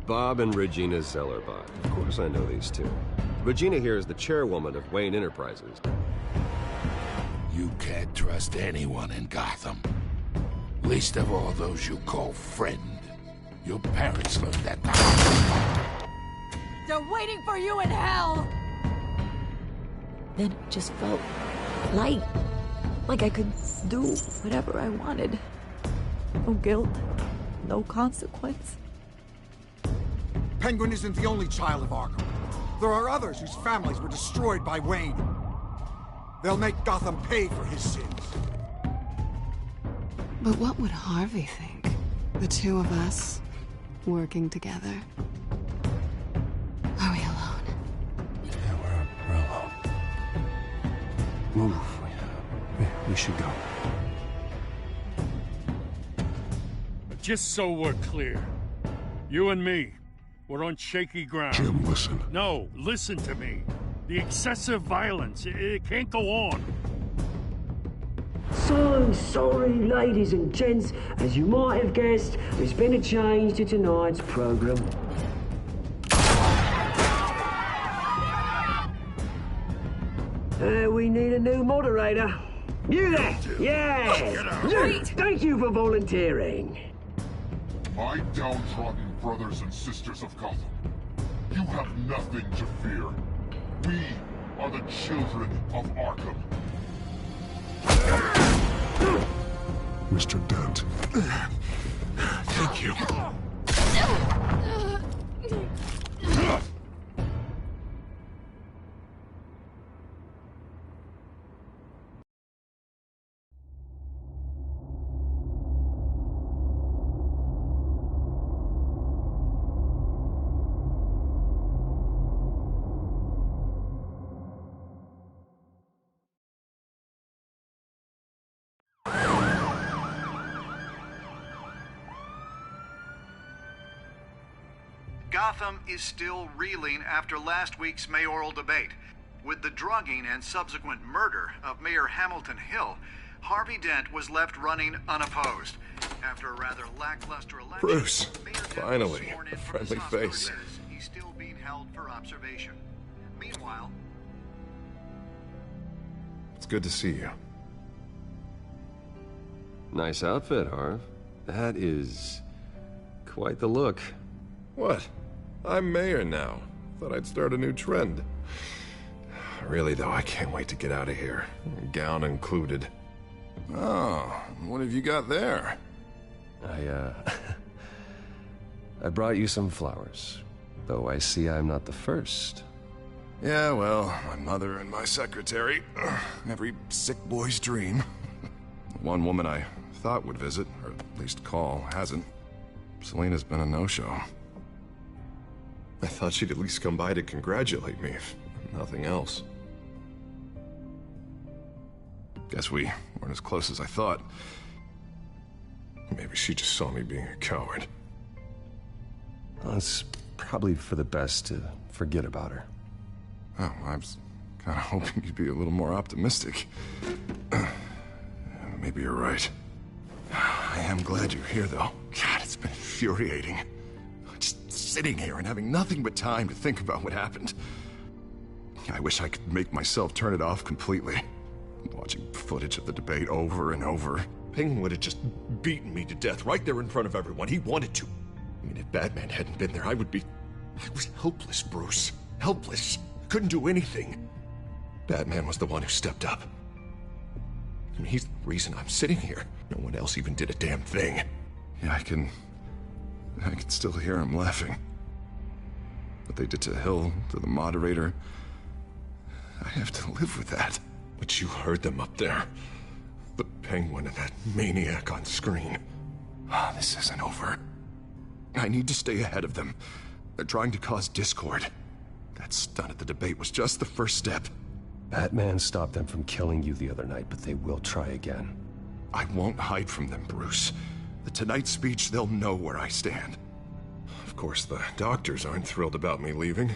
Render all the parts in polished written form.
Bob and Regina Zellerbach. Of course I know these two. Regina here is the chairwoman of Wayne Enterprises. You can't trust anyone in Gotham. Least of all those you call friend. Your parents learned that the hard way. They're waiting for you in hell! Then it just felt light. Like I could do whatever I wanted. No guilt, no consequence. Penguin isn't the only child of Arkham. There are others whose families were destroyed by Wayne. They'll make Gotham pay for his sins. But what would Harvey think? The two of us, working together. Are we alone? Yeah, we're alone. Move. We should go. Just so we're clear, you and me, we're on shaky ground. Jim, listen. No, listen to me. The excessive violence, it can't go on. So sorry, ladies and gents. As you might have guessed, there's been a change to tonight's program. We need a new moderator. You there? Yeah! Luke, thank you for volunteering. My downtrodden brothers and sisters of Gotham, you have nothing to fear. We are the children of Arkham. Mr. Dent. Thank you. Gotham is still reeling after last week's mayoral debate. With the drugging and subsequent murder of Mayor Hamilton Hill, Harvey Dent was left running unopposed. After a rather lackluster election, Bruce, Mayor Dent was finally, sworn in a from his friendly hospital face. bed. He's still being held for observation. Meanwhile, It's good to see you. Nice outfit, Harv. That is quite the look. What? I'm mayor now. Thought I'd start a new trend. Really, though, I can't wait to get out of here. Gown included. Oh, what have you got there? I brought you some flowers. Though I see I'm not the first. Yeah, well, my mother and my secretary. Every sick boy's dream. One woman I thought would visit, or at least call, hasn't. Selena's been a no-show. I thought she'd at least come by to congratulate me, if nothing else. Guess we weren't as close as I thought. Maybe she just saw me being a coward. Well, it's probably for the best to forget about her. Oh, I was kind of hoping you'd be a little more optimistic. Maybe you're right. I am glad you're here, though. God, it's been infuriating. Just sitting here and having nothing but time to think about what happened. I wish I could make myself turn it off completely. Watching footage of the debate over and over. Penguin would have just beaten me to death right there in front of everyone. He wanted to. I mean, if Batman hadn't been there, I was helpless, Bruce. Helpless. Couldn't do anything. Batman was the one who stepped up. I mean, he's the reason I'm sitting here. No one else even did a damn thing. Yeah, I can still hear him laughing. What they did to Hill, to the moderator, I have to live with that. But you heard them up there. The Penguin and that maniac on screen. Ah, this isn't over. I need to stay ahead of them. They're trying to cause discord. That stunt at the debate was just the first step. Batman stopped them from killing you the other night, but they will try again. I won't hide from them, Bruce. The Tonight speech, they'll know where I stand. Of course, the doctors aren't thrilled about me leaving.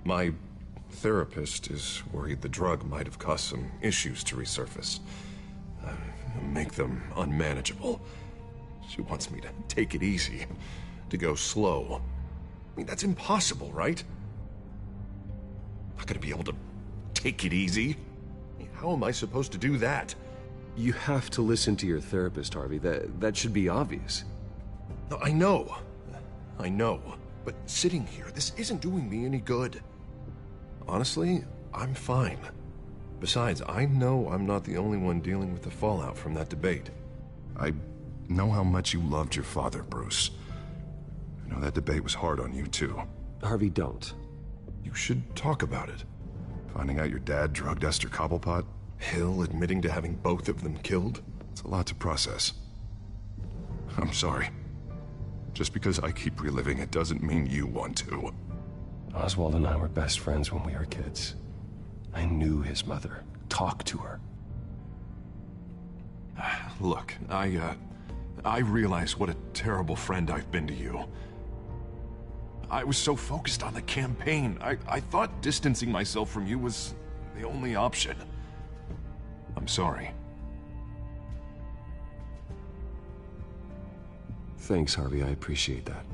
My therapist is worried the drug might have caused some issues to resurface. Make them unmanageable. She wants me to take it easy, to go slow. mean, that's impossible, right? Not gonna be able to take it easy. How am I supposed to do that? You have to listen to your therapist, Harvey. That should be obvious. No, I know. But sitting here, this isn't doing me any good. Honestly, I'm fine. Besides, I know I'm not the only one dealing with the fallout from that debate. I know how much you loved your father, Bruce. I know that debate was hard on you, too. Harvey, don't. You should talk about it. Finding out your dad drugged Esther Cobblepot, Hill admitting to having both of them killed. It's a lot to process. I'm sorry. Just because I keep reliving it doesn't mean you want to. Oswald and I were best friends when we were kids. I knew his mother. Talked to her. Look, I realize what a terrible friend I've been to you. I was so focused on the campaign. I thought distancing myself from you was the only option. I'm sorry. Thanks, Harvey. I appreciate that.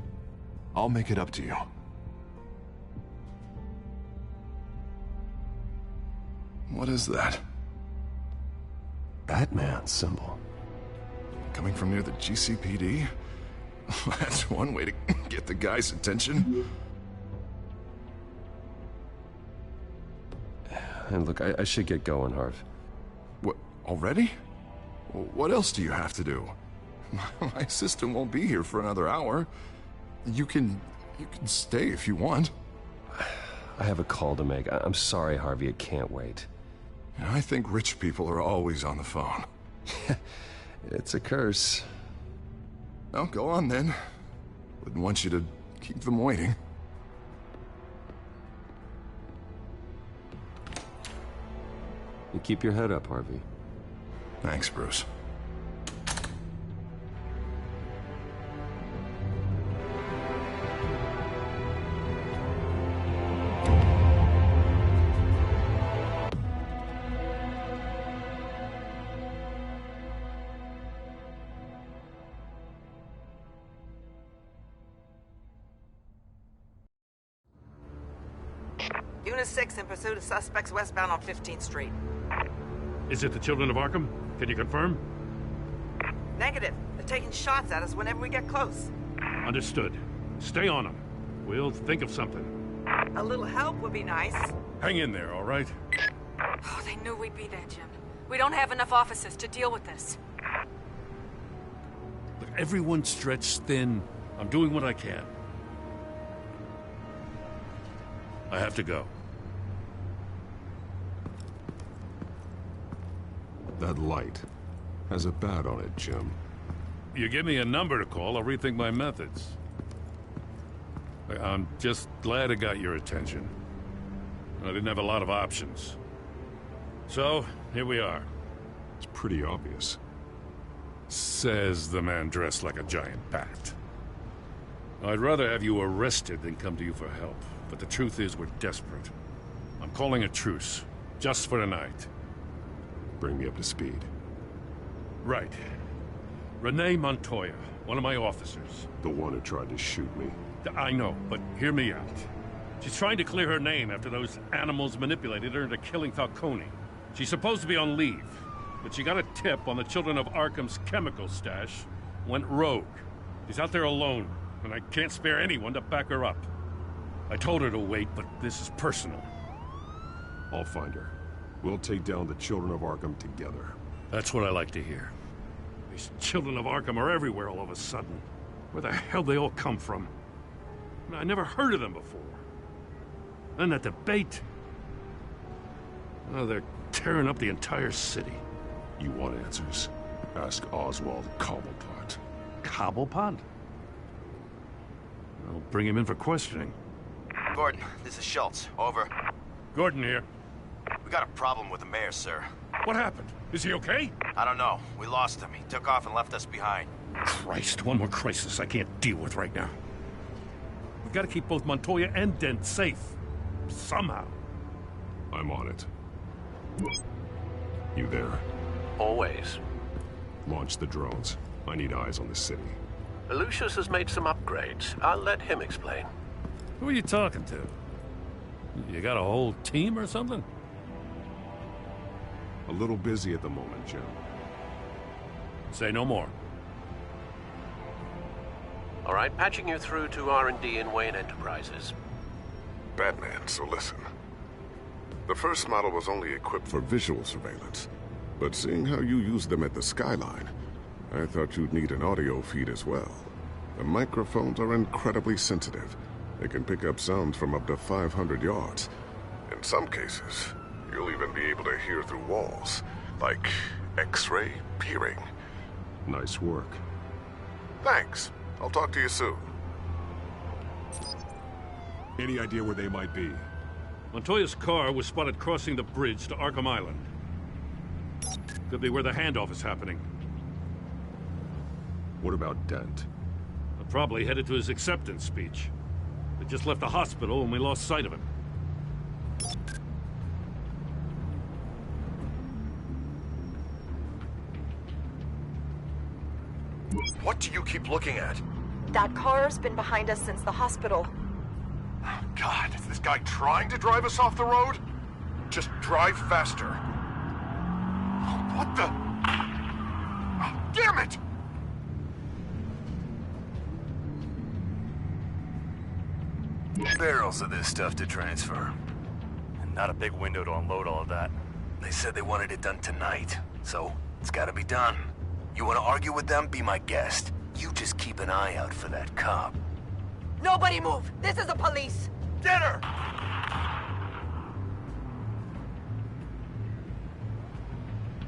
I'll make it up to you. What is that? Batman symbol. Coming from near the GCPD? That's one way to get the guy's attention. And look, I should get going, Harv. What, already? What else do you have to do? My assistant won't be here for another hour. You can stay if you want. I have a call to make. I'm sorry, Harvey, it can't wait. I think rich people are always on the phone. It's a curse. Well, go on then. Wouldn't want you to keep them waiting. You keep your head up, Harvey. Thanks, Bruce. Unit 6 in pursuit of suspects westbound on 15th Street. Is it the Children of Arkham? Can you confirm? Negative. They're taking shots at us whenever we get close. Understood. Stay on them. We'll think of something. A little help would be nice. Hang in there, all right? Oh, they knew we'd be there, Jim. We don't have enough officers to deal with this. Look, everyone's stretched thin. I'm doing what I can. I have to go. That light has a bat on it, Jim. You give me a number to call, I'll rethink my methods. I'm just glad it got your attention. I didn't have a lot of options. So, here we are. It's pretty obvious. Says the man dressed like a giant bat. I'd rather have you arrested than come to you for help. But the truth is, we're desperate. I'm calling a truce, just for tonight. Bring me up to speed. Right. Renee Montoya, one of my officers. The one who tried to shoot me. I know, but hear me out. She's trying to clear her name after those animals manipulated her into killing Falcone. She's supposed to be on leave, but she got a tip on the Children of Arkham's chemical stash, went rogue. She's out there alone, and I can't spare anyone to back her up. I told her to wait, but this is personal. I'll find her. We'll take down the Children of Arkham together. That's what I like to hear. These Children of Arkham are everywhere all of a sudden. Where the hell they all come from? I never heard of them before. And that debate. Oh, they're tearing up the entire city. You want answers? Ask Oswald Cobblepot. Cobblepot? I'll bring him in for questioning. Gordon, this is Schultz. Over. Gordon here. We got a problem with the mayor, sir. What happened? Is he okay? I don't know. We lost him. He took off and left us behind. Christ, one more crisis I can't deal with right now. We've got to keep both Montoya and Dent safe. Somehow. I'm on it. You there? Always. Launch the drones. I need eyes on the city. Lucius has made some upgrades. I'll let him explain. Who are you talking to? You got a whole team or something? A little busy at the moment, Jim. Say no more. All right, patching you through to R&D in Wayne Enterprises. Batman, so listen. The first model was only equipped for visual surveillance, but seeing how you use them at the Skyline, I thought you'd need an audio feed as well. The microphones are incredibly sensitive. They can pick up sounds from up to 500 yards. In some cases, you'll even be able to hear through walls, like X-ray peering. Nice work. Thanks. I'll talk to you soon. Any idea where they might be? Montoya's car was spotted crossing the bridge to Arkham Island. Could be where the handoff is happening. What about Dent? Probably headed to his acceptance speech. They just left the hospital and we lost sight of him. What do you keep looking at? That car's been behind us since the hospital. God, is this guy trying to drive us off the road? Just drive faster. What the? Oh, damn it! Barrels of this stuff to transfer. And not a big window to unload all of that. They said they wanted it done tonight, so it's gotta be done. You wanna argue with them? Be my guest. You just keep an eye out for that cop. Nobody move! This is the police! Get her!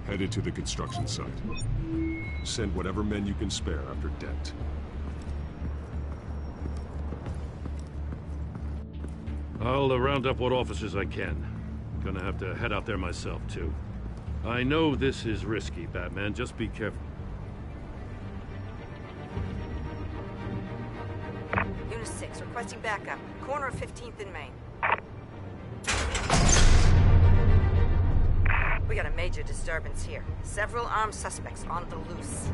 Headed to the construction site. Send whatever men you can spare after Dent. I'll round up what officers I can. Gonna have to head out there myself, too. I know this is risky, Batman. Just be careful. Unit 6, requesting backup. Corner of 15th and Main. We got a major disturbance here. Several armed suspects on the loose.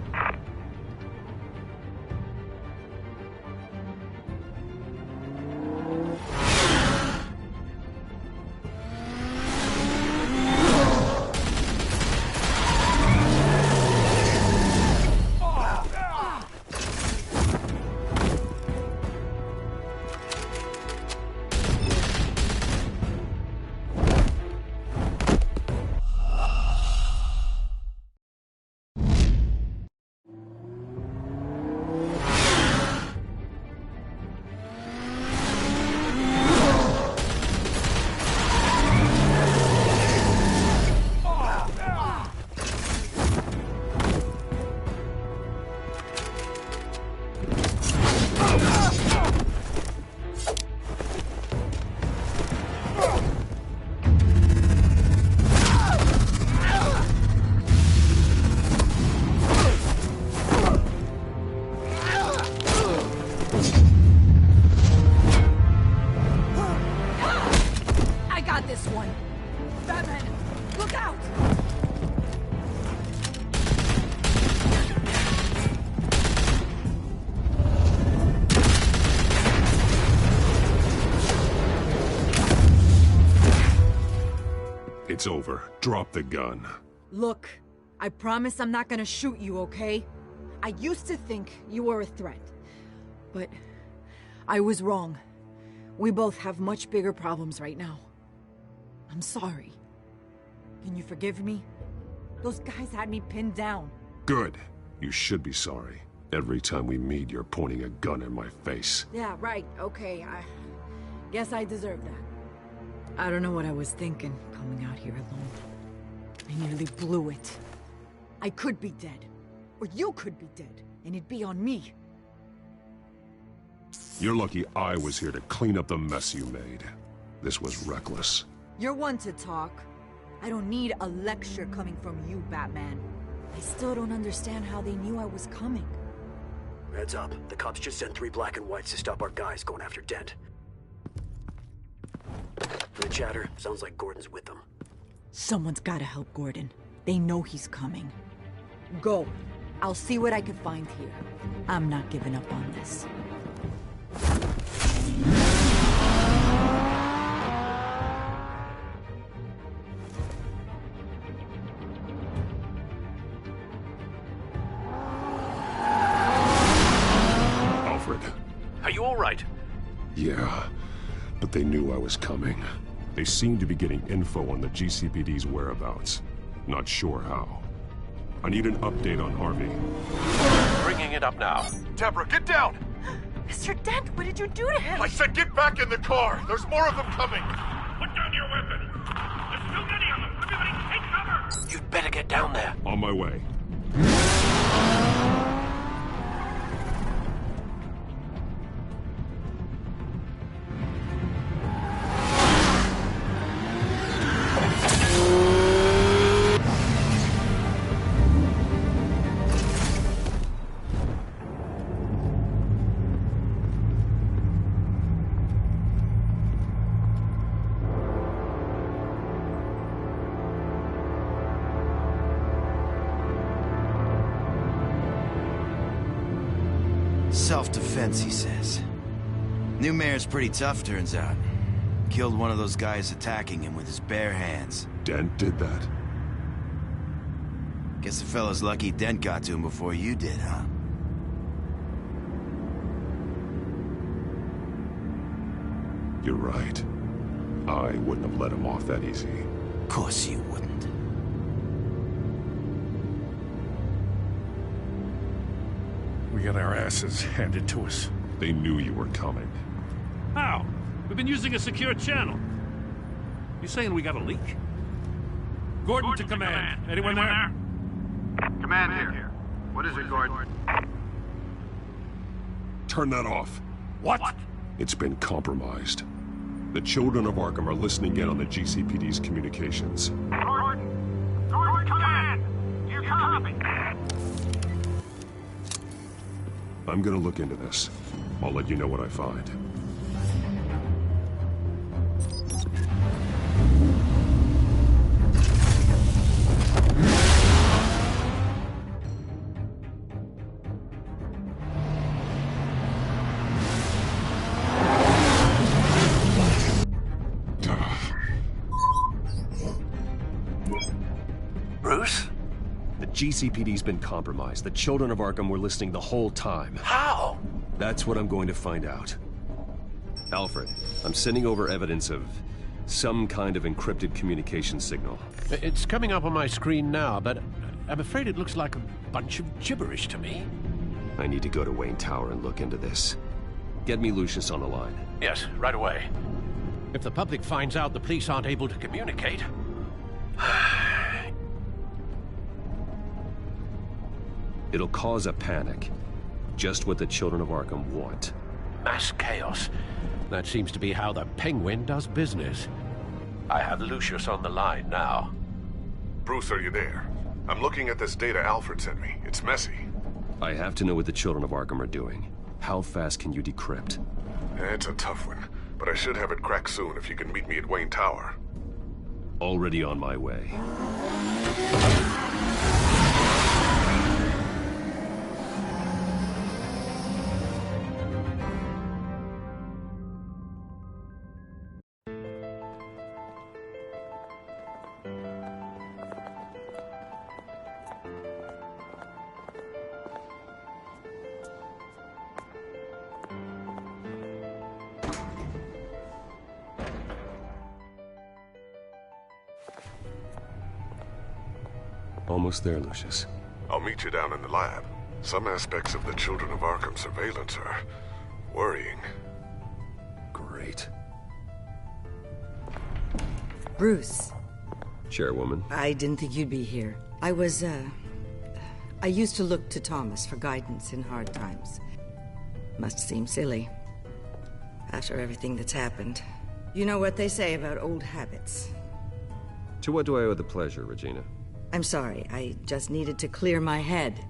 It's over. Drop the gun. Look, I promise I'm not gonna shoot you, okay? I used to think you were a threat, but I was wrong. We both have much bigger problems right now. I'm sorry. Can you forgive me? Those guys had me pinned down. Good. You should be sorry. Every time we meet, you're pointing a gun in my face. Yeah, right, okay. I guess I deserve that. I don't know what I was thinking, coming out here alone. I nearly blew it. I could be dead. Or you could be dead, and it'd be on me. You're lucky I was here to clean up the mess you made. This was reckless. You're one to talk. I don't need a lecture coming from you, Batman. I still don't understand how they knew I was coming. Heads up. The cops just sent 3 black and whites to stop our guys going after Dent. The chatter sounds like Gordon's with them. Someone's gotta help Gordon. They know he's coming. Go. I'll see what I can find here. I'm not giving up on this. Are you all right? Yeah, but they knew I was coming. They seem to be getting info on the GCPD's whereabouts. Not sure how. I need an update on Harvey. Bringing it up now. Deborah, get down! Mr. Dent, what did you do to him? I said get back in the car! There's more of them coming! Put down your weapon! There's too many of them! Everybody take cover! You'd better get down there. On my way. Self-defense, he says. New mayor's pretty tough, turns out. Killed one of those guys attacking him with his bare hands. Dent did that? Guess the fella's lucky Dent got to him before you did, huh? You're right. I wouldn't have let him off that easy. Of course you wouldn't. We got our asses handed to us. They knew you were coming. How? We've been using a secure channel. You saying we got a leak? Gordon to command. Anyone there? Command here. What is it, Gordon? Turn that off. What? It's been compromised. The children of Arkham are listening in on the GCPD's communications. Gordon! Gordon, command! You copy? I'm gonna look into this. I'll let you know what I find. Bruce? The GCPD's been compromised. The children of Arkham were listening the whole time. How? That's what I'm going to find out. Alfred, I'm sending over evidence of some kind of encrypted communication signal. It's coming up on my screen now, but I'm afraid it looks like a bunch of gibberish to me. I need to go to Wayne Tower and look into this. Get me Lucius on the line. Yes, right away. If the public finds out the police aren't able to communicate... It'll cause a panic. Just what the children of Arkham want. Mass chaos. That seems to be how the Penguin does business. I have Lucius on the line now. Bruce, are you there? I'm looking at this data Alfred sent me. It's messy. I have to know what the children of Arkham are doing. How fast can you decrypt? It's a tough one, but I should have it cracked soon if you can meet me at Wayne Tower. Already on my way. Almost there, Lucius. I'll meet you down in the lab. Some aspects of the Children of Arkham surveillance are worrying. Great. Bruce. Chairwoman. I didn't think you'd be here. I used to look to Thomas for guidance in hard times. Must seem silly. After everything that's happened. You know what they say about old habits. To what do I owe the pleasure, Regina? I'm sorry, I just needed to clear my head.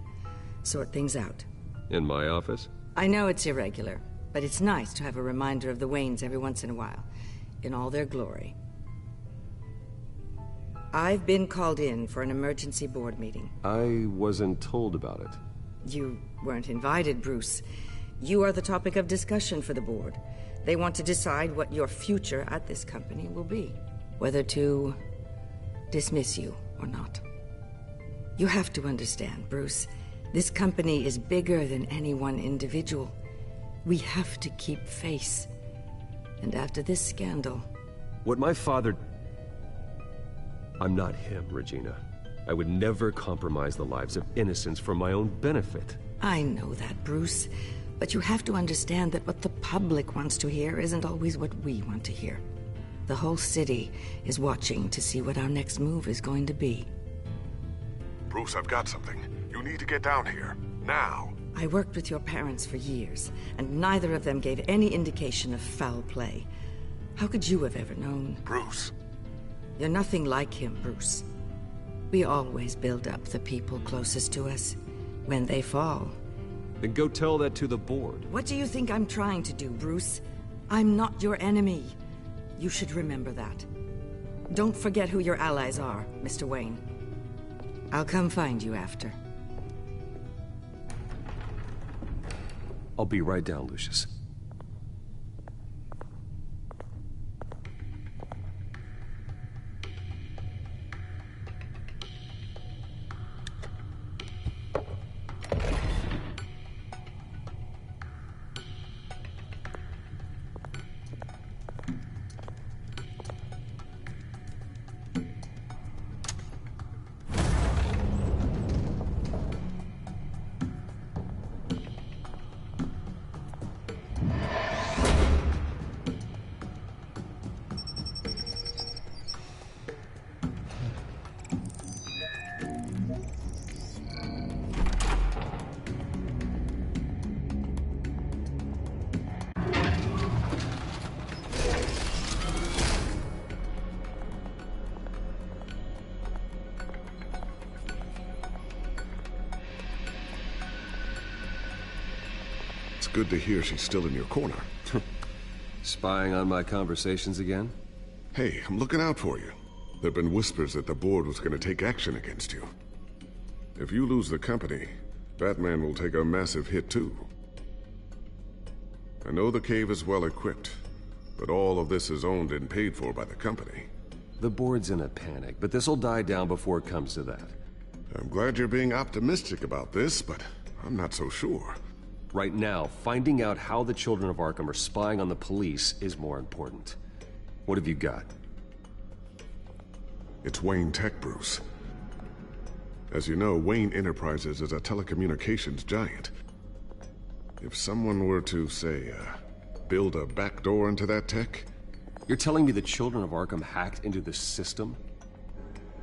Sort things out. In my office? I know it's irregular, but it's nice to have a reminder of the Waynes every once in a while. In all their glory. I've been called in for an emergency board meeting. I wasn't told about it. You weren't invited, Bruce. You are the topic of discussion for the board. They want to decide what your future at this company will be. Whether to dismiss you or not. You have to understand, Bruce. This company is bigger than any one individual. We have to keep face. And after this scandal... What my father... I'm not him, Regina. I would never compromise the lives of innocents for my own benefit. I know that, Bruce. But you have to understand that what the public wants to hear isn't always what we want to hear. The whole city is watching to see what our next move is going to be. Bruce, I've got something. You need to get down here. Now. I worked with your parents for years, and neither of them gave any indication of foul play. How could you have ever known? Bruce. You're nothing like him, Bruce. We always build up the people closest to us. When they fall... Then go tell that to the board. What do you think I'm trying to do, Bruce? I'm not your enemy. You should remember that. Don't forget who your allies are, Mr. Wayne. I'll come find you after. I'll be right down, Lucius. Good to hear she's still in your corner. Spying on my conversations again? Hey, I'm looking out for you. There've been whispers that the board was going to take action against you. If you lose the company, Batman will take a massive hit too. I know the cave is well equipped, but all of this is owned and paid for by the company. The board's in a panic, but this'll die down before it comes to that. I'm glad you're being optimistic about this, but I'm not so sure. Right now, finding out how the children of Arkham are spying on the police is more important. What have you got? It's Wayne Tech, Bruce. As you know, Wayne Enterprises is a telecommunications giant. If someone were to, say, build a backdoor into that tech... You're telling me the children of Arkham hacked into the system?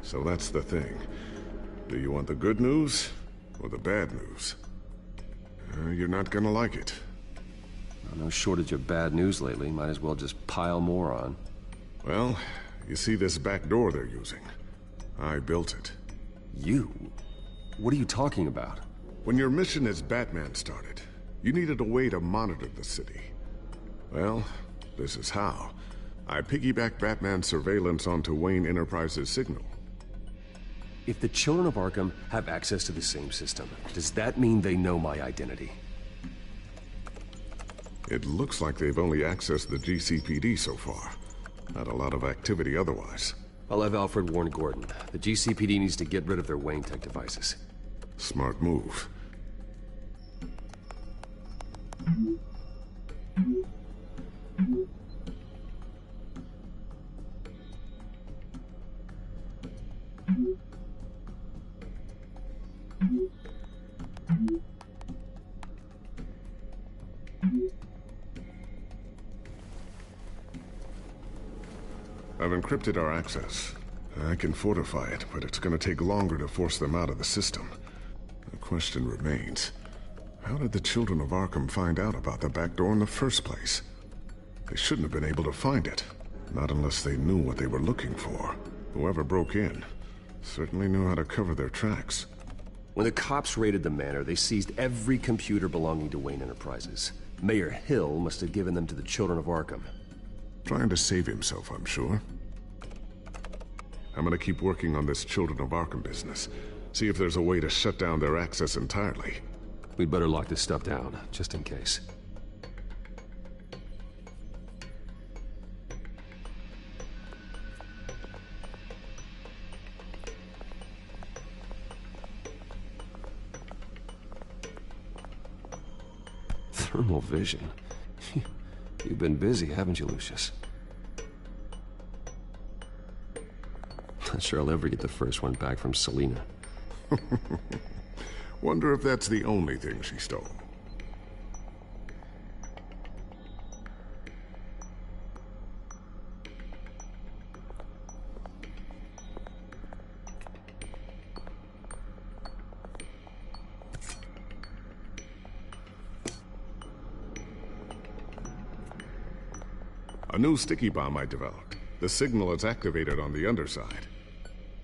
So that's the thing. Do you want the good news or the bad news? You're not gonna like it. No shortage of bad news lately. Might as well just pile more on. Well, you see this back door they're using? I built it. You? What are you talking about? When your mission as Batman started, you needed a way to monitor the city. Well, this is how. I piggybacked Batman's surveillance onto Wayne Enterprises' signal. If the children of Arkham have access to the same system, does that mean they know my identity? It looks like they've only accessed the GCPD so far. Not a lot of activity otherwise. I'll have Alfred warn Gordon. The GCPD needs to get rid of their Wayne Tech devices. Smart move. I've encrypted our access. I can fortify it, but it's gonna take longer to force them out of the system. The question remains, how did the children of Arkham find out about the back door in the first place? They shouldn't have been able to find it. Not unless they knew what they were looking for. Whoever broke in certainly knew how to cover their tracks. When the cops raided the manor, they seized every computer belonging to Wayne Enterprises. Mayor Hill must have given them to the children of Arkham. Trying to save himself, I'm sure. I'm gonna keep working on this Children of Arkham business. See if there's a way to shut down their access entirely. We'd better lock this stuff down, just in case. Thermal vision. You've been busy, haven't you, Lucius? Not sure I'll ever get the first one back from Selena. Wonder if that's the only thing she stole. A new sticky bomb I developed. The signal is activated on the underside.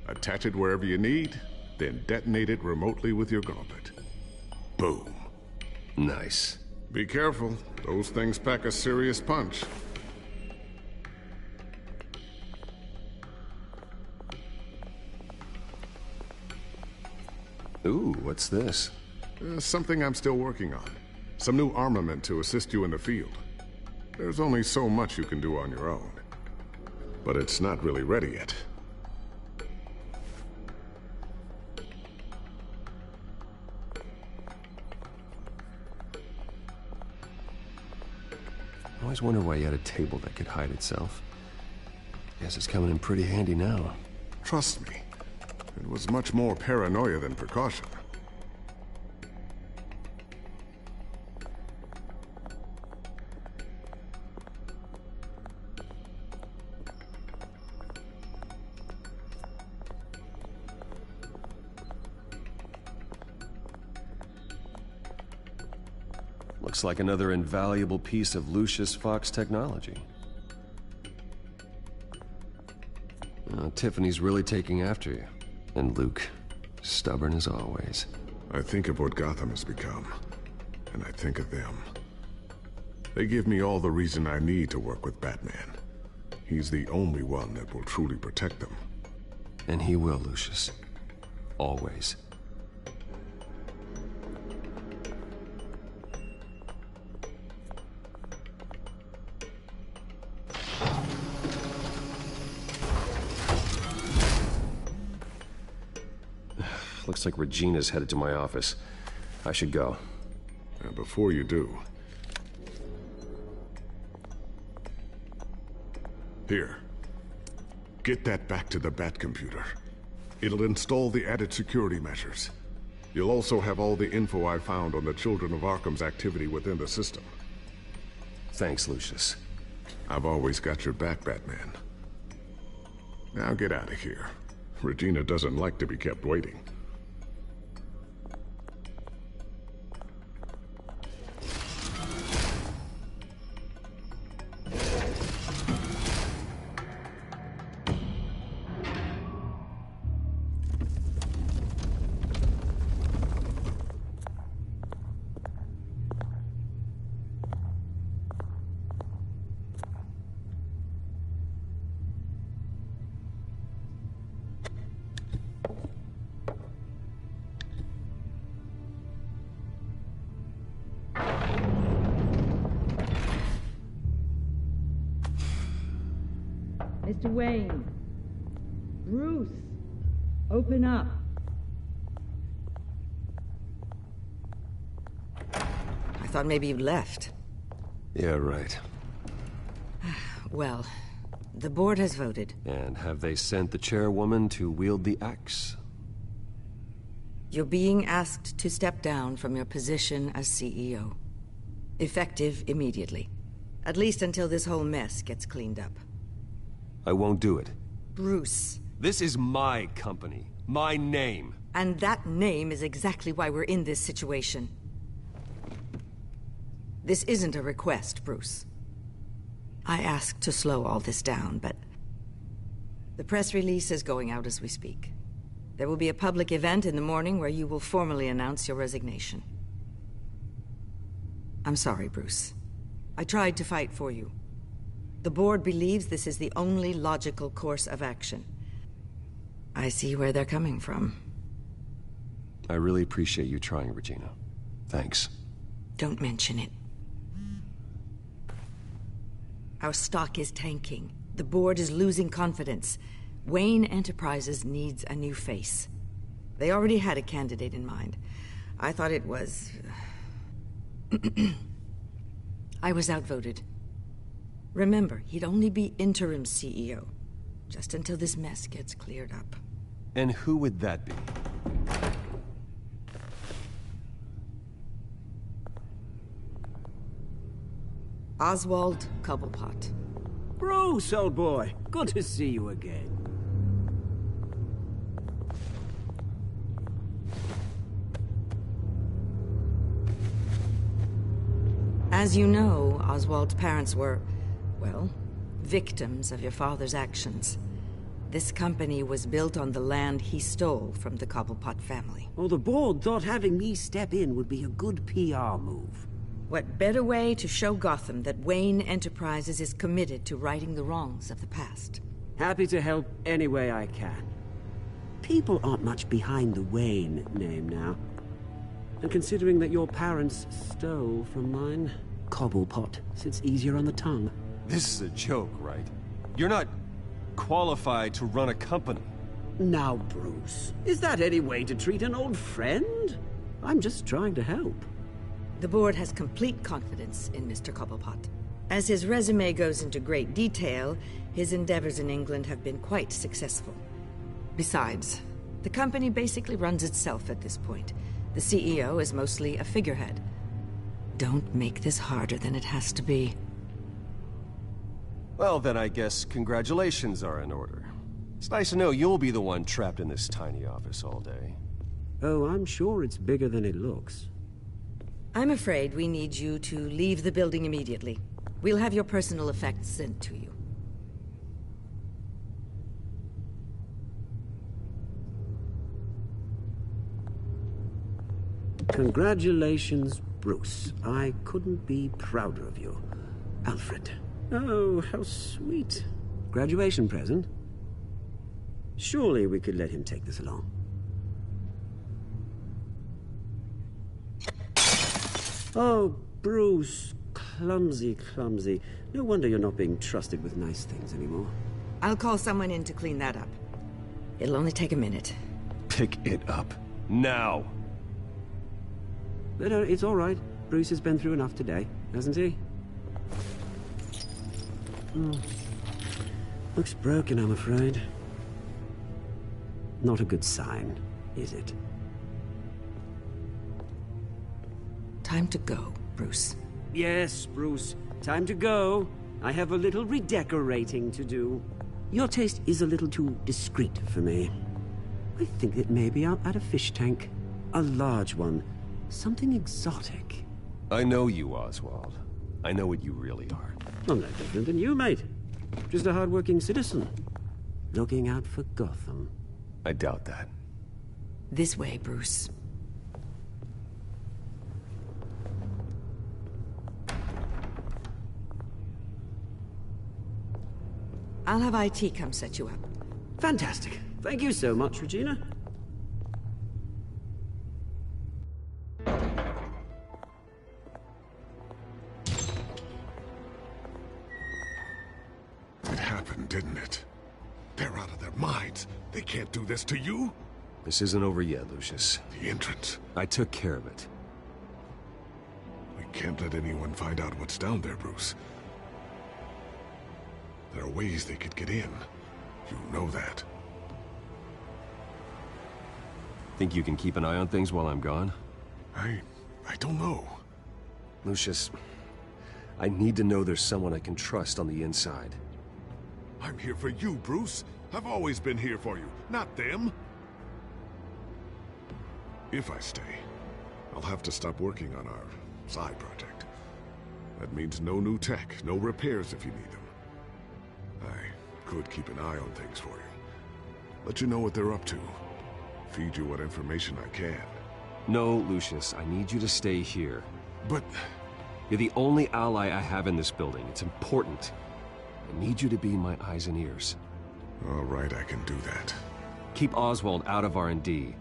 Attach it wherever you need, then detonate it remotely with your gauntlet. Boom. Nice. Be careful. Those things pack a serious punch. Ooh, what's this? Something I'm still working on. Some new armament to assist you in the field. There's only so much you can do on your own. But it's not really ready yet. I always wondered why you had a table that could hide itself. Guess it's coming in pretty handy now. Trust me, it was much more paranoia than precaution. Looks like another invaluable piece of Lucius Fox technology. Tiffany's really taking after you. And Luke, stubborn as always. I think of what Gotham has become, and I think of them. They give me all the reason I need to work with Batman. He's the only one that will truly protect them. And he will, Lucius. Always. Looks like Regina's headed to my office. I should go. And before you do... Here. Get that back to the Bat computer. It'll install the added security measures. You'll also have all the info I found on the Children of Arkham's activity within the system. Thanks, Lucius. I've always got your back, Batman. Now get out of here. Regina doesn't like to be kept waiting. Mr. Wayne. Bruce. Open up. I thought maybe you'd left. Yeah, right. Well, the board has voted. And have they sent the chairwoman to wield the axe? You're being asked to step down from your position as CEO. Effective immediately. At least until this whole mess gets cleaned up. I won't do it. Bruce. This is my company. My name. And that name is exactly why we're in this situation. This isn't a request, Bruce. I asked to slow all this down, but... the press release is going out as we speak. There will be a public event in the morning where you will formally announce your resignation. I'm sorry, Bruce. I tried to fight for you. The board believes this is the only logical course of action. I see where they're coming from. I really appreciate you trying, Regina. Thanks. Don't mention it. Our stock is tanking. The board is losing confidence. Wayne Enterprises needs a new face. They already had a candidate in mind. I thought it was... I was outvoted. Remember, he'd only be interim CEO, just until this mess gets cleared up. And who would that be? Oswald Cobblepot. Bruce, old boy. Good to see you again. As you know, Oswald's parents were, well, victims of your father's actions. This company was built on the land he stole from the Cobblepot family. Well, the board thought having me step in would be a good PR move. What better way to show Gotham that Wayne Enterprises is committed to righting the wrongs of the past? Happy to help any way I can. People aren't much behind the Wayne name now. And considering that your parents stole from mine, Cobblepot sits easier on the tongue. This is a joke, right? You're not qualified to run a company. Now, Bruce, is that any way to treat an old friend? I'm just trying to help. The board has complete confidence in Mr. Cobblepot. As his resume goes into great detail, his endeavors in England have been quite successful. Besides, the company basically runs itself at this point. The CEO is mostly a figurehead. Don't make this harder than it has to be. Well, then I guess congratulations are in order. It's nice to know you'll be the one trapped in this tiny office all day. Oh, I'm sure it's bigger than it looks. I'm afraid we need you to leave the building immediately. We'll have your personal effects sent to you. Congratulations, Bruce. I couldn't be prouder of you. Alfred. Oh, how sweet. Graduation present? Surely we could let him take this along. Oh, Bruce. Clumsy, clumsy. No wonder you're not being trusted with nice things anymore. I'll call someone in to clean that up. It'll only take a minute. Pick it up. Now! No, it's all right. Bruce has been through enough today, hasn't he? Looks broken, I'm afraid. Not a good sign, is it? Time to go, Bruce. Yes, Bruce. Time to go. I have a little redecorating to do. Your taste is a little too discreet for me. I think that maybe I'll add a fish tank. A large one. Something exotic. I know you, Oswald. I know what you really are. I'm no different than you, mate. Just a hard-working citizen. Looking out for Gotham. I doubt that. This way, Bruce. I'll have IT come set you up. Fantastic. Thank you so much, Regina. It happened, didn't it? They're out of their minds. They can't do this to you. This isn't over yet, Lucius. The entrance. I took care of it. We can't let anyone find out what's down there, Bruce. There are ways they could get in. You know that. Think you can keep an eye on things while I'm gone? I don't know. Lucius, I need to know there's someone I can trust on the inside. I'm here for you, Bruce. I've always been here for you, not them. If I stay, I'll have to stop working on our side project. That means no new tech, no repairs if you need them. I could keep an eye on things for you. Let you know what they're up to. Feed you what information I can. No, Lucius, I need you to stay here. But... You're the only ally I have in this building. It's important. I need you to be my eyes and ears. All right, I can do that. Keep Oswald out of R&D,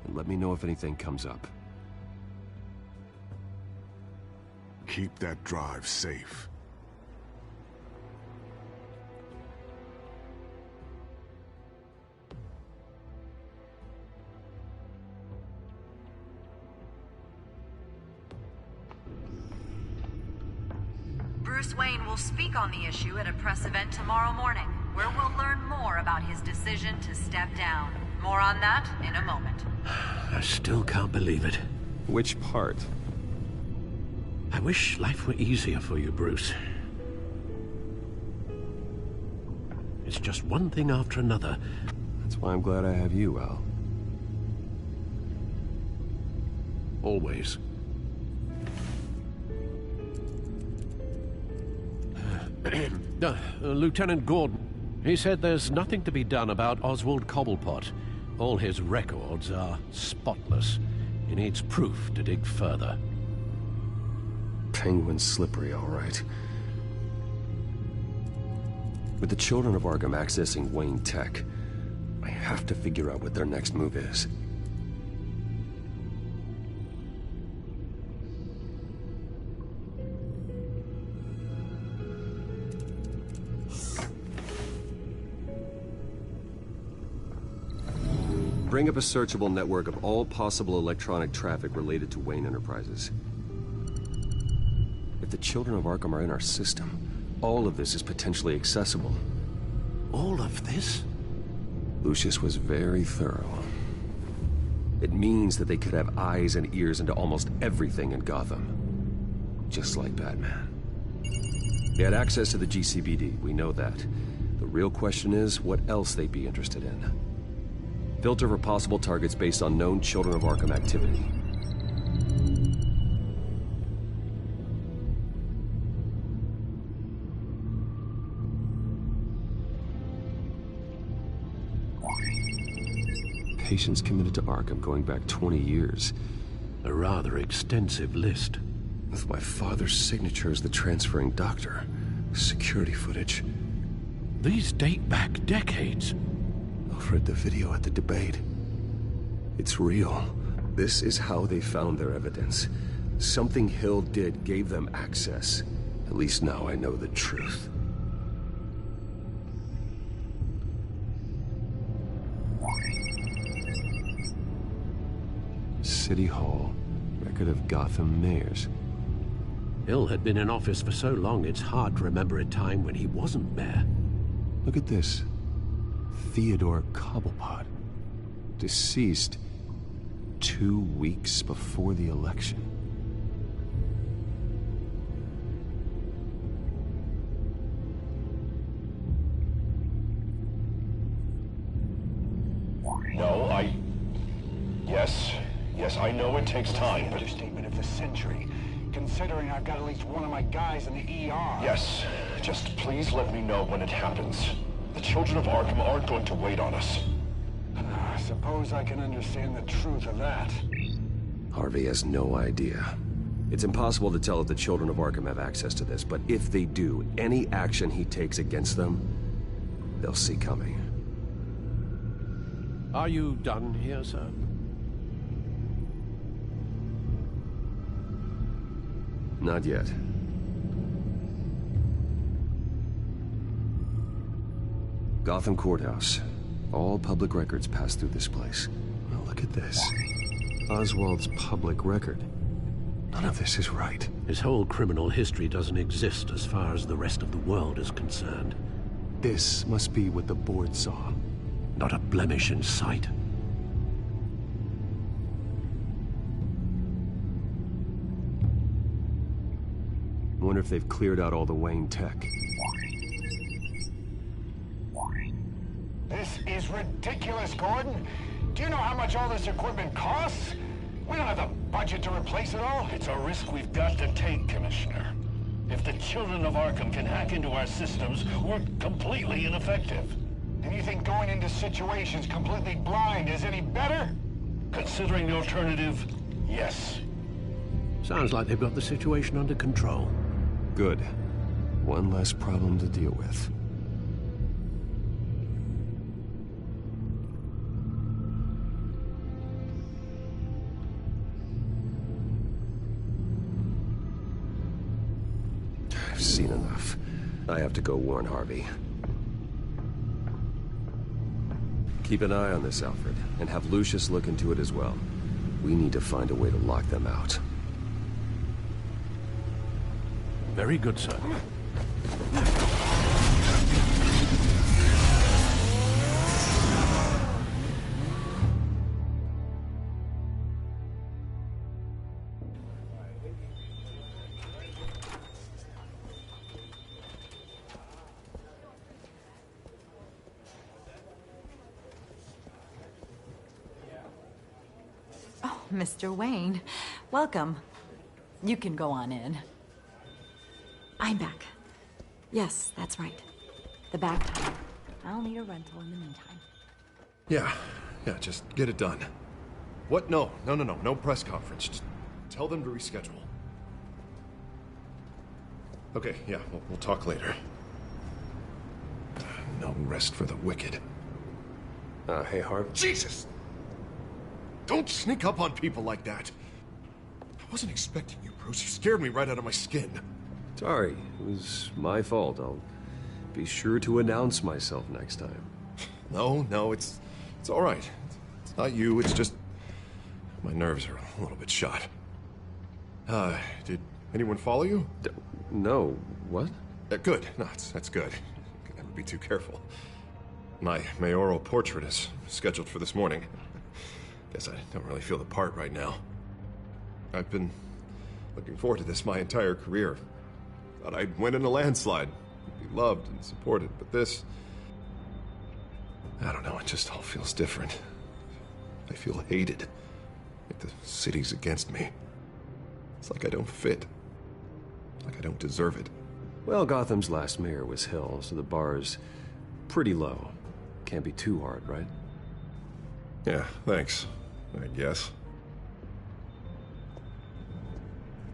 and let me know if anything comes up. Keep that drive safe. Bruce Wayne will speak on the issue at a press event tomorrow morning, where we'll learn more about his decision to step down. More on that in a moment. I still can't believe it. Which part? I wish life were easier for you, Bruce. It's just one thing after another. That's why I'm glad I have you, Al. Always. Lieutenant Gordon, he said there's nothing to be done about Oswald Cobblepot. All his records are spotless. He needs proof to dig further. Penguin's slippery, all right. With the children of Arkham accessing Wayne Tech, I have to figure out what their next move is. Bring up a searchable network of all possible electronic traffic related to Wayne Enterprises. If the children of Arkham are in our system, all of this is potentially accessible. All of this? Lucius was very thorough. It means that they could have eyes and ears into almost everything in Gotham. Just like Batman. They had access to the GCPD, we know that. The real question is, what else they'd be interested in. Filter for possible targets based on known Children of Arkham activity. Patients committed to Arkham going back 20 years. A rather extensive list. With my father's signature as the transferring doctor. Security footage. These date back decades. I've read the video at the debate. It's real. This is how they found their evidence. Something Hill did gave them access. At least now I know the truth. City Hall. Record of Gotham mayors. Hill had been in office for so long, it's hard to remember a time when he wasn't mayor. Look at this. Theodore Cobblepot. Deceased 2 weeks before the election. No, Yes, I know it takes time, but... Understatement of the century, considering I've got at least one of my guys in the ER. Yes, just please let me know when it happens. The children of Arkham aren't going to wait on us. I suppose I can understand the truth of that. Harvey has no idea. It's impossible to tell if the children of Arkham have access to this, but if they do, any action he takes against them, they'll see coming. Are you done here, sir? Not yet. Gotham Courthouse. All public records pass through this place. Well, look at this. Oswald's public record. None of this is right. His whole criminal history doesn't exist as far as the rest of the world is concerned. This must be what the board saw. Not a blemish in sight. I wonder if they've cleared out all the Wayne tech. This is ridiculous, Gordon. Do you know how much all this equipment costs? We don't have the budget to replace it all. It's a risk we've got to take, Commissioner. If the children of Arkham can hack into our systems, we're completely ineffective. And you think going into situations completely blind is any better? Considering the alternative, yes. Sounds like they've got the situation under control. Good. One less problem to deal with. I've seen enough. I have to go warn Harvey. Keep an eye on this, Alfred, and have Lucius look into it as well. We need to find a way to lock them out. Very good, sir. Mr. Wayne. Welcome. You can go on in. I'm back. Yes, that's right. The back time. I'll need a rental in the meantime. Yeah, just get it done. What? No press conference. Just tell them to reschedule. Okay, yeah, we'll talk later. No rest for the wicked. Hey, Harv. Jesus! Don't sneak up on people like that. I wasn't expecting you, Bruce. You scared me right out of my skin. Sorry, it was my fault. I'll be sure to announce myself next time. No, it's all right. It's not you, it's just... my nerves are a little bit shot. Did anyone follow you? No. What? Good. No, that's good. Could never be too careful. My mayoral portrait is scheduled for this morning. Guess I don't really feel the part right now. I've been looking forward to this my entire career. Thought I'd win in a landslide. Be loved and supported, but this... I don't know, it just all feels different. I feel hated. Like the city's against me. It's like I don't fit. Like I don't deserve it. Well, Gotham's last mayor was Hill, so the bar's pretty low. Can't be too hard, right? Yeah, thanks. I guess.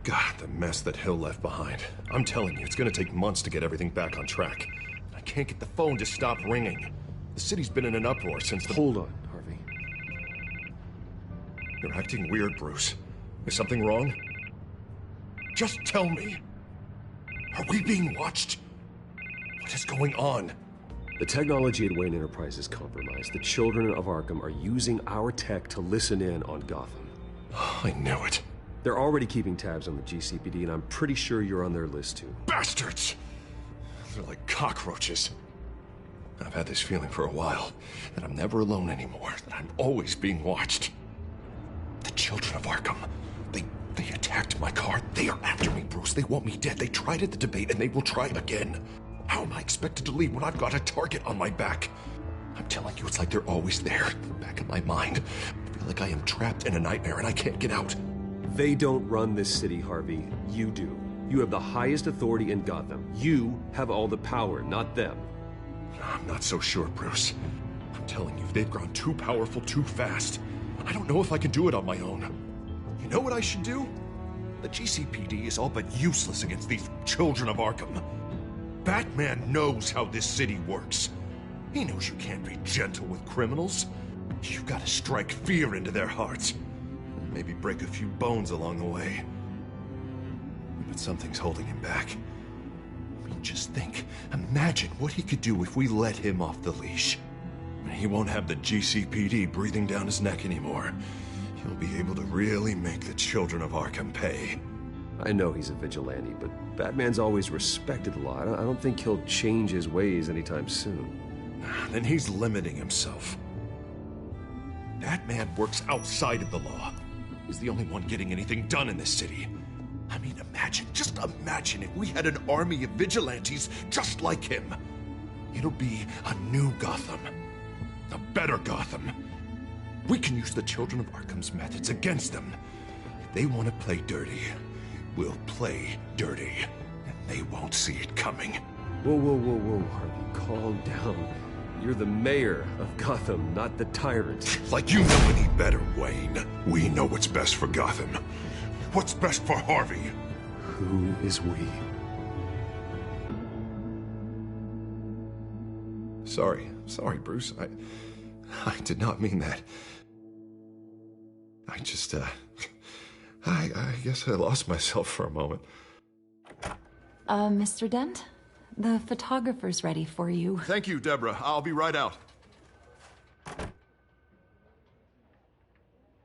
God, the mess that Hill left behind. I'm telling you, it's gonna take months to get everything back on track. I can't get the phone to stop ringing. The city's been in an uproar since the... Hold on, Harvey. You're acting weird, Bruce. Is something wrong? Just tell me. Are we being watched? What is going on? The technology at Wayne Enterprise is compromised. The children of Arkham are using our tech to listen in on Gotham. I knew it. They're already keeping tabs on the GCPD, and I'm pretty sure you're on their list, too. Bastards! They're like cockroaches. I've had this feeling for a while, that I'm never alone anymore, that I'm always being watched. The children of Arkham, they attacked my car. They are after me, Bruce. They want me dead. They tried at the debate, and they will try again. How am I expected to leave when I've got a target on my back? I'm telling you, it's like they're always there, in the back of my mind. I feel like I am trapped in a nightmare, and I can't get out. They don't run this city, Harvey. You do. You have the highest authority in Gotham. You have all the power, not them. I'm not so sure, Bruce. I'm telling you, they've grown too powerful too fast. I don't know if I can do it on my own. You know what I should do? The GCPD is all but useless against these children of Arkham. Batman knows how this city works. He knows you can't be gentle with criminals. You've got to strike fear into their hearts. And maybe break a few bones along the way. But something's holding him back. I mean, just think. Imagine what he could do if we let him off the leash. He won't have the GCPD breathing down his neck anymore. He'll be able to really make the children of Arkham pay. I know he's a vigilante, but Batman's always respected law. I don't think he'll change his ways anytime soon. Then he's limiting himself. Batman works outside of the law. He's the only one getting anything done in this city. I mean, just imagine if we had an army of vigilantes just like him. It'll be a new Gotham. A better Gotham. We can use the children of Arkham's methods against them. If they want to play dirty, we'll play dirty. And they won't see it coming. Whoa, Harvey, calm down. You're the mayor of Gotham, not the tyrant. Like you know any better, Wayne. We know what's best for Gotham. What's best for Harvey? Who is we? Sorry, Bruce. I did not mean that. I just, I guess I lost myself for a moment. Mr. Dent? The photographer's ready for you. Thank you, Deborah. I'll be right out.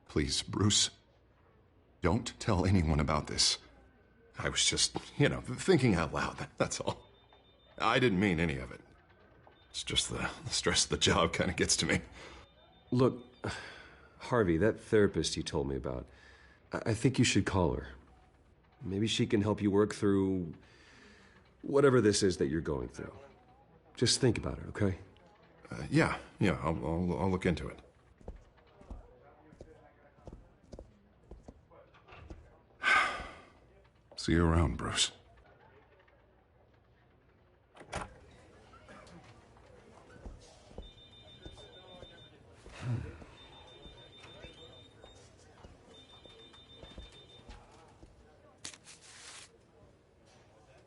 Please, Bruce. Don't tell anyone about this. I was just, thinking out loud, that's all. I didn't mean any of it. It's just the stress of the job kind of gets to me. Look, Harvey, that therapist you told me about, I think you should call her. Maybe she can help you work through whatever this is that you're going through. Just think about it, okay? Yeah, I'll look into it. See you around, Bruce.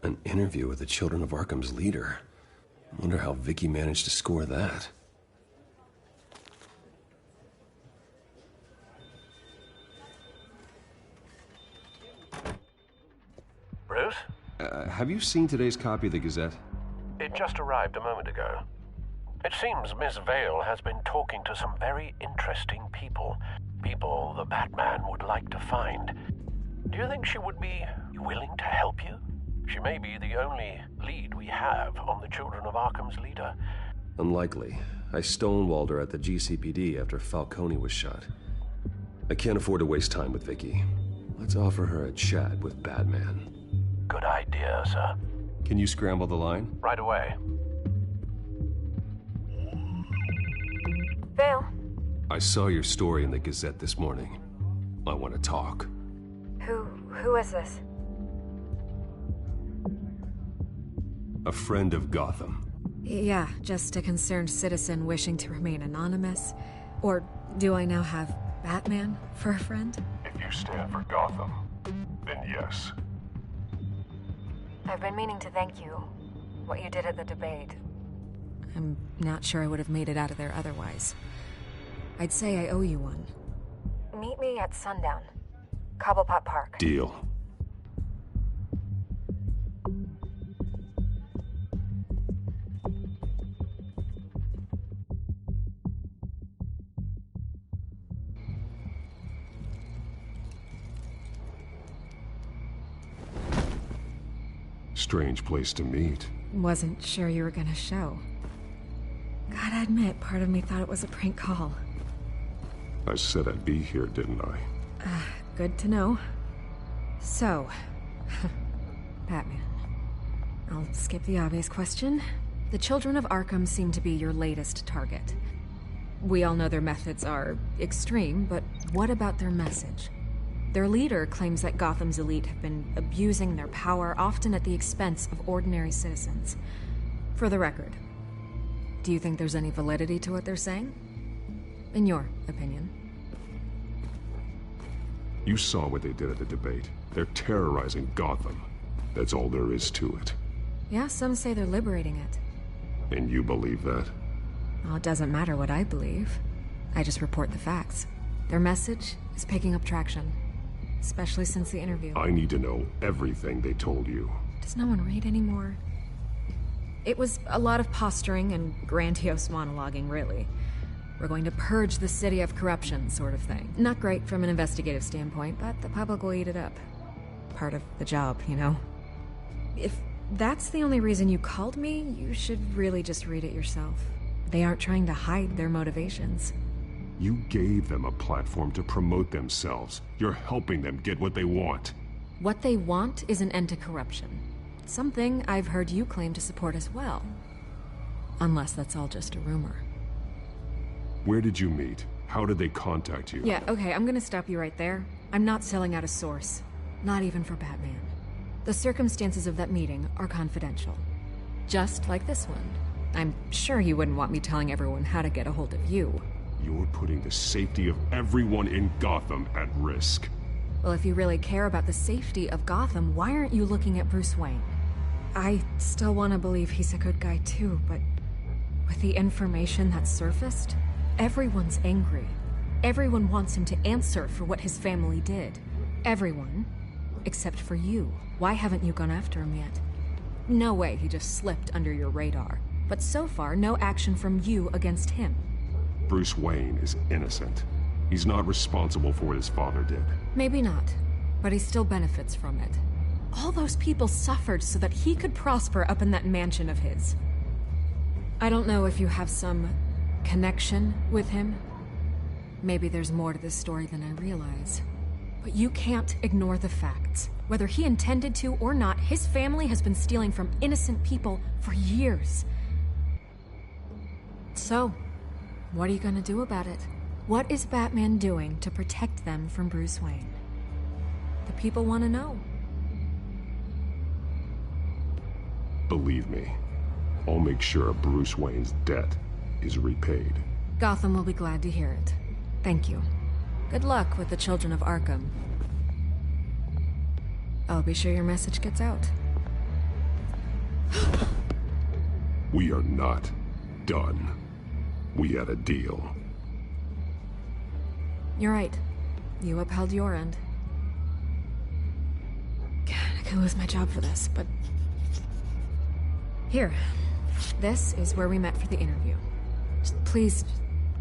An interview with the Children of Arkham's leader. I wonder how Vicky managed to score that. Bruce? Have you seen today's copy of the Gazette? It just arrived a moment ago. It seems Miss Vale has been talking to some very interesting people. People the Batman would like to find. Do you think she would be willing to help you? She may be the only lead we have on the Children of Arkham's leader. Unlikely. I stonewalled her at the GCPD after Falcone was shot. I can't afford to waste time with Vicky. Let's offer her a chat with Batman. Good idea, sir. Can you scramble the line? Right away. Vale? I saw your story in the Gazette this morning. I want to talk. Who is this? A friend of Gotham. Yeah, just a concerned citizen wishing to remain anonymous. Or do I now have Batman for a friend? If you stand for Gotham, then yes. I've been meaning to thank you. What you did at the debate. I'm not sure I would have made it out of there otherwise. I'd say I owe you one. Meet me at sundown. Cobblepot Park. Deal. Strange place to meet. Wasn't sure you were gonna show. Gotta admit, part of me thought it was a prank call. I said I'd be here, didn't I? Good to know. So, Batman. I'll skip the obvious question. The Children of Arkham seem to be your latest target. We all know their methods are extreme, but what about their message? Their leader claims that Gotham's elite have been abusing their power, often at the expense of ordinary citizens. For the record, do you think there's any validity to what they're saying? In your opinion? You saw what they did at the debate. They're terrorizing Gotham. That's all there is to it. Yeah, some say they're liberating it. And you believe that? Well, it doesn't matter what I believe. I just report the facts. Their message is picking up traction. Especially since the interview. I need to know everything they told you. Does no one read anymore? It was a lot of posturing and grandiose monologuing, really. We're going to purge the city of corruption, sort of thing. Not great from an investigative standpoint, but the public will eat it up. Part of the job, you know? If that's the only reason you called me, you should really just read it yourself. They aren't trying to hide their motivations. You gave them a platform to promote themselves. You're helping them get what they want. What they want is an end to corruption. Something I've heard you claim to support as well. Unless that's all just a rumor. Where did you meet? How did they contact you? Yeah, okay, I'm gonna stop you right there. I'm not selling out a source. Not even for Batman. The circumstances of that meeting are confidential. Just like this one. I'm sure you wouldn't want me telling everyone how to get a hold of you. You're putting the safety of everyone in Gotham at risk. Well, if you really care about the safety of Gotham, why aren't you looking at Bruce Wayne? I still want to believe he's a good guy too, but with the information that surfaced, everyone's angry. Everyone wants him to answer for what his family did. Everyone, except for you. Why haven't you gone after him yet? No way he just slipped under your radar. But so far, no action from you against him. Bruce Wayne is innocent. He's not responsible for what his father did. Maybe not, but he still benefits from it. All those people suffered so that he could prosper up in that mansion of his. I don't know if you have some connection with him. Maybe there's more to this story than I realize. But you can't ignore the facts. Whether he intended to or not, his family has been stealing from innocent people for years. So, what are you gonna do about it? What is Batman doing to protect them from Bruce Wayne? The people want to know. Believe me, I'll make sure Bruce Wayne's debt is repaid. Gotham will be glad to hear it. Thank you. Good luck with the children of Arkham. I'll be sure your message gets out. We are not done. We had a deal. You're right. You upheld your end. God, I could lose my job for this, but... Here. This is where we met for the interview. Just please,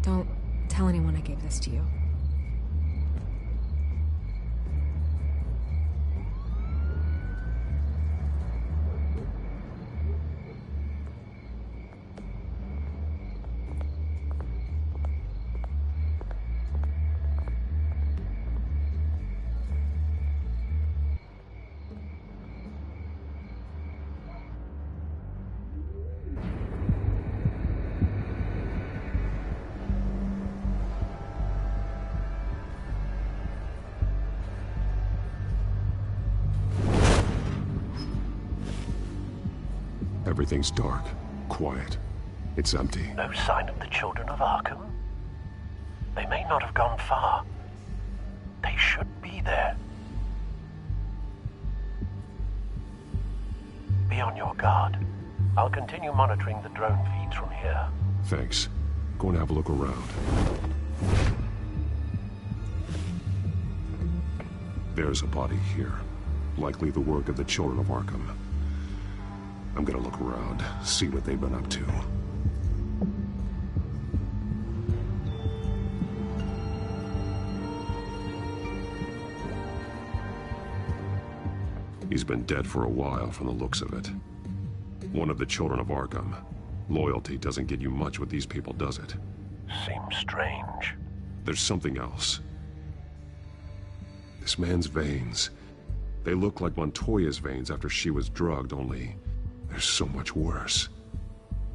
don't tell anyone I gave this to you. Everything's dark, quiet. It's empty. No sign of the children of Arkham? They may not have gone far. They should be there. Be on your guard. I'll continue monitoring the drone feeds from here. Thanks. Go and have a look around. There's a body here. Likely the work of the children of Arkham. I'm gonna look around, see what they've been up to. He's been dead for a while from the looks of it. One of the children of Arkham. Loyalty doesn't get you much with these people, does it? Seems strange. There's something else. This man's veins. They look like Montoya's veins after she was drugged, only they're so much worse.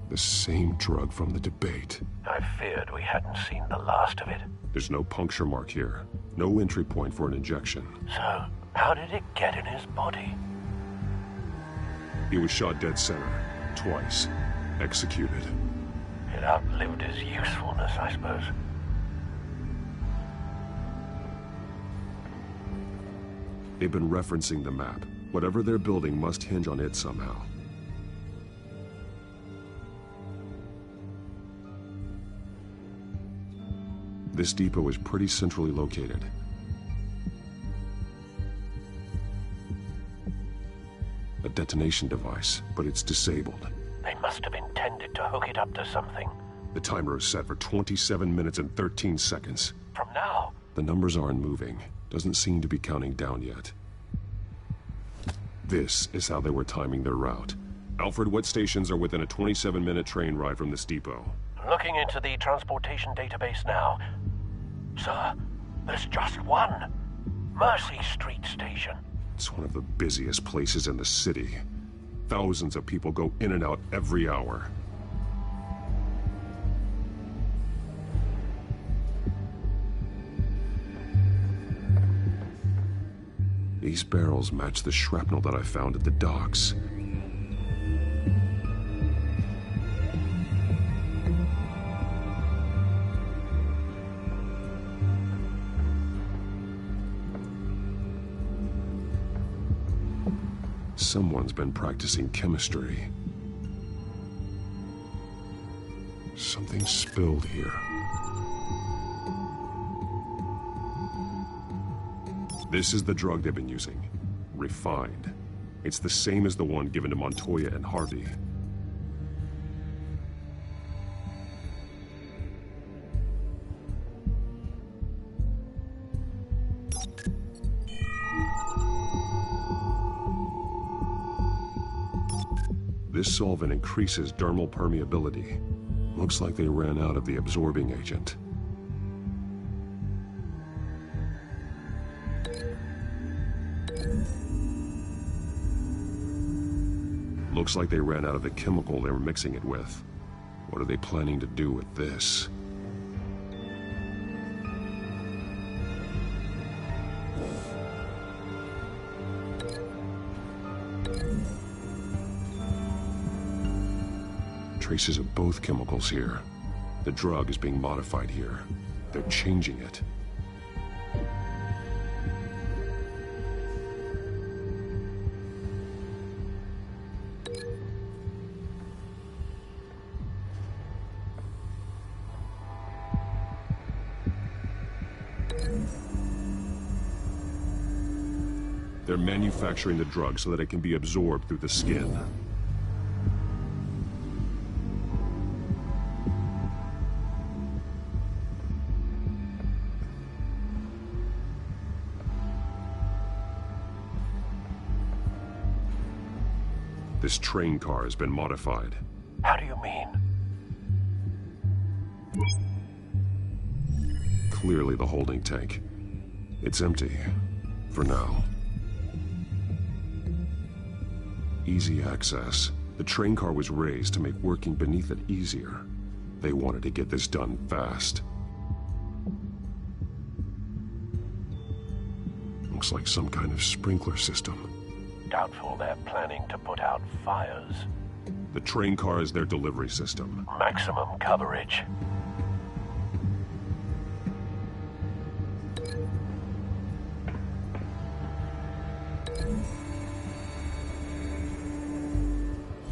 The same drug from the debate. I feared we hadn't seen the last of it. There's no puncture mark here. No entry point for an injection. So, how did it get in his body? He was shot dead center. Twice. Executed. It outlived his usefulness, I suppose. They've been referencing the map. Whatever they're building must hinge on it somehow. This depot is pretty centrally located. A detonation device, but it's disabled. They must have intended to hook it up to something. The timer is set for 27 minutes and 13 seconds. From now? The numbers aren't moving. Doesn't seem to be counting down yet. This is how they were timing their route. Alfred, what stations are within a 27-minute train ride from this depot? Looking into the transportation database now. Sir, there's just one. Mercy Street Station. It's one of the busiest places in the city. Thousands of people go in and out every hour. These barrels match the shrapnel that I found at the docks. Someone's been practicing chemistry. Something spilled here. This is the drug they've been using. Refined. It's the same as the one given to Montoya and Harvey. This solvent increases dermal permeability. Looks like they ran out of the absorbing agent. Looks like they ran out of the chemical they were mixing it with. What are they planning to do with this? Traces of both chemicals here. The drug is being modified here. They're changing it. They're manufacturing the drug so that it can be absorbed through the skin. This train car has been modified. How do you mean? Clearly the holding tank. It's empty. For now. Easy access. The train car was raised to make working beneath it easier. They wanted to get this done fast. Looks like some kind of sprinkler system. Doubtful they're planning to put out fires. The train car is their delivery system. Maximum coverage.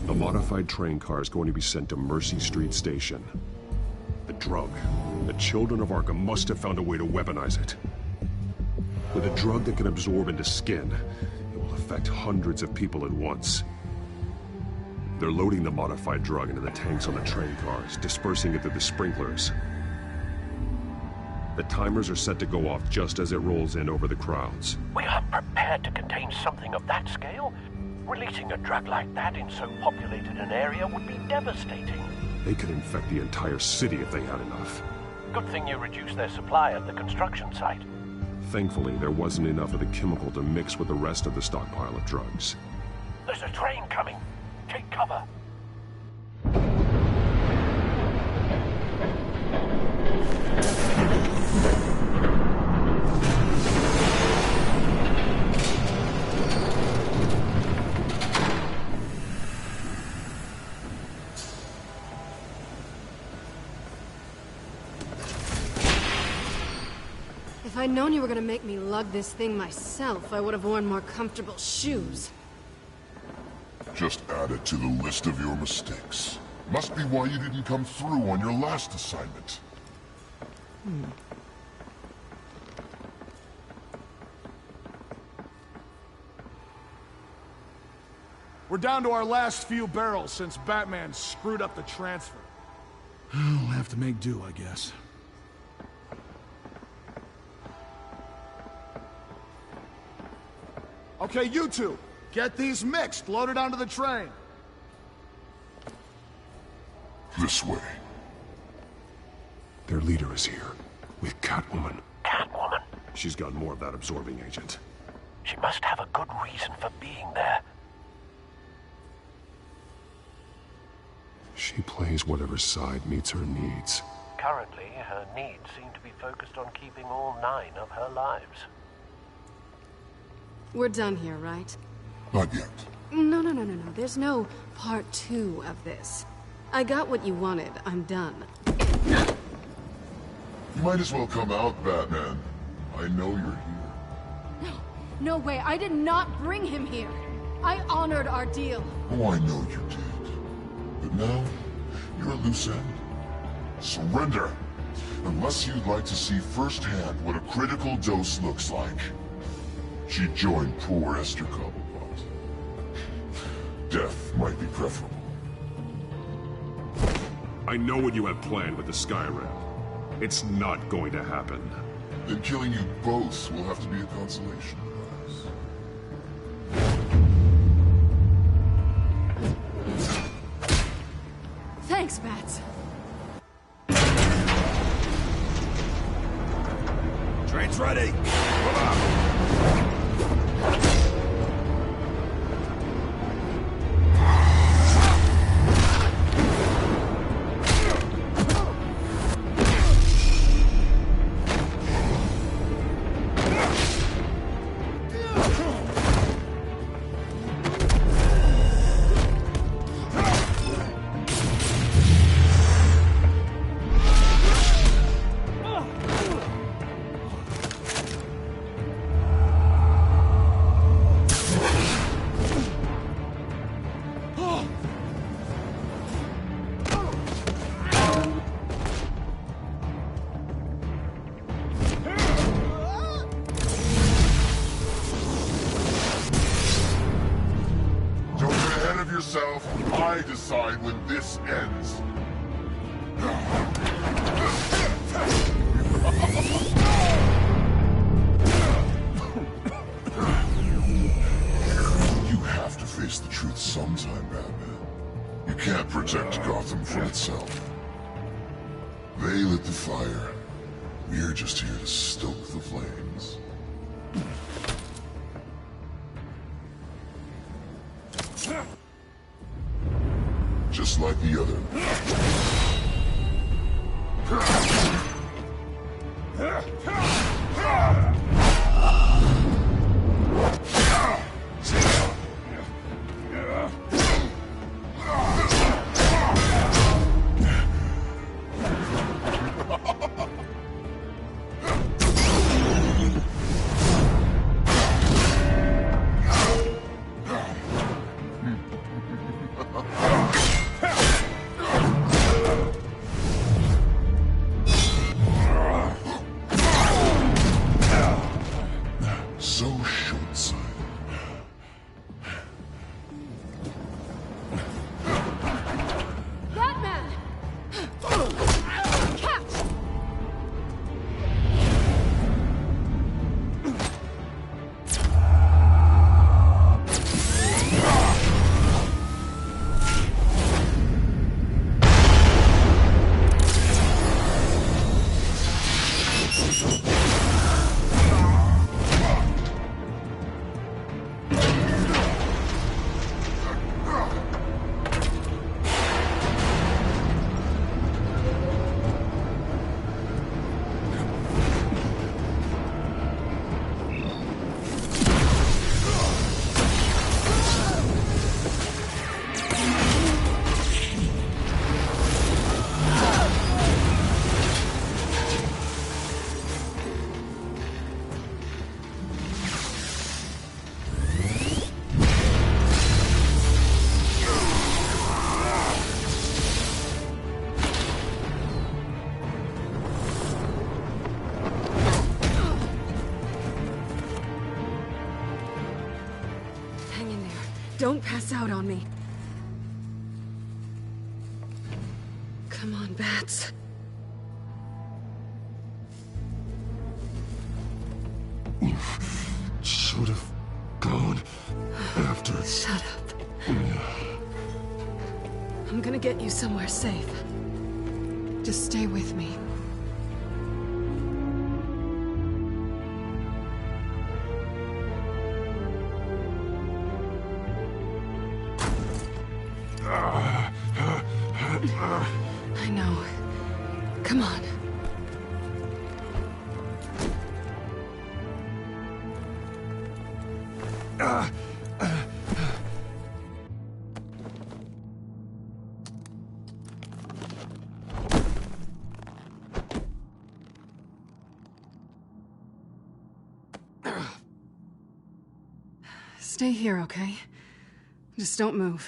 The modified train car is going to be sent to Mercy Street Station. The drug. The children of Arkham must have found a way to weaponize it. With a drug that can absorb into skin, it will affect hundreds of people at once. They're loading the modified drug into the tanks on the train cars, dispersing it through the sprinklers. The timers are set to go off just as it rolls in over the crowds. We aren't prepared to contain something of that scale. Releasing a drug like that in so populated an area would be devastating. They could infect the entire city if they had enough. Good thing you reduced their supply at the construction site. Thankfully, there wasn't enough of the chemical to mix with the rest of the stockpile of drugs. There's a train coming. Take cover. If I'd known you were gonna make me lug this thing myself, I would have worn more comfortable shoes. Just add it to the list of your mistakes. Must be why you didn't come through on your last assignment. We're down to our last few barrels since Batman screwed up the transfer. We'll have to make do, I guess. Okay, you two, get these mixed, loaded onto the train. This way. Their leader is here, with Catwoman. Catwoman? She's got more of that absorbing agent. She must have a good reason for being there. She plays whatever side meets her needs. Currently, her needs seem to be focused on keeping all 9 of her lives. We're done here, right? Not yet. No. There's no part 2 of this. I got what you wanted. I'm done. You might as well come out, Batman. I know you're here. No way. I did not bring him here. I honored our deal. Oh, I know you did. But now, you're a loose end. Surrender! Unless you'd like to see firsthand what a critical dose looks like. She joined poor Esther Cobblepot. Death might be preferable. I know what you have planned with the Skyrim. It's not going to happen. Then killing you both will have to be a consolation prize. Thanks, Bats. Train's ready. Come on. decide when this ends. You have to face the truth sometime, Batman. You can't protect Gotham from itself. They lit the fire. We're just here to stoke the flames. Just like the other. So short-sighted. Batman! Catch! Hang in there. Don't pass out on me. Come on, Bats. Should have gone after. Shut up. I'm gonna get you somewhere safe. Just stay with me. I know. Come on. Stay here, okay? Just don't move.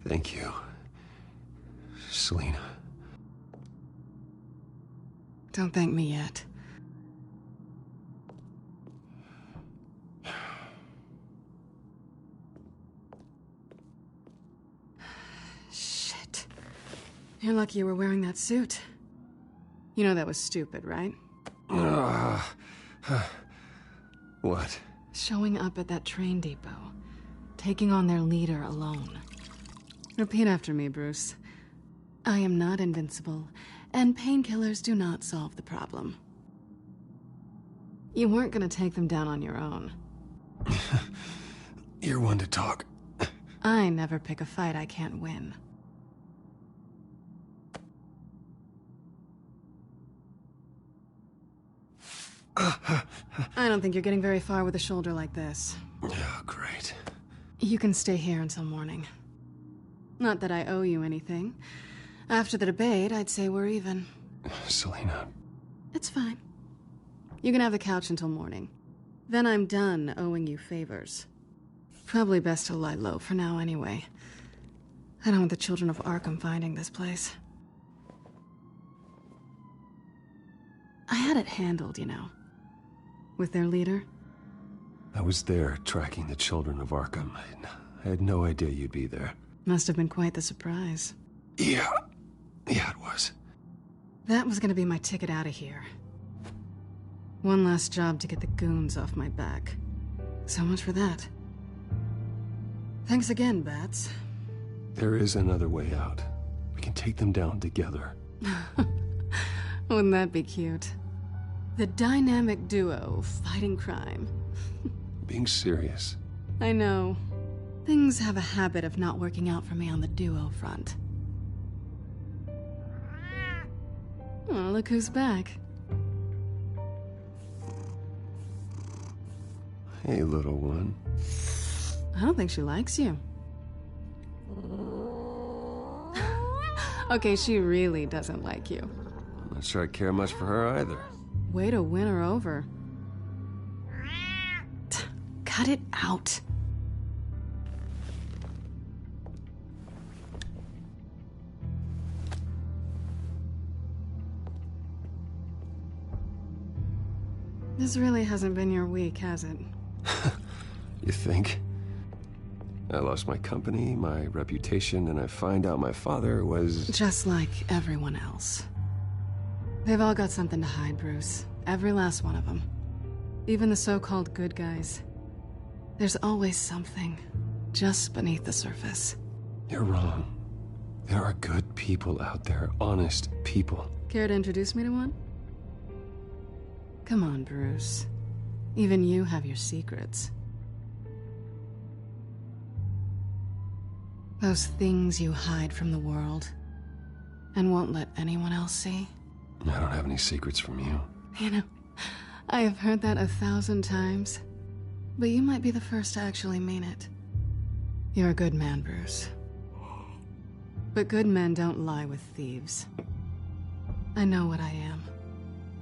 Thank you, Selina. Don't thank me yet. Shit. You're lucky you were wearing that suit. You know that was stupid, right? What? Showing up at that train depot. Taking on their leader alone. Repeat after me, Bruce. I am not invincible, and painkillers do not solve the problem. You weren't gonna take them down on your own. You're one to talk. I never pick a fight I can't win. I don't think you're getting very far with a shoulder like this. Oh, great. You can stay here until morning. Not that I owe you anything. After the debate, I'd say we're even. Selina. It's fine. You can have the couch until morning. Then I'm done owing you favors. Probably best to lie low for now anyway. I don't want the children of Arkham finding this place. I had it handled, you know. With their leader. I was there, tracking the children of Arkham. I had no idea you'd be there. Must have been quite the surprise. Yeah, it was. That was gonna be my ticket out of here. One last job to get the goons off my back. So much for that. Thanks again, Bats. There is another way out. We can take them down together. Wouldn't that be cute? The dynamic duo fighting crime. Being serious. I know. Things have a habit of not working out for me on the duo front. Oh, look who's back. Hey, little one. I don't think she likes you. Okay, she really doesn't like you. I'm not sure I care much for her either. Way to win her over. Cut it out. This really hasn't been your week, has it? You think? I lost my company, my reputation, and I find out my father was... Just like everyone else. They've all got something to hide, Bruce. Every last one of them. Even the so-called good guys. There's always something just beneath the surface. You're wrong. There are good people out there, honest people. Care to introduce me to one? Come on, Bruce. Even you have your secrets. Those things you hide from the world and won't let anyone else see. I don't have any secrets from you. You know, I have heard that 1,000 times, but you might be the first to actually mean it. You're a good man, Bruce. But good men don't lie with thieves. I know what I am.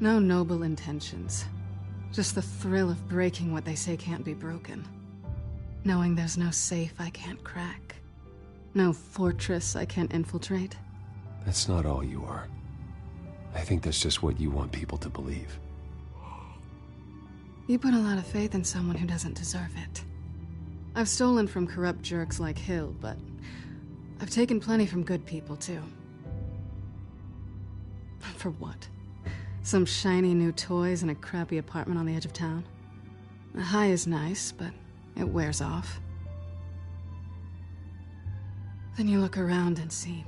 No noble intentions. Just the thrill of breaking what they say can't be broken. Knowing there's no safe I can't crack. No fortress I can't infiltrate. That's not all you are. I think that's just what you want people to believe. You put a lot of faith in someone who doesn't deserve it. I've stolen from corrupt jerks like Hill, but I've taken plenty from good people, too. For what? Some shiny new toys and a crappy apartment on the edge of town? The high is nice, but it wears off. Then you look around and see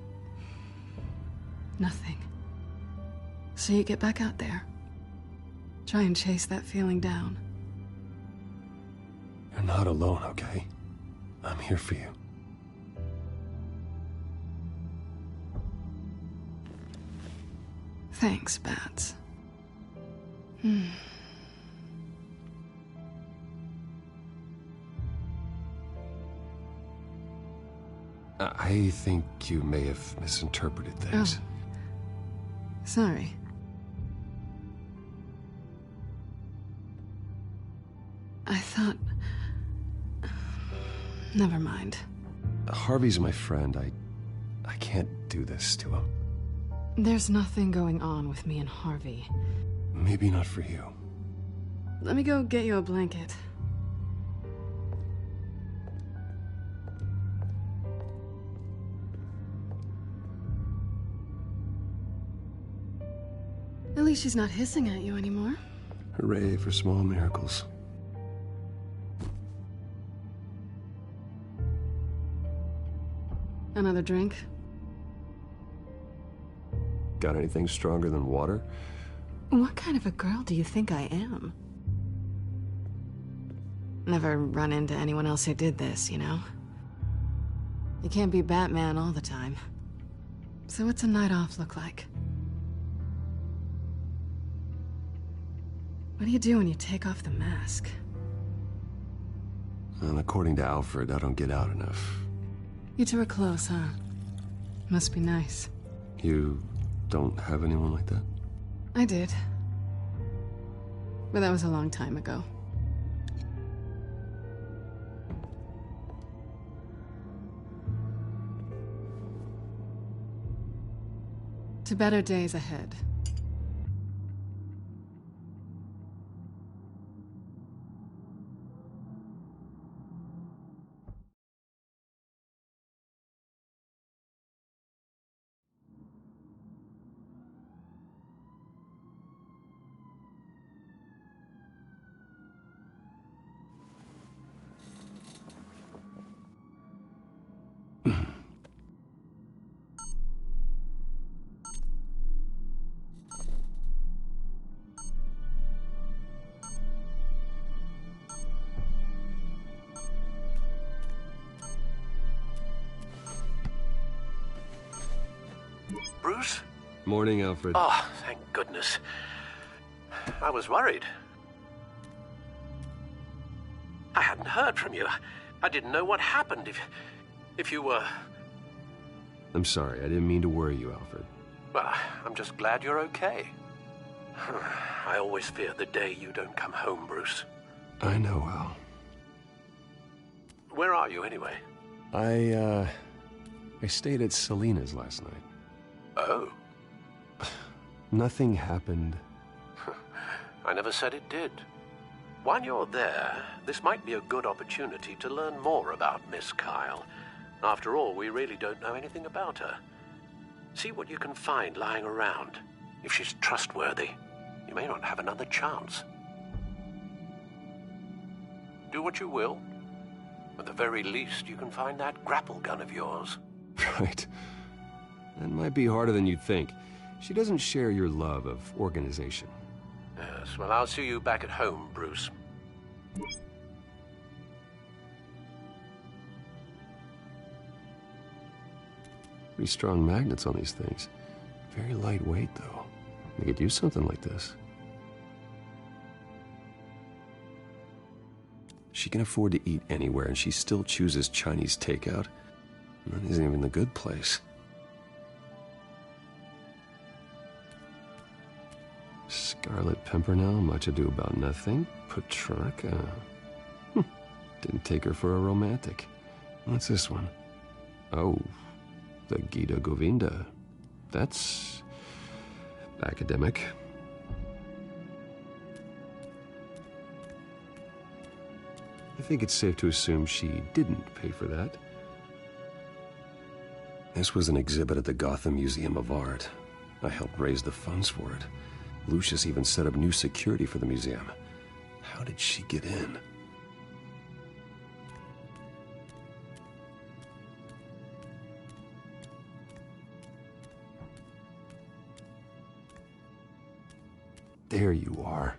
nothing. So you get back out there. Try and chase that feeling down. You're not alone, okay? I'm here for you. Thanks, Bats. I think you may have misinterpreted things. Oh. Sorry. I thought... Never mind. Harvey's my friend. I can't do this to him. There's nothing going on with me and Harvey. Maybe not for you. Let me go get you a blanket. At least she's not hissing at you anymore. Hooray for small miracles. Another drink? Got anything stronger than water? What kind of a girl do you think I am? Never run into anyone else who did this, you know? You can't be Batman all the time. So what's a night off look like? What do you do when you take off the mask? And according to Alfred, I don't get out enough. You two are close, huh? Must be nice. You don't have anyone like that? I did. But that was a long time ago. To better days ahead. Bruce? Morning, Alfred. Oh, thank goodness. I was worried. I hadn't heard from you. I didn't know what happened if you were... I'm sorry, I didn't mean to worry you, Alfred. Well, I'm just glad you're okay. I always fear the day you don't come home, Bruce. I know, Al. Where are you, anyway? I stayed at Selena's last night. Oh. Nothing happened. I never said it did. While you're there, this might be a good opportunity to learn more about Miss Kyle. After all, we really don't know anything about her. See what you can find lying around. If she's trustworthy, you may not have another chance. Do what you will. At the very least, you can find that grapple gun of yours. Right. That might be harder than you'd think. She doesn't share your love of organization. Yes, well, I'll see you back at home, Bruce. Pretty strong magnets on these things. Very lightweight, though. They could use something like this. She can afford to eat anywhere, and she still chooses Chinese takeout. And that isn't even the good place. Scarlet Pimpernel, much ado about nothing. Petrarca. Didn't take her for a romantic. What's this one? Oh, the Gita Govinda. That's academic. I think it's safe to assume she didn't pay for that. This was an exhibit at the Gotham Museum of Art. I helped raise the funds for it. Lucius even set up new security for the museum. How did she get in? There you are.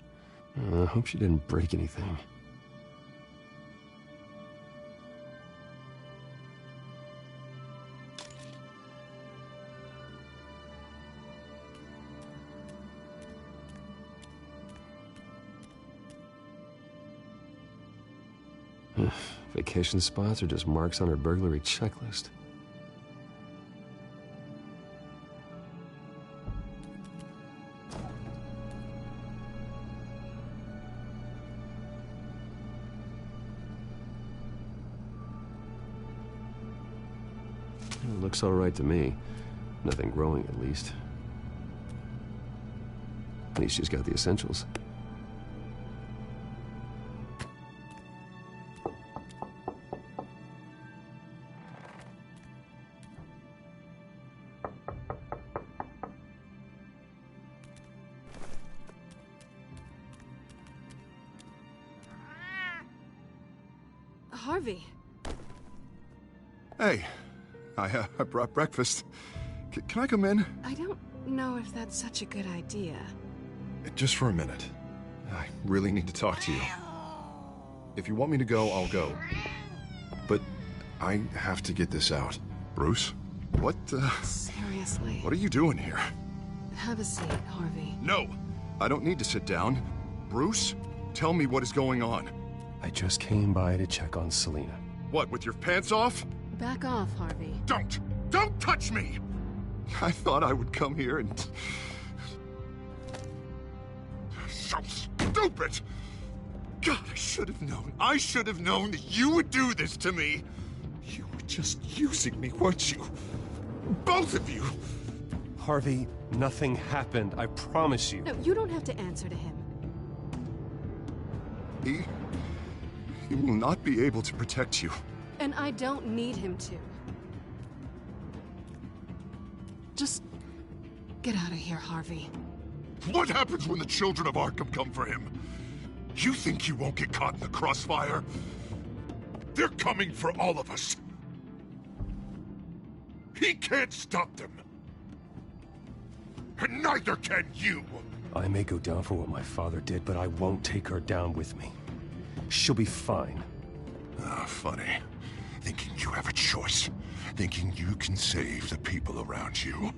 I hope she didn't break anything. Vacation spots are just marks on her burglary checklist. It looks all right to me. Nothing growing, at least. At least she's got the essentials. Harvey. Hey, I brought breakfast. Can I come in? I don't know if that's such a good idea. Just for a minute. I really need to talk to you. If you want me to go, I'll go. But I have to get this out. Bruce? What, Seriously. What are you doing here? Have a seat, Harvey. No! I don't need to sit down. Bruce, tell me what is going on. I just came by to check on Selena. What, with your pants off? Back off, Harvey. Don't! Don't touch me! I thought I would come here and... So stupid! God, I should have known. I should have known that you would do this to me. You were just using me, weren't you? Both of you! Harvey, nothing happened. I promise you. No, you don't have to answer to him. He will not be able to protect you. And I don't need him to. Just get out of here, Harvey. What happens when the children of Arkham come for him? You think you won't get caught in the crossfire? They're coming for all of us. He can't stop them. And neither can you. I may go down for what my father did, but I won't take her down with me. She'll be fine. Ah, funny. Thinking you have a choice. Thinking you can save the people around you.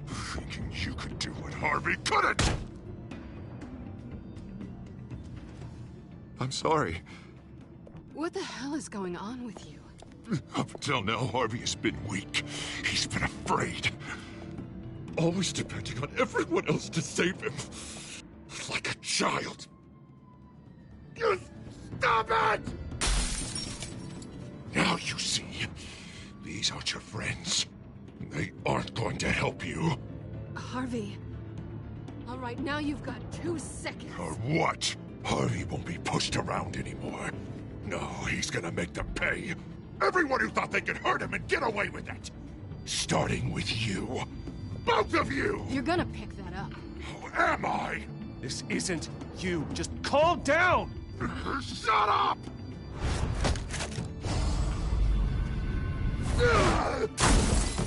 Thinking you could do what Harvey couldn't! I'm sorry. What the hell is going on with you? Up until now, Harvey has been weak. He's been afraid. Always depending on everyone else to save him. Like a child. You stop it! Now you see. These aren't your friends. They aren't going to help you. Harvey. All right, now you've got 2 seconds. Or what? Harvey won't be pushed around anymore. No, he's gonna make them pay. Everyone who thought they could hurt him and get away with it. Starting with you. Both of you! You're gonna pick that up. Who am I? This isn't you. Just calm down! Shut up!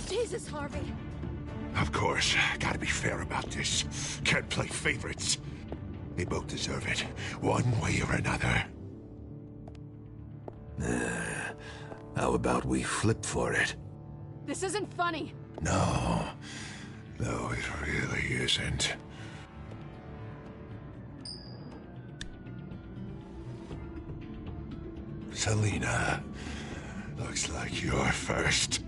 Jesus, Harvey. Of course, gotta be fair about this. Can't play favorites. They both deserve it, one way or another. How about we flip for it? This isn't funny. No, it really isn't. Selina, looks like you're first.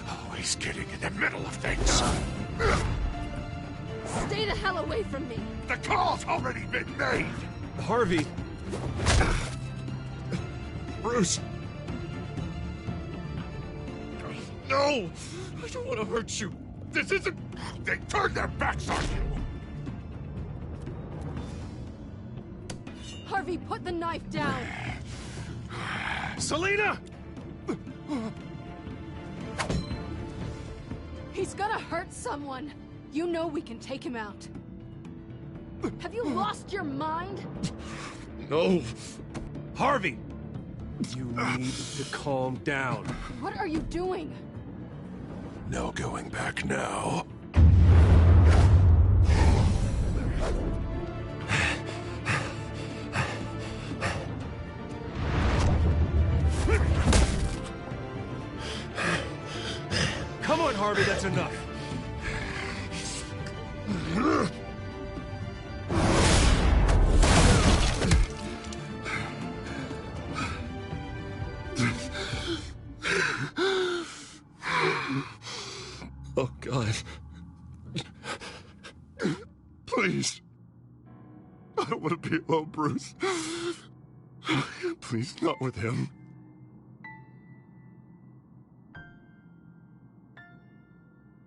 Always getting in the middle of things. Stay the hell away from me. The call's already been made. Harvey. Bruce. No! I don't want to hurt you. This isn't... They turned their backs on you. Harvey, put the knife down. Selina! He's gonna hurt someone. You know we can take him out. Have you lost your mind? No. Harvey! You need to calm down. What are you doing? No going back now. Come on, Harvey, that's enough. Oh, God. Please. I don't want to be alone, Bruce. Please, not with him.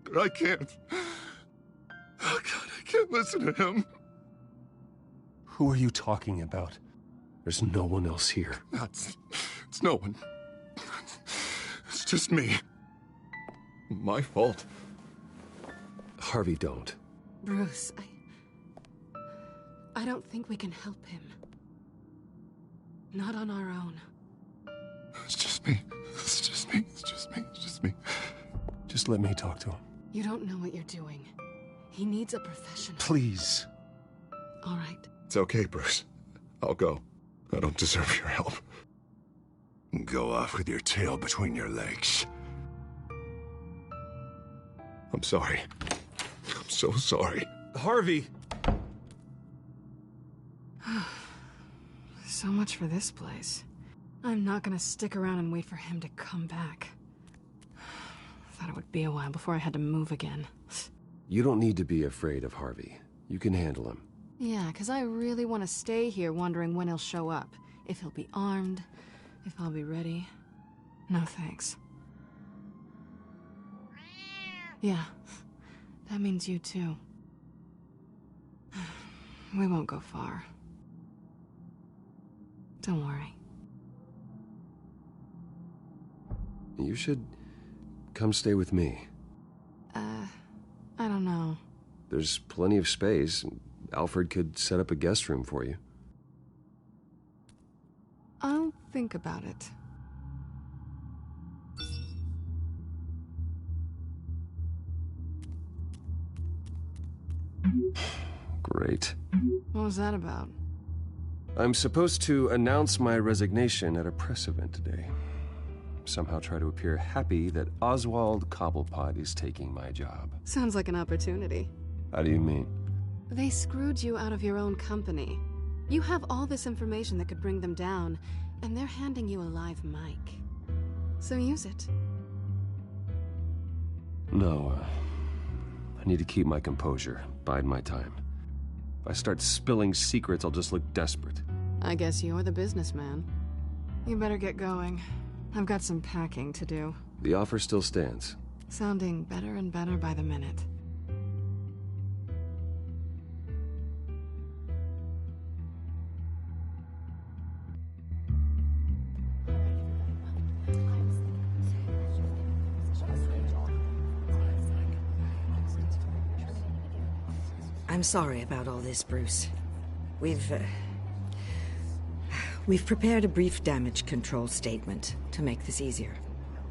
But I can't. Oh, God, I can't listen to him. Who are you talking about? There's no one else here. It's no one. It's just me. My fault. Harvey, don't. Bruce, I don't think we can help him. Not on our own. It's just me. It's just me. It's just me. It's just me. Just let me talk to him. You don't know what you're doing. He needs a professional. Please. All right. It's okay, Bruce. I'll go. I don't deserve your help. Go off with your tail between your legs. I'm sorry. I'm so sorry. Harvey! So much for this place. I'm not gonna stick around and wait for him to come back. Thought it would be a while before I had to move again. You don't need to be afraid of Harvey. You can handle him. Yeah, because I really want to stay here wondering when he'll show up. If he'll be armed, if I'll be ready. No thanks. Yeah, that means you too. We won't go far. Don't worry. You should come stay with me. I don't know. There's plenty of space. Alfred could set up a guest room for you. I'll think about it. Great. What was that about? I'm supposed to announce my resignation at a press event today. Somehow try to appear happy that Oswald Cobblepot is taking my job. Sounds like an opportunity. How do you mean? They screwed you out of your own company. You have all this information that could bring them down, and they're handing you a live mic. So use it. No, I need to keep my composure, bide my time. If I start spilling secrets, I'll just look desperate. I guess you're the businessman. You better get going. I've got some packing to do. The offer still stands. Sounding better and better by the minute. I'm sorry about all this, Bruce. We've prepared a brief damage control statement to make this easier.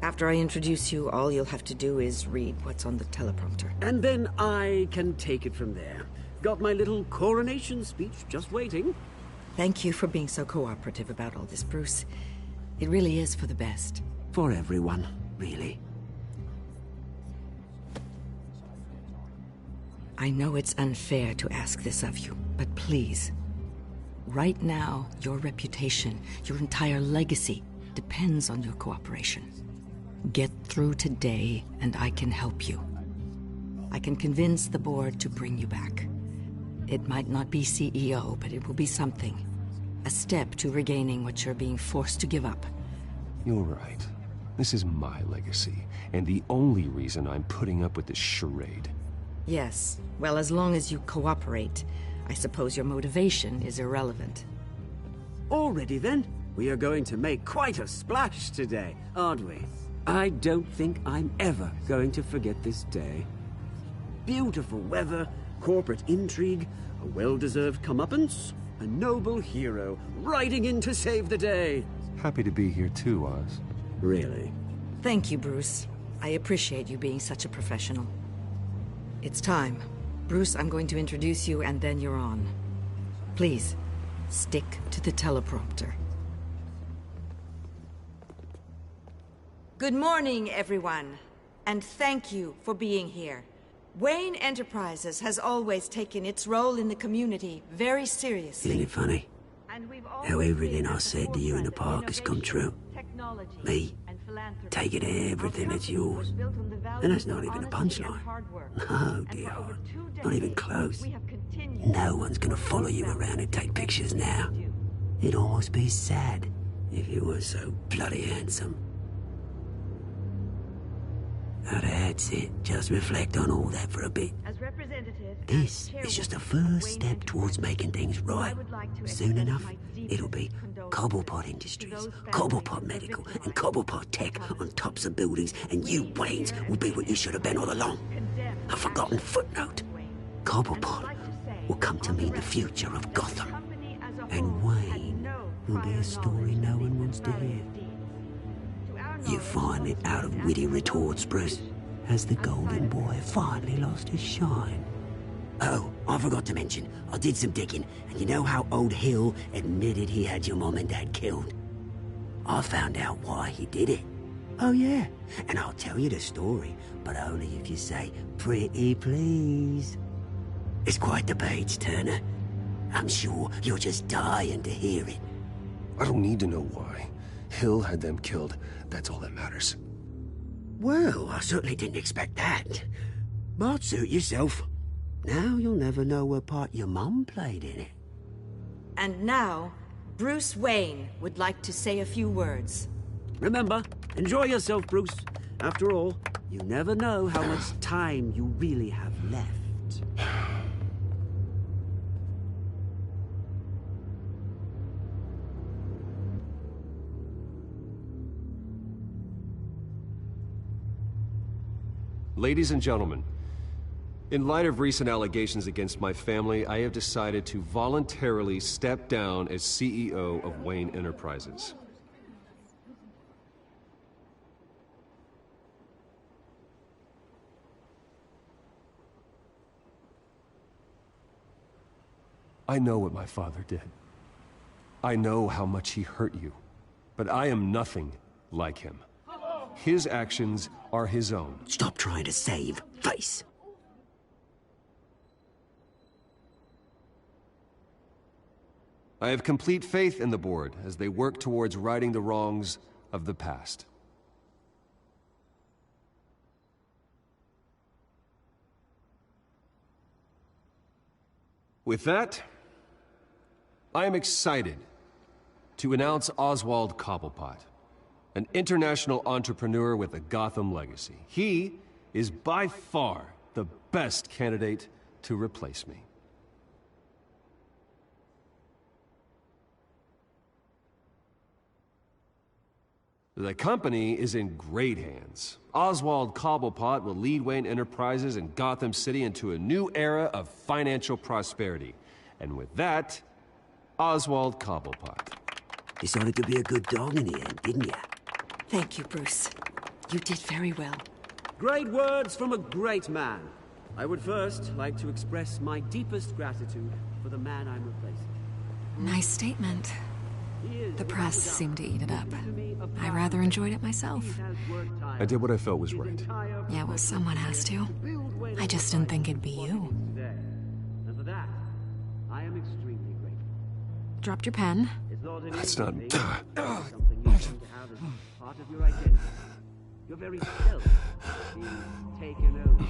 After I introduce you, all you'll have to do is read what's on the teleprompter. And then I can take it from there. Got my little coronation speech just waiting. Thank you for being so cooperative about all this, Bruce. It really is for the best. For everyone, really. I know it's unfair to ask this of you, but please. Right now, your reputation, your entire legacy, depends on your cooperation. Get through today, and I can help you. I can convince the board to bring you back. It might not be CEO, but it will be something. A step to regaining what you're being forced to give up. You're right. This is my legacy, and the only reason I'm putting up with this charade. Yes. Well, as long as you cooperate, I suppose your motivation is irrelevant. Already then, we are going to make quite a splash today, aren't we? I don't think I'm ever going to forget this day. Beautiful weather, corporate intrigue, a well-deserved comeuppance, a noble hero riding in to save the day. Happy to be here too, Oz. Really? Thank you, Bruce. I appreciate you being such a professional. It's time. Bruce, I'm going to introduce you, and then you're on. Please, stick to the teleprompter. Good morning, everyone, and thank you for being here. Wayne Enterprises has always taken its role in the community very seriously. Isn't it funny? How everything I said to you in the park has come true. Me, taking everything that's yours. And that's not even a punchline. No, dear heart. Not even close. No one's gonna follow you around and take pictures now. It'd almost be sad if you were so bloody handsome. Now that's it. Just reflect on all that for a bit. This is just a first step towards making things right. Soon enough, it'll be Cobblepot Industries, Cobblepot Medical, and Cobblepot Tech on tops of buildings, and you, Waynes, will be what you should have been all along. A forgotten footnote. Cobblepot will come to mean the future of Gotham. And Wayne will be a story no one wants to hear. You find it out of witty retorts, Bruce. Has the golden boy finally lost his shine? Oh, I forgot to mention, I did some digging, and you know how old Hill admitted he had your mom and dad killed? I found out why he did it. Oh yeah, and I'll tell you the story, but only if you say, pretty please. It's quite the page, Turner. I'm sure you're just dying to hear it. I don't need to know why. Hill had them killed. That's all that matters. Well, I certainly didn't expect that. But suit yourself. Now you'll never know what part your mum played in it. And now, Bruce Wayne would like to say a few words. Remember, enjoy yourself, Bruce. After all, you never know how much time you really have left. Ladies and gentlemen, in light of recent allegations against my family, I have decided to voluntarily step down as CEO of Wayne Enterprises. I know what my father did. I know how much he hurt you, but I am nothing like him. His actions are his own. Stop trying to save face. I have complete faith in the board as they work towards righting the wrongs of the past. With that, I am excited to announce Oswald Cobblepot, an international entrepreneur with a Gotham legacy. He is by far the best candidate to replace me. The company is in great hands. Oswald Cobblepot will lead Wayne Enterprises and Gotham City into a new era of financial prosperity. And with that, Oswald Cobblepot. Decided to be a good dog in the end, didn't you? Thank you, Bruce. You did very well. Great words from a great man. I would first like to express my deepest gratitude for the man I'm replacing. Nice statement. The press seemed to eat it up. I rather enjoyed it myself. I did what I felt was right. Yeah, well, someone has to. I just didn't think it'd be you. And for that, I am extremely grateful. Dropped your pen. That's not... Something you're going to have as part of your identity. Your very self being taken over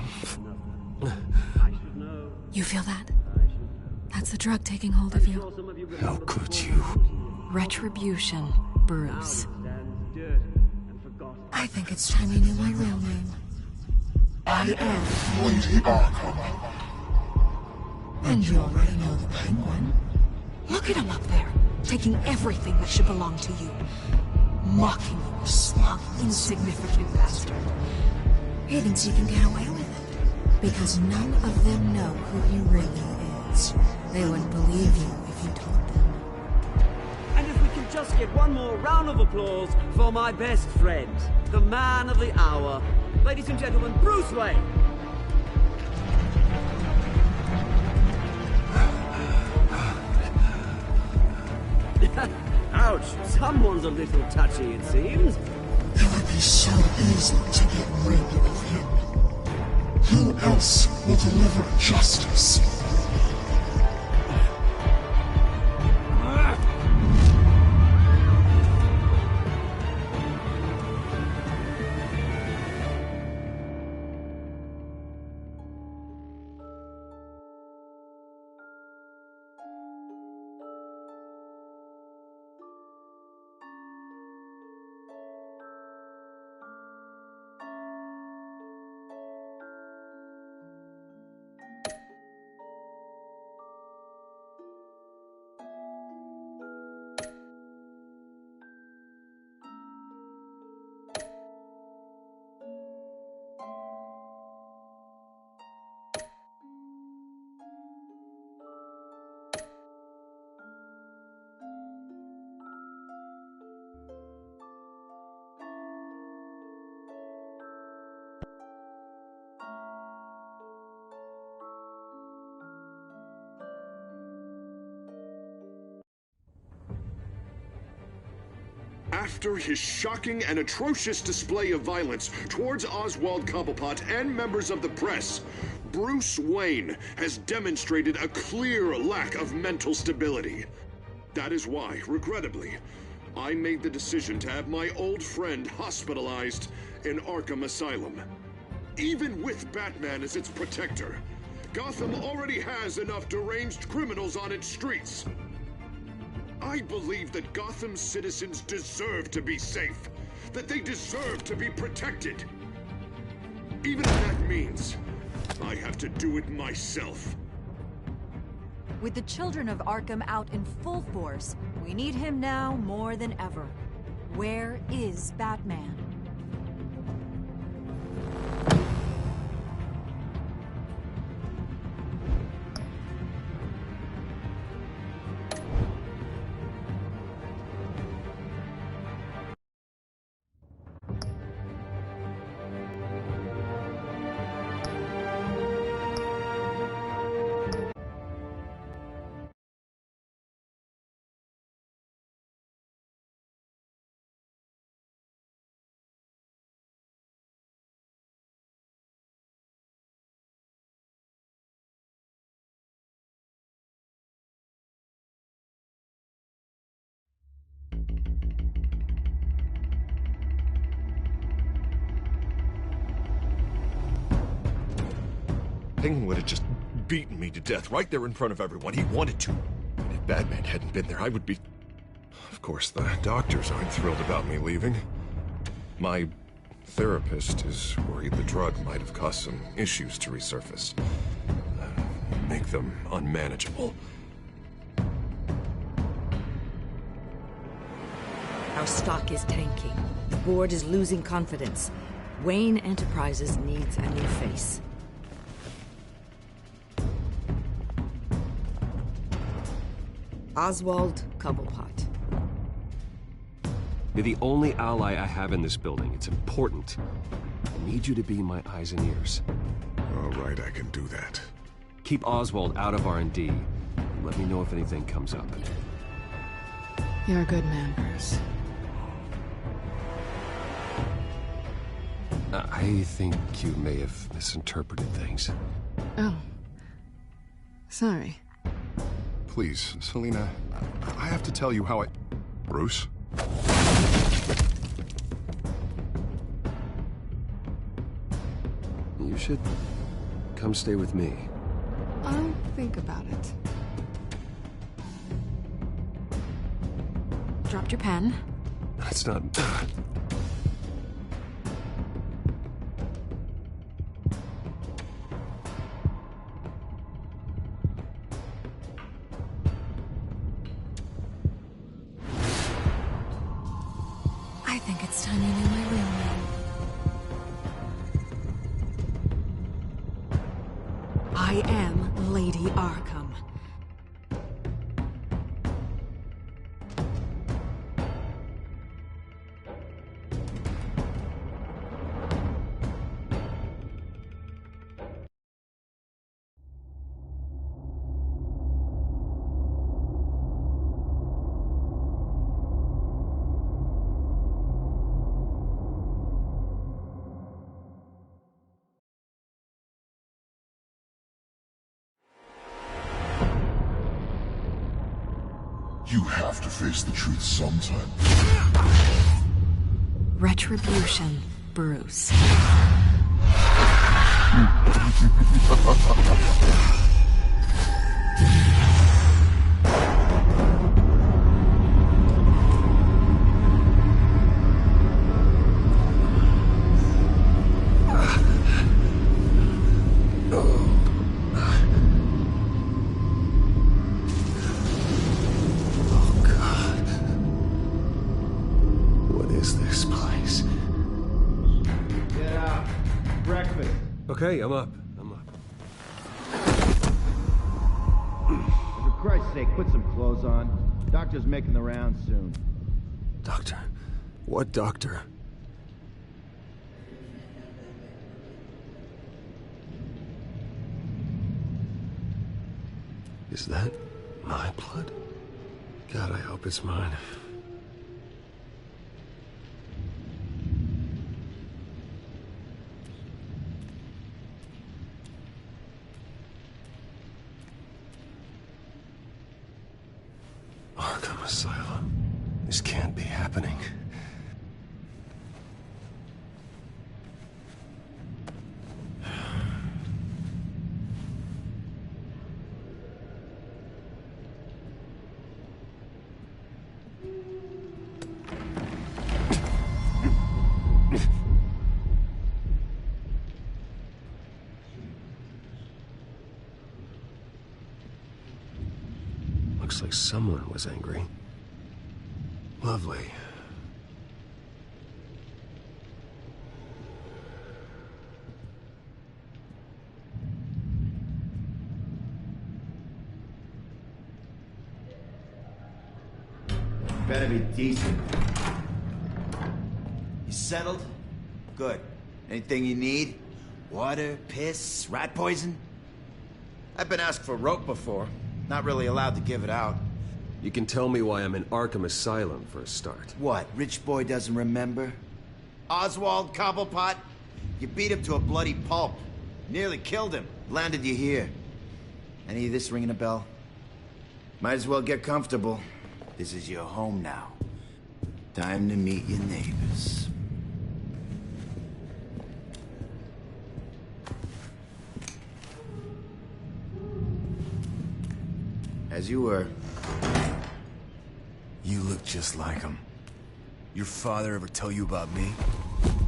by another. I should know. You feel that? That's the drug taking hold of you. How could you? Retribution, Bruce. I think it's time you knew my real name. I am Lady Arkham. And you already know the Penguin. Look at him up there, taking everything that should belong to you. Mocking you, smug, insignificant bastard. He thinks he can get away with it. Because none of them know who he really is. They wouldn't believe you if you told them. And if we can just get one more round of applause for my best friend, the man of the hour, ladies and gentlemen, Bruce Wayne. Ouch, someone's a little touchy, it seems. It would be so easy to get rid of him. Who else will deliver justice? After his shocking and atrocious display of violence towards Oswald Cobblepot and members of the press, Bruce Wayne has demonstrated a clear lack of mental stability. That is why, regrettably, I made the decision to have my old friend hospitalized in Arkham Asylum. Even with Batman as its protector, Gotham already has enough deranged criminals on its streets. I believe that Gotham's citizens deserve to be safe, that they deserve to be protected. Even if that means I have to do it myself. With the children of Arkham out in full force, we need him now more than ever. Where is Batman? Penguin would have just beaten me to death right there in front of everyone. He wanted to. And if Batman hadn't been there, I would be... Of course, the doctors aren't thrilled about me leaving. My therapist is worried the drug might have caused some issues to resurface. Make them unmanageable. Our stock is tanking. The board is losing confidence. Wayne Enterprises needs a new face. Oswald Cobblepot. You're the only ally I have in this building. It's important. I need you to be my eyes and ears. All right, I can do that. Keep Oswald out of R&D. And let me know if anything comes up. You're a good man, Bruce. I think you may have misinterpreted things. Oh. Sorry. Please, Selina, I have to tell you how I... Bruce? You should come stay with me. I'll think about it. Dropped your pen. That's not... I think it's time you knew my real name. I am Lady Arkham. You have to face the truth sometime. Retribution, Bruce. Okay, I'm up. For Christ's sake, put some clothes on. Doctor's making the rounds soon. Doctor? What doctor? Is that my blood? God, I hope it's mine. Arkham Asylum. This can't be happening. Looks like someone was angry. Lovely. Better be decent. You settled? Good. Anything you need? Water, piss, rat poison? I've been asked for rope before. Not really allowed to give it out. You can tell me why I'm in Arkham Asylum for a start. What, rich boy doesn't remember? Oswald Cobblepot? You beat him to a bloody pulp. Nearly killed him. Landed you here. Any of this ringing a bell? Might as well get comfortable. This is your home now. Time to meet your neighbors. As you were. You look just like him. Your father ever tell you about me?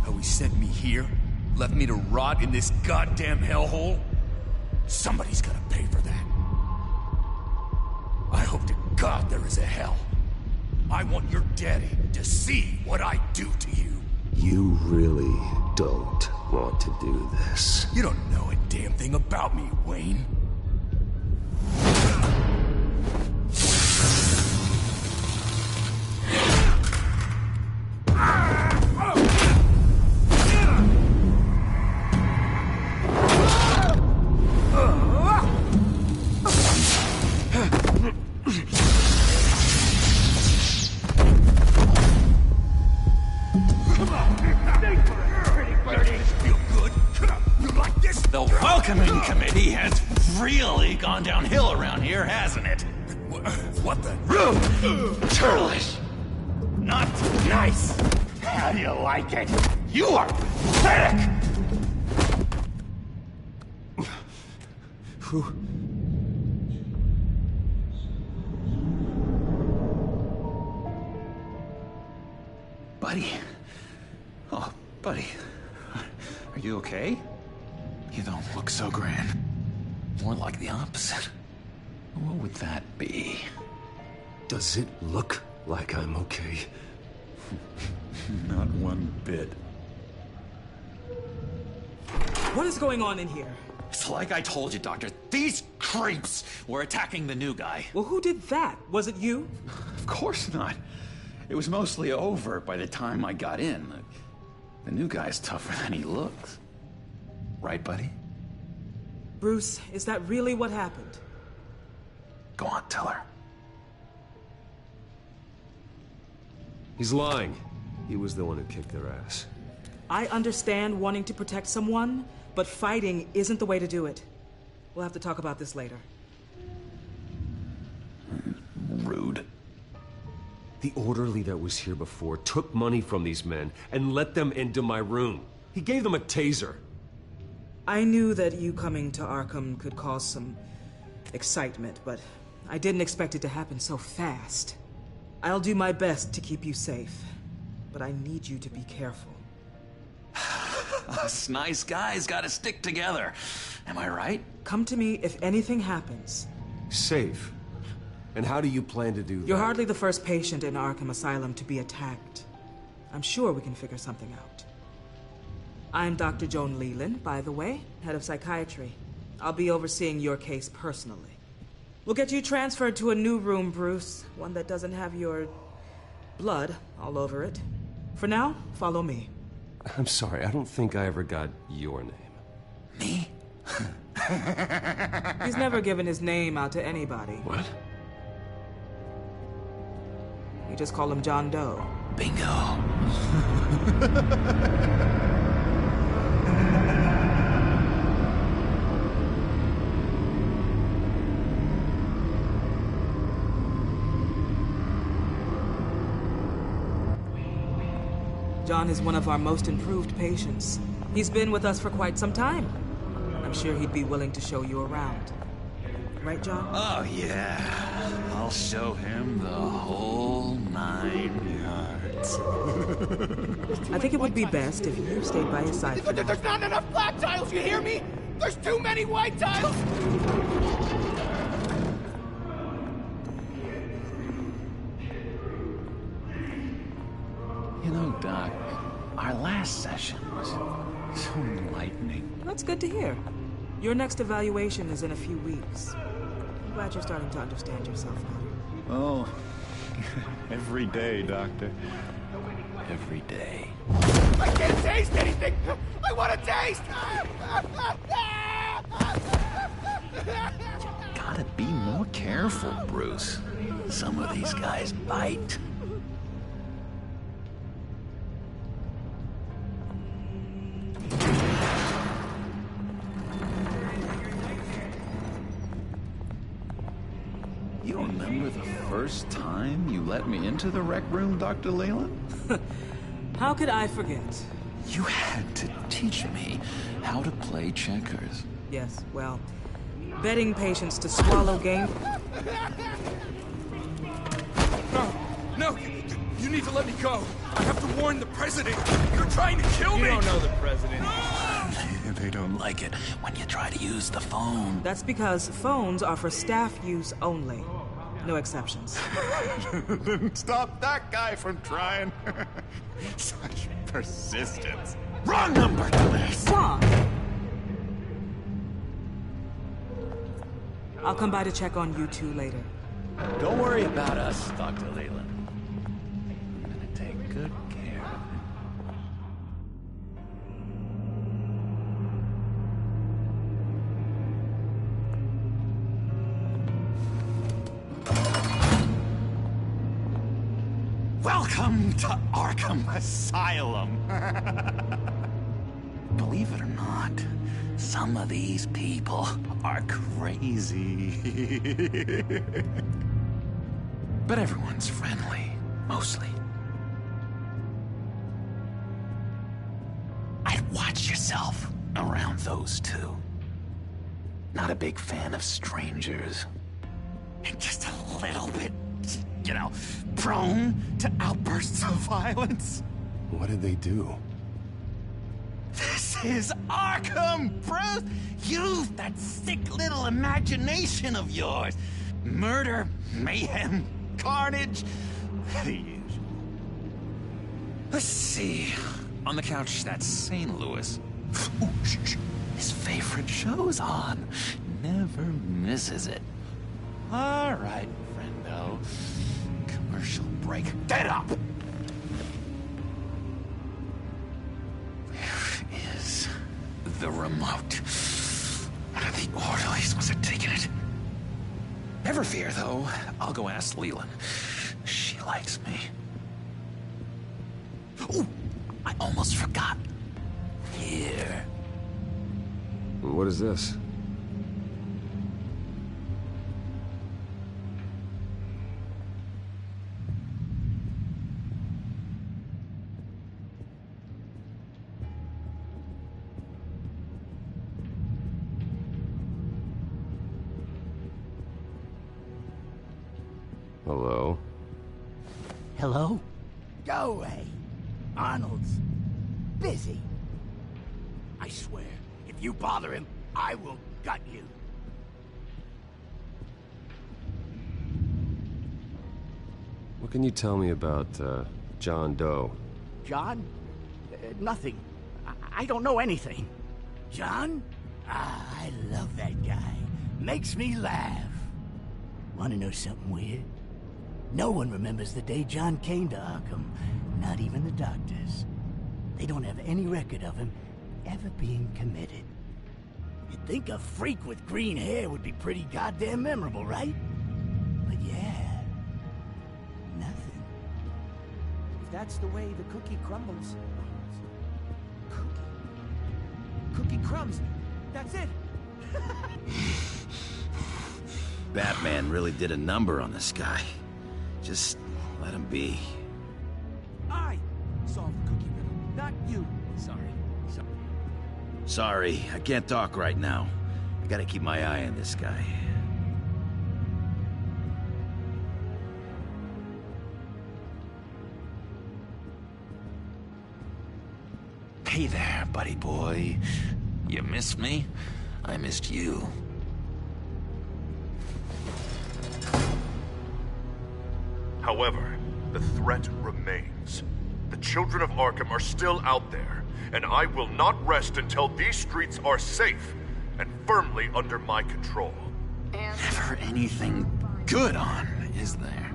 How he sent me here? Left me to rot in this goddamn hellhole? Somebody's gonna pay for that. I hope to God there is a hell. I want your daddy to see what I do to you. You really don't want to do this. You don't know a damn thing about me, Wayne. The welcoming committee has really gone downhill around here, hasn't it? What the? Rude! Churlish! Not nice! How do you like it? You are pathetic! Buddy. Oh, buddy. Are you okay? You don't look so grand. More like the opposite. What would that be? Does it look like I'm okay? Not one bit. What is going on in here? It's like I told you, Doctor. These creeps were attacking the new guy. Well, who did that? Was it you? Of course not. It was mostly over by the time I got in. The new guy's tougher than he looks. Right, buddy? Bruce, is that really what happened? Go on, tell her. He's lying. He was the one who kicked their ass. I understand wanting to protect someone, but fighting isn't the way to do it. We'll have to talk about this later. Rude. The orderly that was here before took money from these men and let them into my room. He gave them a taser. I knew that you coming to Arkham could cause some excitement, but I didn't expect it to happen so fast. I'll do my best to keep you safe, but I need you to be careful. Us nice guys gotta stick together. Am I right? Come to me if anything happens. Safe? And how do you plan to do that? You're hardly the first patient in Arkham Asylum to be attacked. I'm sure we can figure something out. I'm Dr. Joan Leland, by the way, head of psychiatry. I'll be overseeing your case personally. We'll get you transferred to a new room, Bruce. One that doesn't have your blood all over it. For now, follow me. I'm sorry, I don't think I ever got your name. Me? He's never given his name out to anybody. What? You just call him John Doe. Bingo. John is one of our most improved patients. He's been with us for quite some time. I'm sure he'd be willing to show you around. Right, John? Oh, yeah. I'll show him the whole 9 yards. I think it would be best if you stayed by his side. There's not enough black tiles, you hear me? There's too many white tiles! You know, Doc, our last session was so enlightening. That's good to hear. Your next evaluation is in a few weeks. I'm glad you're starting to understand yourself better. Oh, every day, Doctor. Every day. I can't taste anything! I want to taste! Gotta be more careful, Bruce. Some of these guys bite. You remember the first time you let me into the rec room, Dr. Leland? How could I forget? You had to teach me how to play checkers. Yes, well, betting patients to swallow game... No! You need to let me go! I have to warn the president! You're trying to kill me! You don't know the president. They don't like it when you try to use the phone. That's because phones are for staff use only. No exceptions. Stop that guy from trying. Such persistence. Wrong number, dumbass! Wrong! I'll come by to check on you two later. Don't worry about us, Dr. Leland. I'm gonna take good care of him. Welcome to Arkham Asylum. Believe it or not, some of these people are crazy. But everyone's friendly, mostly. I'd watch yourself around those two. Not a big fan of strangers. And just a little bit, you know, prone to outbursts of violence. What did they do? This is Arkham, Bruce! Use that sick little imagination of yours. Murder, mayhem, carnage, the usual. Let's see. On the couch, that's St. Louis. Ooh, shh. His favorite show's on. Never misses it. All right, friendo. Commercial break. Get up! The remote. One of the orderlies must have taken it. Never fear, though. I'll go ask Leland. She likes me. Ooh, I almost forgot. Here. What is this? Hello? Hello? Go away. Arnold's busy. I swear, if you bother him, I will gut you. What can you tell me about, John Doe? John? Nothing. I don't know anything. John? Ah, I love that guy. Makes me laugh. Want to know something weird? No one remembers the day John came to Arkham. Not even the doctors. They don't have any record of him ever being committed. You'd think a freak with green hair would be pretty goddamn memorable, right? But yeah, nothing. If that's the way the cookie crumbles... Cookie crumbs. That's it. Batman really did a number on this guy. Just let him be. I solved the cookie riddle, not you. Sorry, I can't talk right now. I gotta keep my eye on this guy. Hey there, buddy boy. You missed me? I missed you. However, the threat remains. The children of Arkham are still out there, and I will not rest until these streets are safe and firmly under my control. Never anything good on, is there?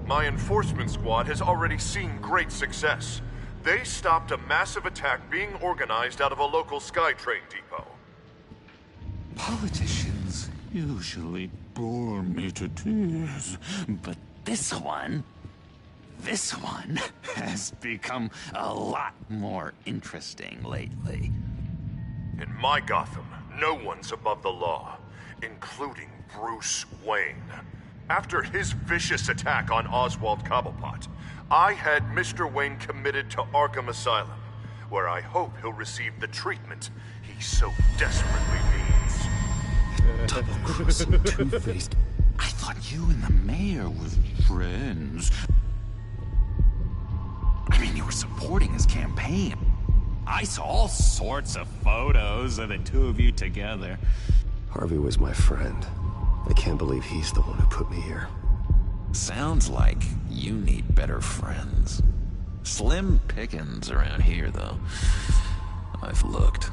My enforcement squad has already seen great success. They stopped a massive attack being organized out of a local SkyTrain depot. Politicians usually bore me to tears, but this one has become a lot more interesting lately. In my Gotham, no one's above the law. including Bruce Wayne. After his vicious attack on Oswald Cobblepot, I had Mr. Wayne committed to Arkham Asylum, where I hope he'll receive the treatment he so desperately needs. Double-crossing two-faced. I thought you and the mayor were friends. I mean, you were supporting his campaign. I saw all sorts of photos of the two of you together. Harvey was my friend. I can't believe he's the one who put me here. Sounds like you need better friends. Slim pickings around here, though. I've looked.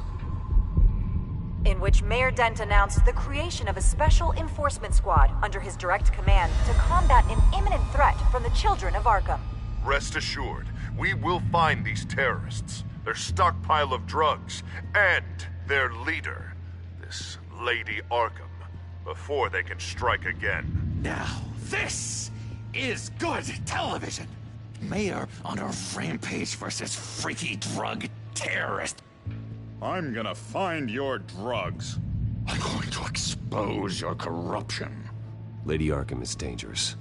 In which Mayor Dent announced the creation of a special enforcement squad under his direct command to combat an imminent threat from the children of Arkham. Rest assured, we will find these terrorists, their stockpile of drugs, and their leader, this Lady Arkham, before they can strike again. Now, this is good television. Mayor on a rampage versus freaky drug terrorist. I'm gonna find your drugs. I'm going to expose your corruption. Lady Arkham is dangerous.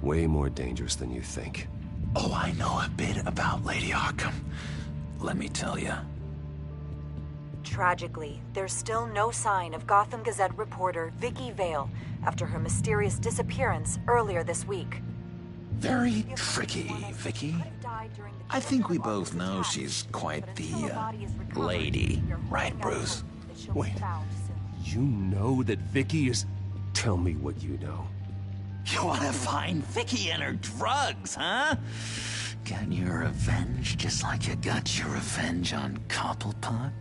Way more dangerous than you think. Oh, I know a bit about Lady Arkham. Let me tell you. Tragically, there's still no sign of Gotham Gazette reporter Vicky Vale after her mysterious disappearance earlier this week. Very tricky, Vicky. I think we both know she's quite the, lady, right, Bruce? Wait, you know that Vicky is... Tell me what you know. You want to find Vicky and her drugs, huh? Get your revenge just like you got your revenge on Cobblepot?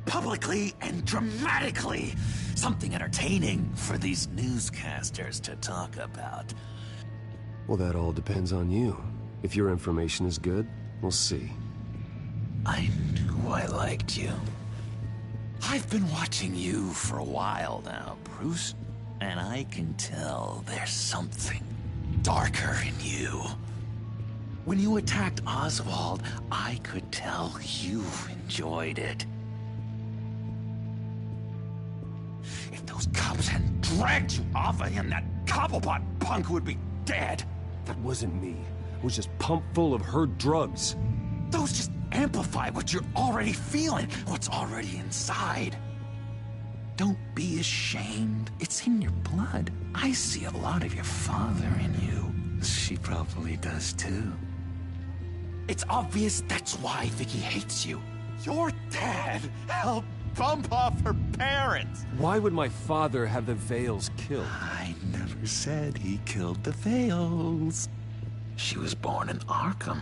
Publicly and dramatically. Something entertaining for these newscasters to talk about. Well, that all depends on you. If your information is good, we'll see. I knew I liked you. I've been watching you for a while now, Bruce, and I can tell there's something darker in you. When you attacked Oswald, I could tell you enjoyed it. If those cops hadn't dragged you off of him, that Cobblepot punk would be dead. That wasn't me. It was just pumped full of her drugs. Those just amplify what you're already feeling, what's already inside. Don't be ashamed. It's in your blood. I see a lot of your father in you. She probably does too. It's obvious that's why Vicky hates you. Your dad helped bump off her parents. Why would my father have the Vales killed? I never said he killed the Vales. She was born in Arkham.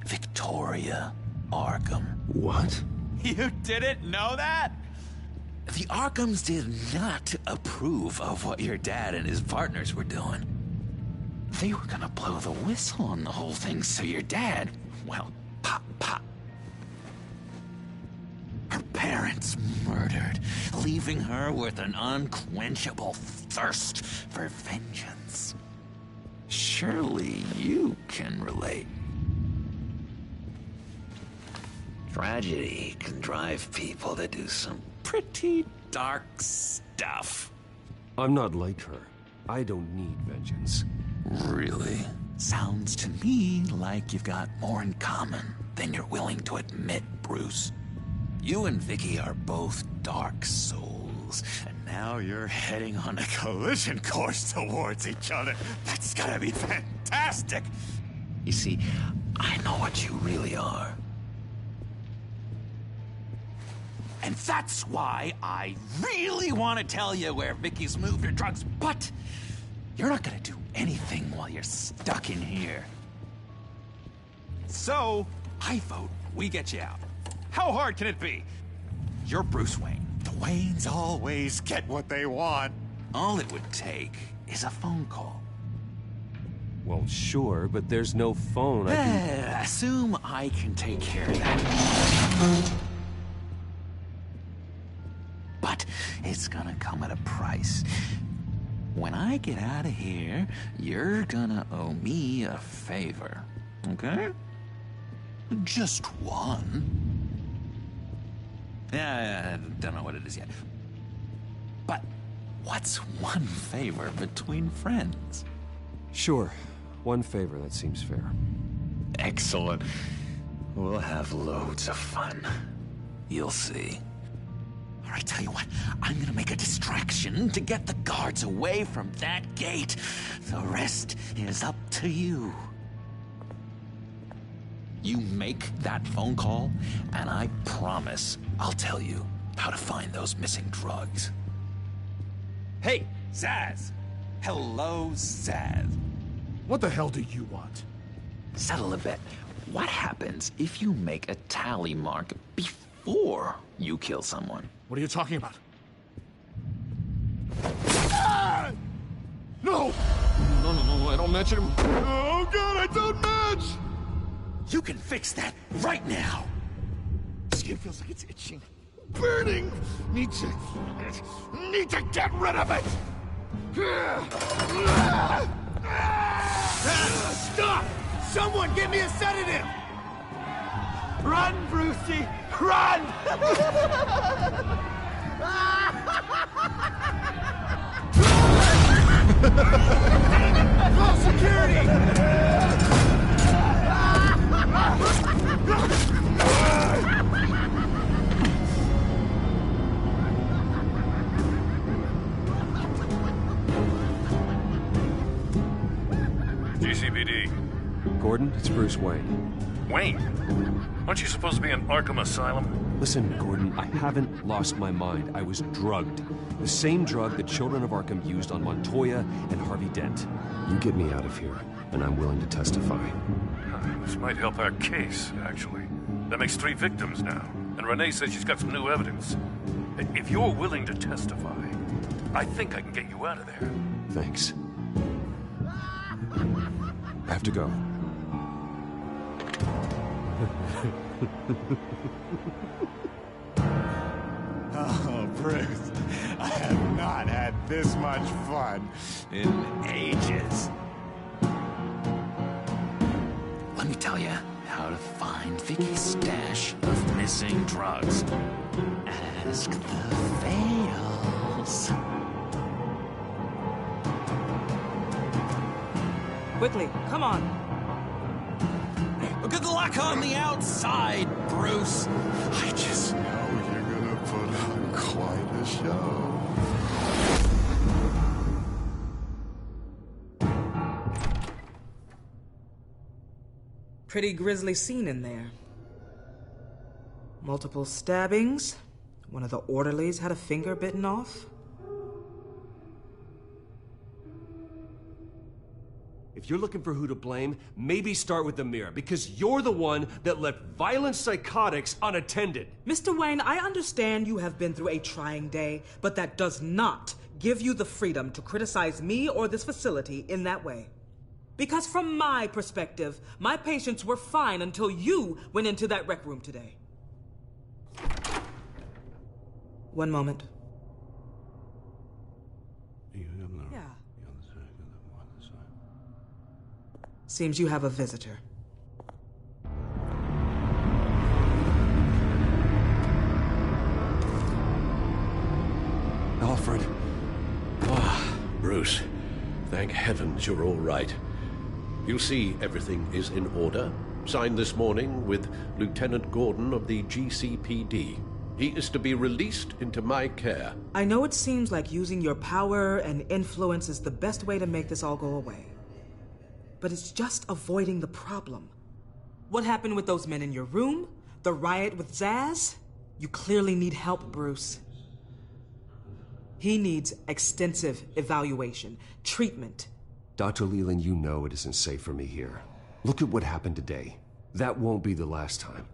Victoria Arkham. What? You didn't know that? The Arkhams did not approve of what your dad and his partners were doing. They were gonna blow the whistle on the whole thing, so your dad, well, pop. Her parents murdered, leaving her with an unquenchable thirst for vengeance. Surely you can relate. Tragedy can drive people to do some pretty dark stuff. I'm not like her. I don't need vengeance. Really? Sounds to me like you've got more in common than you're willing to admit, Bruce. You and Vicky are both dark souls, and now you're heading on a collision course towards each other. That's gonna be fantastic! You see, I know what you really are. And that's why I really want to tell you where Vicky's moved her drugs, but you're not gonna do anything while you're stuck in here. So, I vote we get you out. How hard can it be? You're Bruce Wayne. The Waynes always get what they want. All it would take is a phone call. Well, sure, but there's no phone. Assume I can take care of that. But it's gonna come at a price. When I get out of here, you're gonna owe me a favor, okay? Just one. Yeah, I don't know what it is yet. But what's one favor between friends? Sure. One favor, that seems fair. Excellent. We'll have loads of fun. You'll see. All right, tell you what. I'm gonna make a distraction to get the guards away from that gate. The rest is up to you. You make that phone call, and I promise I'll tell you how to find those missing drugs. Hey, Zaz! Hello, Zaz. What the hell do you want? Settle a bit. What happens if you make a tally mark before you kill someone? What are you talking about? Ah! No! No, I don't match him. Oh god, I don't match! You can fix that right now! Skin feels like it's itching. Burning! Need to get rid of it! Stop! Someone give me a sedative! Run, Brucey! Run! Call security! GCPD. Gordon, it's Bruce Wayne. Wayne? Aren't you supposed to be in Arkham Asylum? Listen, Gordon, I haven't lost my mind. I was drugged. The same drug the Children of Arkham used on Montoya and Harvey Dent. You get me out of here, and I'm willing to testify. This might help our case, actually. That makes 3 victims now, and Renee says she's got some new evidence. If you're willing to testify, I think I can get you out of there. Thanks. I have to go. Oh, Bruce, I have not had this much fun in ages. Let me tell you how to find Vicky's stash of missing drugs. Ask the Vales. Quickly, come on. Good luck on the outside, Bruce. I just know you're gonna put on quite a show. Pretty grisly scene in there. Multiple stabbings. One of the orderlies had a finger bitten off. If you're looking for who to blame, maybe start with the mirror, because you're the one that left violent psychotics unattended. Mr. Wayne, I understand you have been through a trying day, but that does not give you the freedom to criticize me or this facility in that way. Because from my perspective, my patients were fine until you went into that rec room today. One moment. Yeah. Seems you have a visitor. Alfred. Bruce, thank heavens you're all right. You see, everything is in order. Signed this morning with Lieutenant Gordon of the GCPD. He is to be released into my care. I know it seems like using your power and influence is the best way to make this all go away. But it's just avoiding the problem. What happened with those men in your room? The riot with Zaz? You clearly need help, Bruce. He needs extensive evaluation, treatment. Dr. Leland, you know it isn't safe for me here. Look at what happened today. That won't be the last time.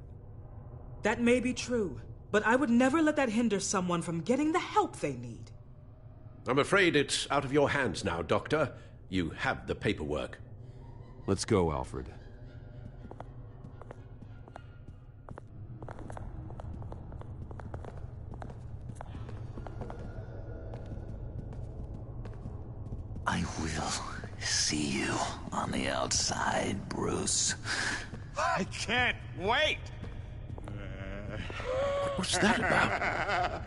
That may be true, but I would never let that hinder someone from getting the help they need. I'm afraid it's out of your hands now, Doctor. You have the paperwork. Let's go, Alfred. I will see you on the outside, Bruce. I can't wait! What's that about?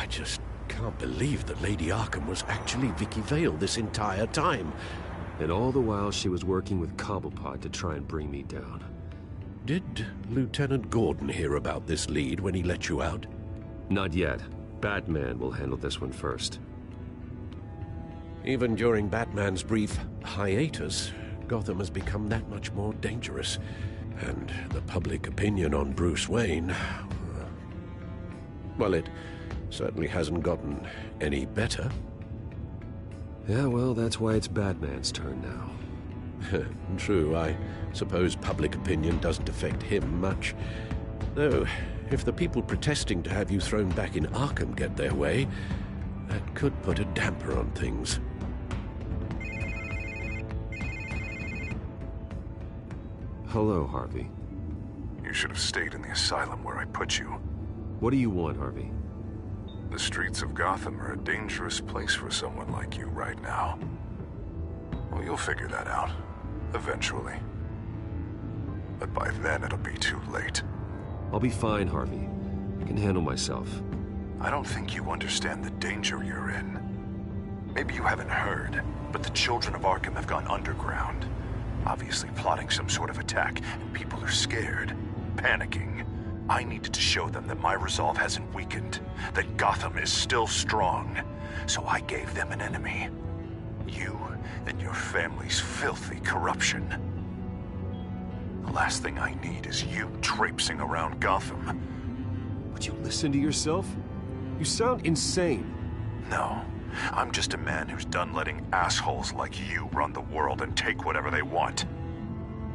just can't believe that Lady Arkham was actually Vicky Vale this entire time. And all the while she was working with Cobblepot to try and bring me down. Did Lieutenant Gordon hear about this lead when he let you out? Not yet. Batman will handle this one first. Even during Batman's brief hiatus, Gotham has become that much more dangerous. And the public opinion on Bruce Wayne... well, it certainly hasn't gotten any better. Yeah, well, that's why it's Batman's turn now. True, I suppose public opinion doesn't affect him much. Though, if the people protesting to have you thrown back in Arkham get their way, that could put a damper on things. Hello, Harvey. You should have stayed in the asylum where I put you. What do you want, Harvey? The streets of Gotham are a dangerous place for someone like you right now. Well, you'll figure that out. Eventually. But by then, it'll be too late. I'll be fine, Harvey. I can handle myself. I don't think you understand the danger you're in. Maybe you haven't heard, but the children of Arkham have gone underground. Obviously plotting some sort of attack, and people are scared, panicking. I needed to show them that my resolve hasn't weakened, that Gotham is still strong. So I gave them an enemy. You and your family's filthy corruption. The last thing I need is you traipsing around Gotham. Would you listen to yourself? You sound insane. No, I'm just a man who's done letting assholes like you run the world and take whatever they want.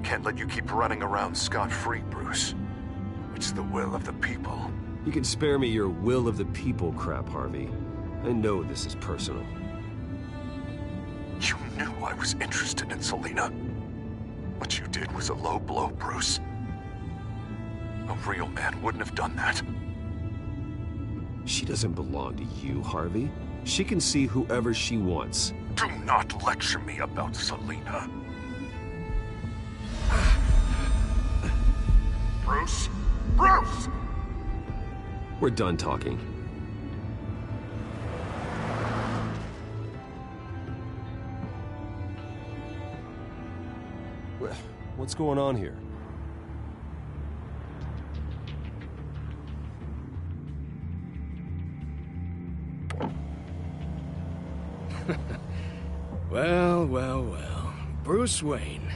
Can't let you keep running around scot-free, Bruce. It's the will of the people. You can spare me your will of the people crap, Harvey. I know this is personal. You knew I was interested in Selina. What you did was a low blow, Bruce. A real man wouldn't have done that. She doesn't belong to you, Harvey. She can see whoever she wants. Do not lecture me about Selina. Bruce? Bruce! We're done talking. What's going on here? Well. Bruce Wayne.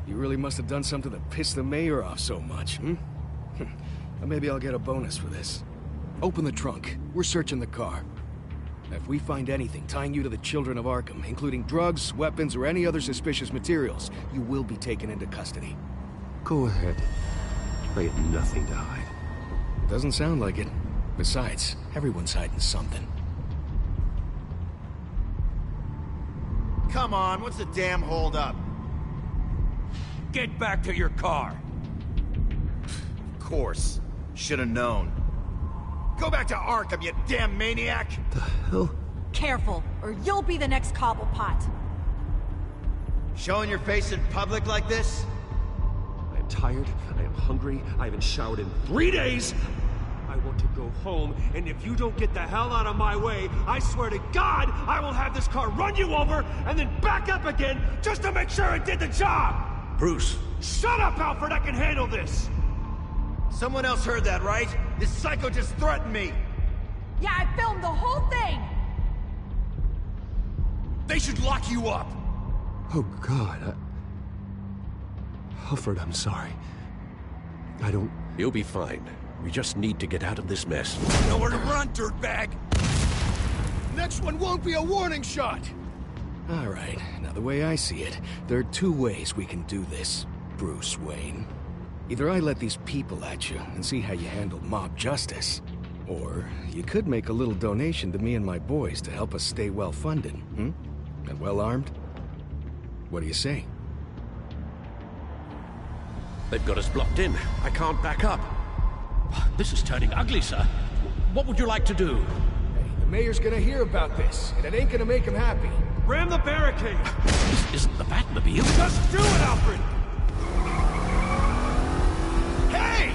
You really must have done something to piss the mayor off so much, hmm? Maybe I'll get a bonus for this. Open the trunk. We're searching the car. If we find anything tying you to the children of Arkham, including drugs, weapons, or any other suspicious materials, you will be taken into custody. Go ahead. I have nothing to hide. Doesn't sound like it. Besides, everyone's hiding something. Come on, what's the damn holdup? Get back to your car! Of course. Should've known. Go back to Arkham, you damn maniac! The hell? Careful, or you'll be the next Cobblepot. Showing your face in public like this? I am tired, I am hungry, I haven't showered in 3 days! I want to go home, and if you don't get the hell out of my way, I swear to God, I will have this car run you over, and then back up again, just to make sure it did the job! Bruce! Shut up, Alfred, I can handle this! Someone else heard that, right? This psycho just threatened me! Yeah, I filmed the whole thing! They should lock you up! Oh, God, Alfred, I'm sorry. I don't... You'll be fine. We just need to get out of this mess. Nowhere to run, dirtbag! Next one won't be a warning shot! All right, now the way I see it, there are two ways we can do this, Bruce Wayne. Either I let these people at you and see how you handle mob justice, or you could make a little donation to me and my boys to help us stay well-funded, hmm? And well-armed? What do you say? They've got us blocked in. I can't back up. This is turning ugly, sir. What would you like to do? Hey, the mayor's gonna hear about this, and it ain't gonna make him happy. Ram the barricade! This isn't the Batmobile. Just do it, Alfred! Hey!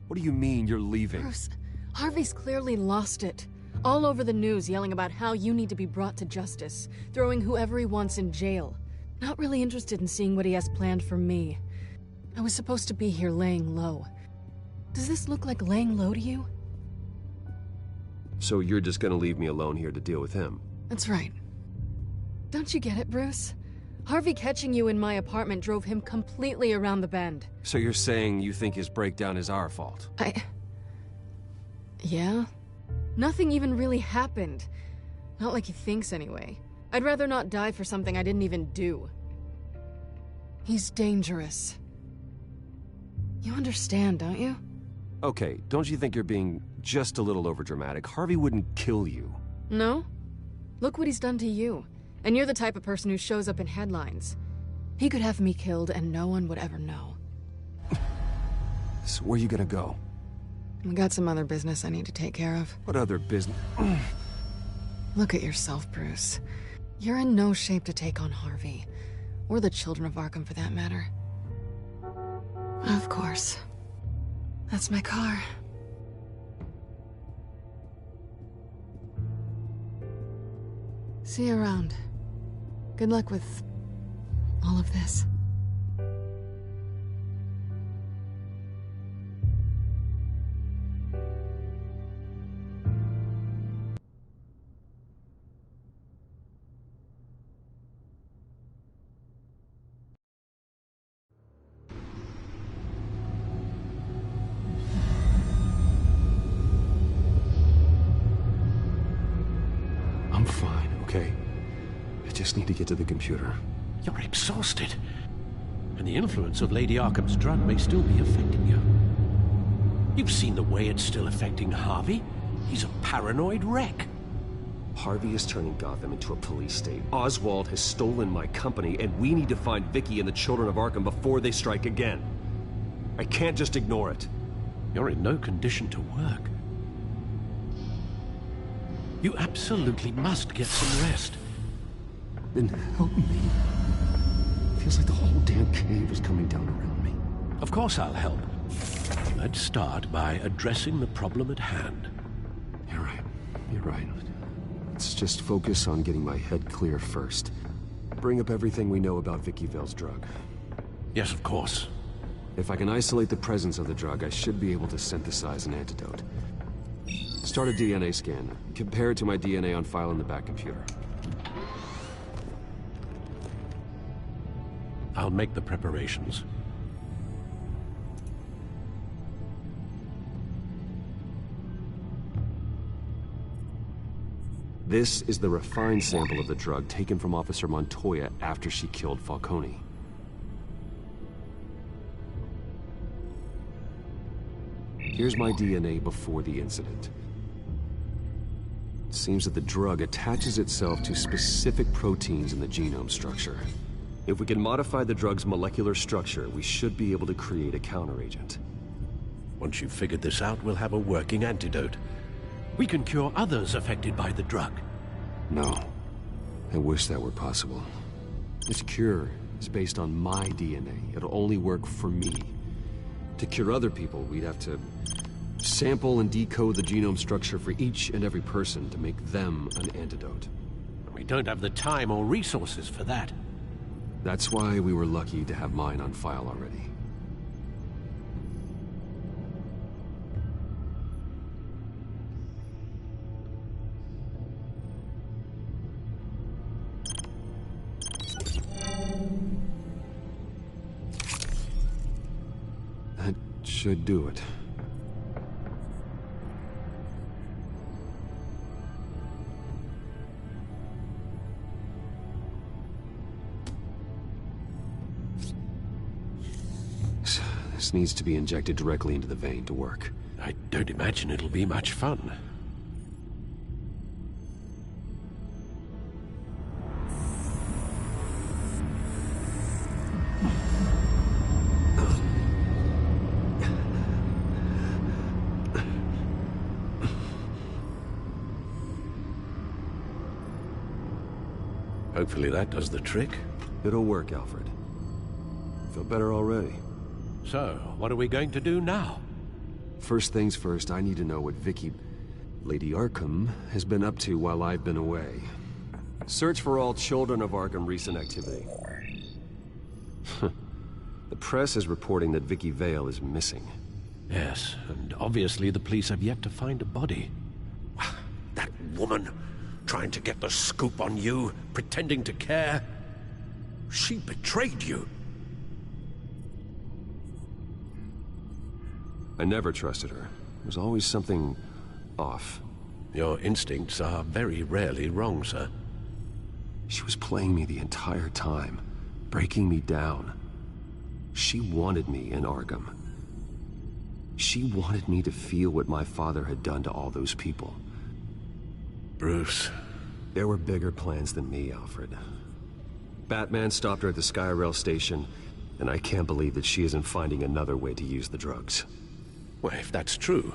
What do you mean you're leaving? Bruce, Harvey's clearly lost it. All over the news yelling about how you need to be brought to justice, throwing whoever he wants in jail. Not really interested in seeing what he has planned for me. I was supposed to be here laying low. Does this look like laying low to you? So you're just gonna leave me alone here to deal with him? That's right. Don't you get it, Bruce? Harvey catching you in my apartment drove him completely around the bend. So you're saying you think his breakdown is our fault? Yeah? Nothing even really happened. Not like he thinks, anyway. I'd rather not die for something I didn't even do. He's dangerous. You understand, don't you? Okay, don't you think you're being just a little overdramatic? Harvey wouldn't kill you. No? Look what he's done to you. And you're the type of person who shows up in headlines. He could have me killed and no one would ever know. So where are you gonna go? I got some other business I need to take care of. What other business? Look at yourself, Bruce. You're in no shape to take on Harvey. Or the children of Arkham, for that matter. Of course. That's my car. See you around. Good luck with all of this. I'm fine, okay? I just need to get to the computer. You're exhausted. And the influence of Lady Arkham's drug may still be affecting you. You've seen the way it's still affecting Harvey. He's a paranoid wreck. Harvey is turning Gotham into a police state. Oswald has stolen my company, and we need to find Vicky and the children of Arkham before they strike again. I can't just ignore it. You're in no condition to work. You absolutely must get some rest. Then help me. Feels like the whole damn cave is coming down around me. Of course I'll help. Let's start by addressing the problem at hand. You're right. Let's just focus on getting my head clear first. Bring up everything we know about Vicky Vale's drug. Yes, of course. If I can isolate the presence of the drug, I should be able to synthesize an antidote. Start a DNA scan. Compare it to my DNA on file in the back computer. I'll make the preparations. This is the refined sample of the drug taken from Officer Montoya after she killed Falcone. Here's my DNA before the incident. It seems that the drug attaches itself to specific proteins in the genome structure. If we can modify the drug's molecular structure, we should be able to create a counteragent. Once you've figured this out, we'll have a working antidote. We can cure others affected by the drug. No. I wish that were possible. This cure is based on my DNA. It'll only work for me. To cure other people, we'd have to sample and decode the genome structure for each and every person to make them an antidote. We don't have the time or resources for that. That's why we were lucky to have mine on file already. That should do it. This needs to be injected directly into the vein to work. I don't imagine it'll be much fun. Hopefully that does the trick. It'll work, Alfred. Feel better already. So, what are we going to do now? First things first, I need to know what Lady Arkham, has been up to while I've been away. Search for all Children of Arkham recent activity. The press is reporting that Vicky Vale is missing. Yes, and obviously the police have yet to find a body. That woman, trying to get the scoop on you, pretending to care. She betrayed you. I never trusted her. There's always something off. Your instincts are very rarely wrong, sir. She was playing me the entire time, breaking me down. She wanted me in Arkham. She wanted me to feel what my father had done to all those people. Bruce. There were bigger plans than me, Alfred. Batman stopped her at the Skyrail station, and I can't believe that she isn't finding another way to use the drugs. Well, if that's true,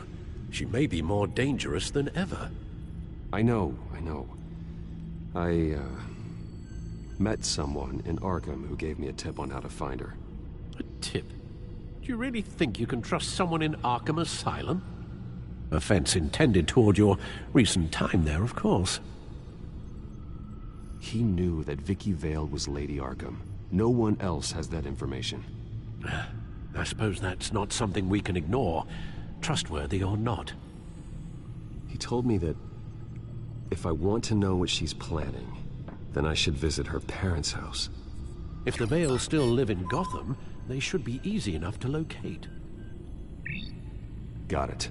she may be more dangerous than ever. I know. I met someone in Arkham who gave me a tip on how to find her. A tip? Do you really think you can trust someone in Arkham Asylum? Offense intended toward your recent time there, of course. He knew that Vicky Vale was Lady Arkham. No one else has that information. I suppose that's not something we can ignore, trustworthy or not. He told me that if I want to know what she's planning, then I should visit her parents' house. If the Vales still live in Gotham, they should be easy enough to locate. Got it.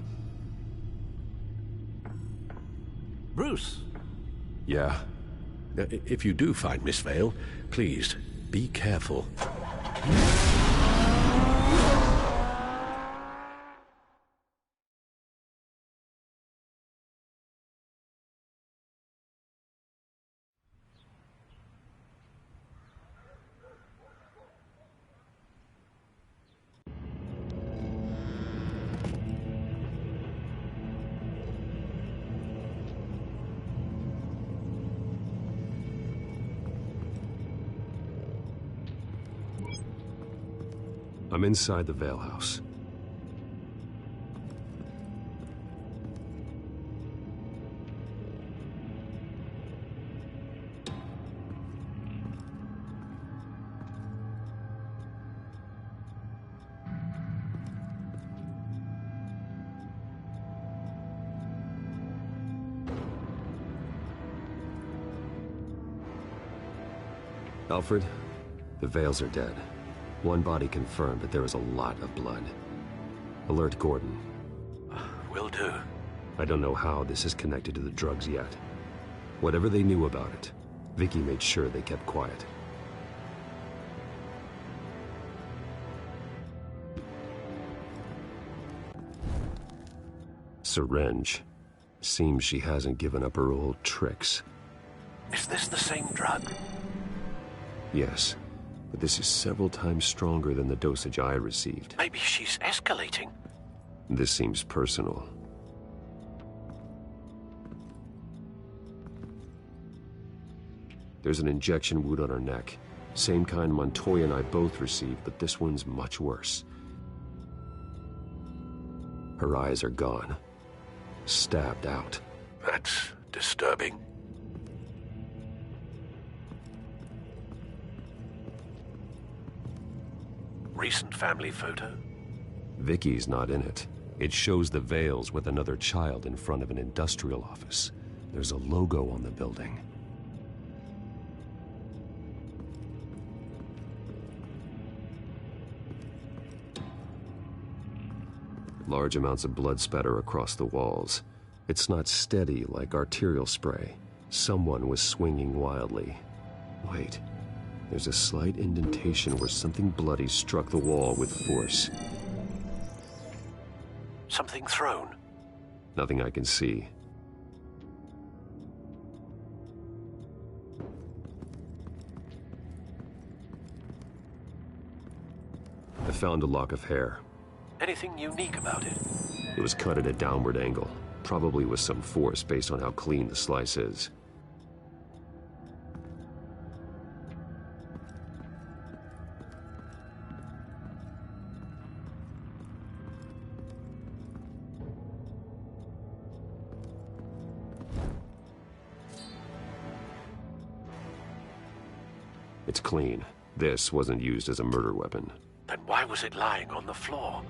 Bruce! Yeah? If you do find Miss Vale, please, be careful. I'm inside the Vale house. Alfred, the Vales are dead. One body confirmed, but there is a lot of blood. Alert Gordon. Will do. I don't know how this is connected to the drugs yet. Whatever they knew about it, Vicky made sure they kept quiet. Syringe. Seems she hasn't given up her old tricks. Is this the same drug? Yes. But this is several times stronger than the dosage I received. Maybe she's escalating. This seems personal. There's an injection wound on her neck. Same kind Montoya and I both received, but this one's much worse. Her eyes are gone. Stabbed out. That's disturbing. Recent family photo? Vicky's not in it. It shows the Vales with another child in front of an industrial office. There's a logo on the building. Large amounts of blood spatter across the walls. It's not steady like arterial spray. Someone was swinging wildly. Wait. There's a slight indentation where something bloody struck the wall with force. Something thrown? Nothing I can see. I found a lock of hair. Anything unique about it? It was cut at a downward angle, probably with some force based on how clean the slice is. It's clean. This wasn't used as a murder weapon. Then why was it lying on the floor?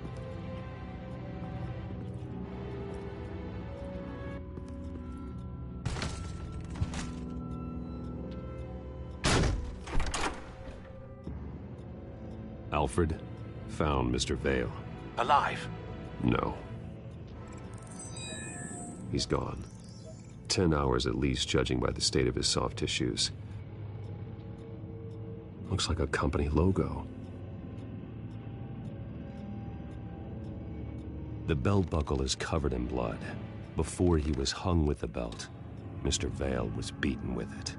Alfred found Mr. Vale. Alive? No. He's gone. 10 hours at least, judging by the state of his soft tissues. Looks like a company logo. The belt buckle is covered in blood. Before he was hung with the belt, Mr. Vale was beaten with it.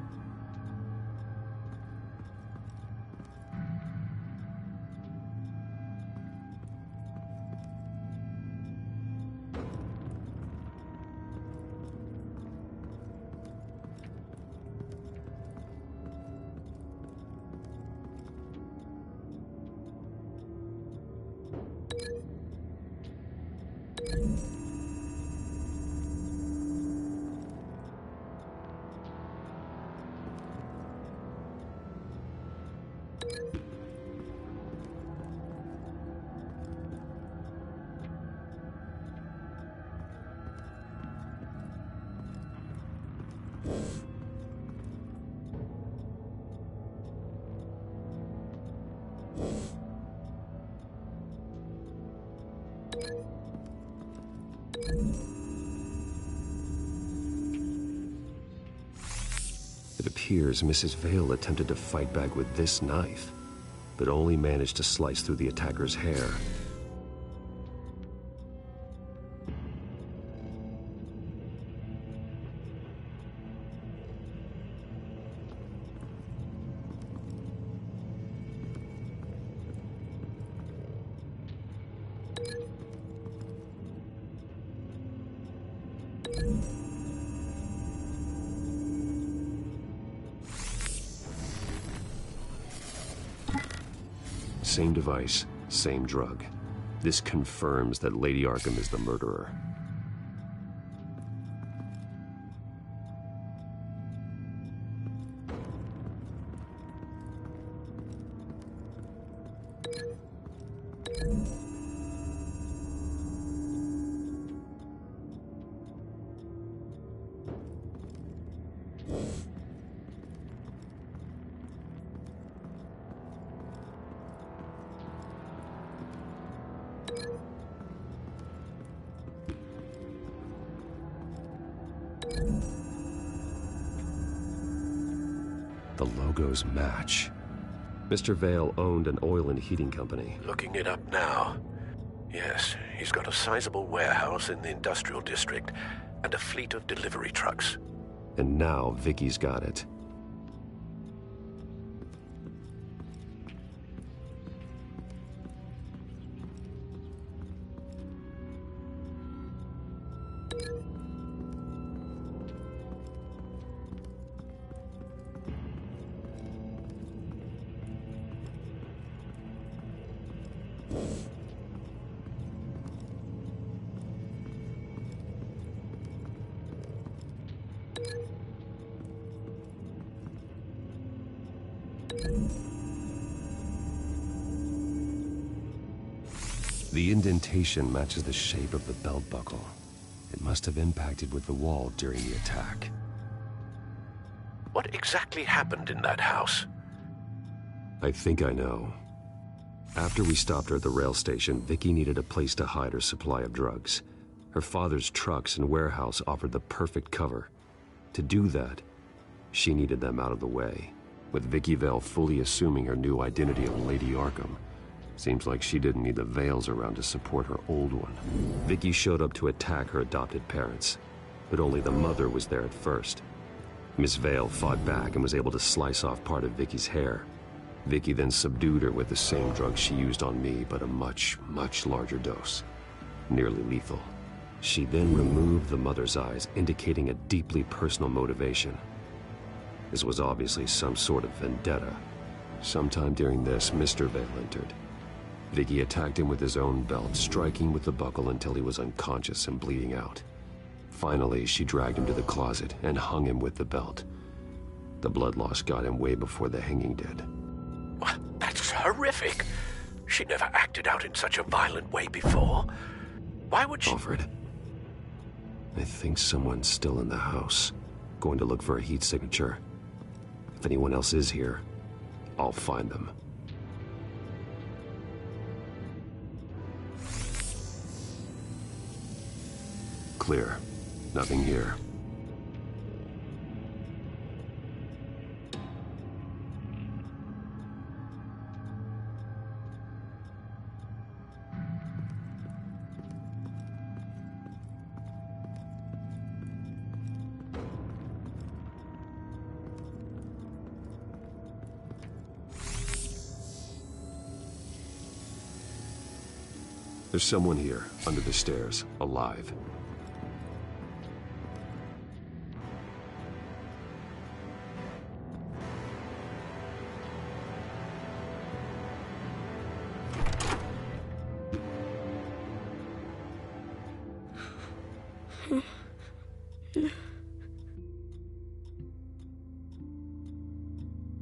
It appears Mrs. Vale attempted to fight back with this knife, but only managed to slice through the attacker's hair. Same device, same drug. This confirms that Lady Arkham is the murderer. The logos match. Mr. Vale owned an oil and heating company. Looking it up now. Yes, he's got a sizable warehouse in the industrial district and a fleet of delivery trucks. And now Vicky's got it. The indentation matches the shape of the belt buckle. It must have impacted with the wall during the attack. What exactly happened in that house? I think I know. After we stopped her at the rail station, Vicky needed a place to hide her supply of drugs. Her father's trucks and warehouse offered the perfect cover. To do that, she needed them out of the way, with Vicky Vale fully assuming her new identity of Lady Arkham. Seems like she didn't need the Vales around to support her old one. Vicky showed up to attack her adopted parents, but only the mother was there at first. Miss Vale fought back and was able to slice off part of Vicky's hair. Vicky then subdued her with the same drug she used on me, but a much, much larger dose. Nearly lethal. She then removed the mother's eyes, indicating a deeply personal motivation. This was obviously some sort of vendetta. Sometime during this, Mr. Vale entered. Vicky attacked him with his own belt, striking with the buckle until he was unconscious and bleeding out. Finally, she dragged him to the closet and hung him with the belt. The blood loss got him way before the hanging did. horrific. She never acted out in such a violent way before. Why would she... Alfred, I think someone's still in the house. Going to look for a heat signature. If anyone else is here, I'll find them. Clear. Nothing here. There's someone here, under the stairs, alive.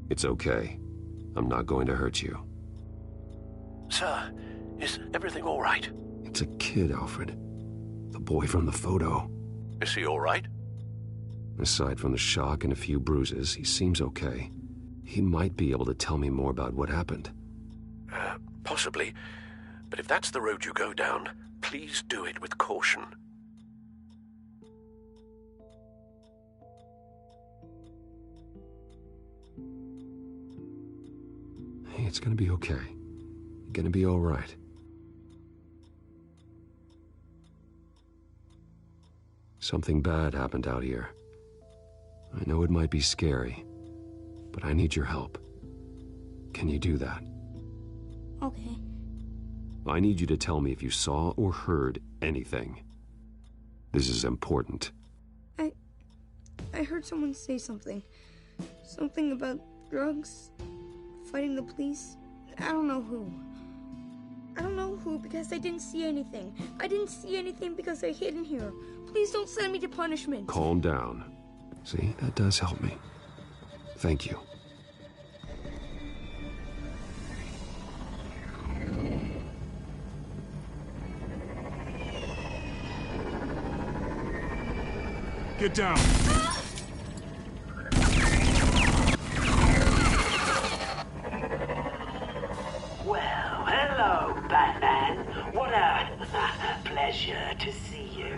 It's okay. I'm not going to hurt you. Sir, is everything all right? It's a kid, Alfred. The boy from the photo. Is he all right? Aside from the shock and a few bruises, he seems okay. He might be able to tell me more about what happened. Possibly. But if that's the road you go down, please do it with caution. Hey, it's gonna be okay. You're gonna be all right. Something bad happened out here. I know it might be scary, but I need your help. Can you do that? Okay. I need you to tell me if you saw or heard anything. This is important. I heard someone say something. Something about drugs, fighting the police. I don't know who. I don't know who because I didn't see anything. I didn't see anything because I hid in here. Please don't send me to punishment. Calm down. See, that does help me. Thank you. Get down. Well, hello, Batman. What a pleasure to see you.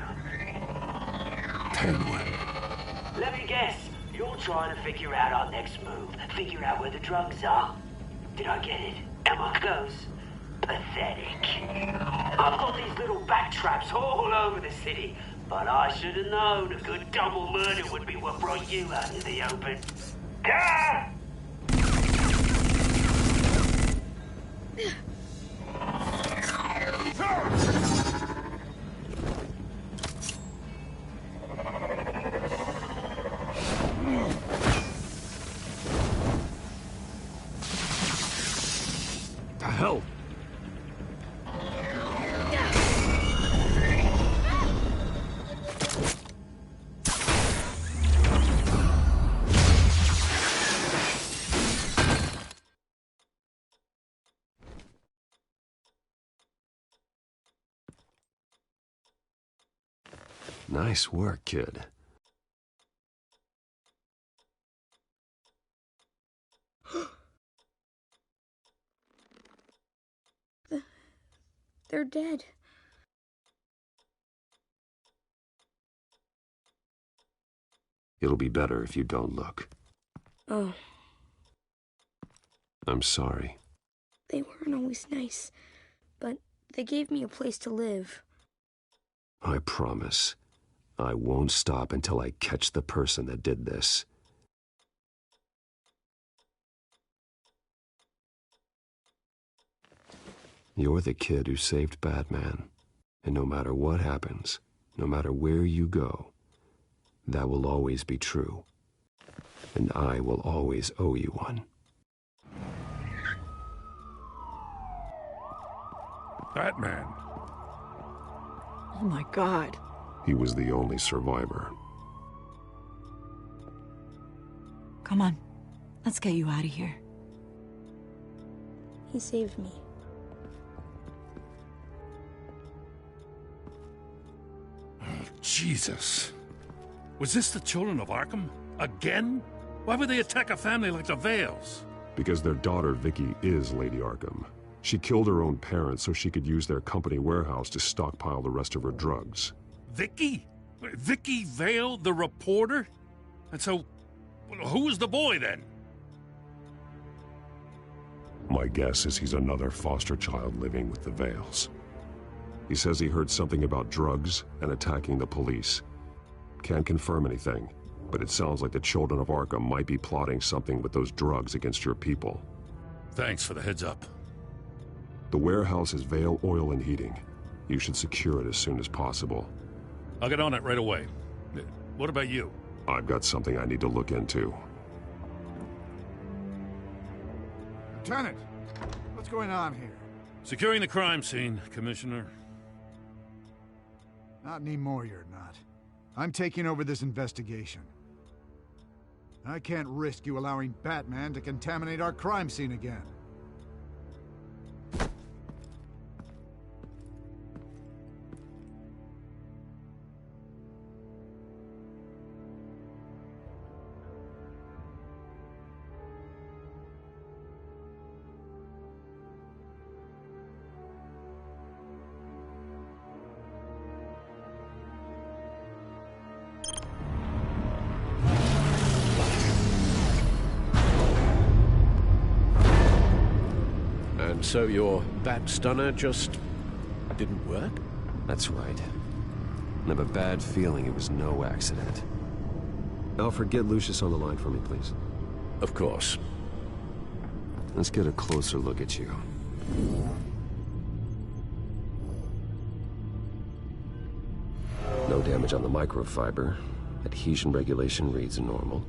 Penguin. Let me guess. You're trying to figure out our next move. Figure out where the drugs are. Did I get it? Emma goes. Pathetic. I've got these little bat traps all over the city, but I should have known a good double murder would be what brought you out into the open. Gah! The hell? Nice work, kid. They're dead. It'll be better if you don't look. Oh, I'm sorry. they weren't always nice, but they gave me a place to live. I promise. I won't stop until I catch the person that did this. You're the kid who saved Batman. And no matter what happens, no matter where you go, that will always be true. And I will always owe you one. Batman. Oh my God. He was the only survivor. Come on. Let's get you out of here. He saved me. Jesus. Was this the children of Arkham? Again? Why would they attack a family like the Vales? Because their daughter, Vicky, is Lady Arkham. She killed her own parents so she could use their company warehouse to stockpile the rest of her drugs. Vicky? Vicky Vale, the reporter? And so, who was the boy then? My guess is he's another foster child living with the Vales. He says he heard something about drugs and attacking the police. Can't confirm anything, but it sounds like the children of Arkham might be plotting something with those drugs against your people. Thanks for the heads up. The warehouse is Vale Oil and Heating. You should secure it as soon as possible. I'll get on it right away. What about you? I've got something I need to look into. Lieutenant, what's going on here? Securing the crime scene, Commissioner. Not anymore, you're not. I'm taking over this investigation. I can't risk you allowing Batman to contaminate our crime scene again. And so your bat stunner just didn't work? That's right. I have a bad feeling it was no accident. Alfred, get Lucius on the line for me, please. Of course. Let's get a closer look at you. No damage on the microfiber. Adhesion regulation reads normal.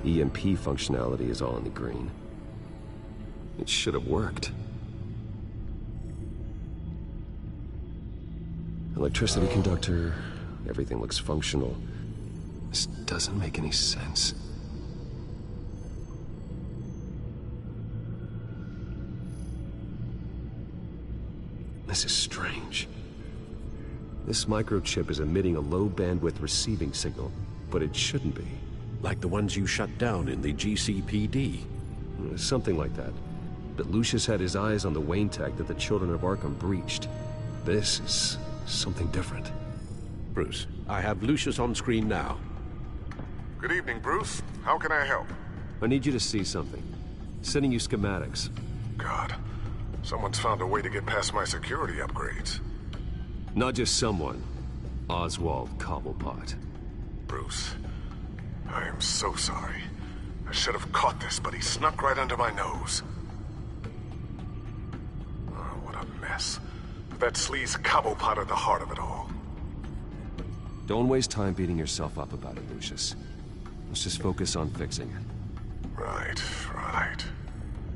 EMP functionality is all in the green. It should have worked. Electricity conductor, everything looks functional. This doesn't make any sense. This is strange. This microchip is emitting a low bandwidth receiving signal, but it shouldn't be. Like the ones you shut down in the GCPD. Something like that. But Lucius had his eyes on the Wayne tech that the children of Arkham breached. This is something different. Bruce, I have Lucius on screen now. Good evening, Bruce. How can I help? I need you to see something. Sending you schematics. God, someone's found a way to get past my security upgrades. Not just someone. Oswald Cobblepot. Bruce, I am so sorry. I should have caught this, but he snuck right under my nose. Oh, what a mess. That sleaze Cobblepot at the heart of it all. Don't waste time beating yourself up about it, Lucius. Let's just focus on fixing it. Right.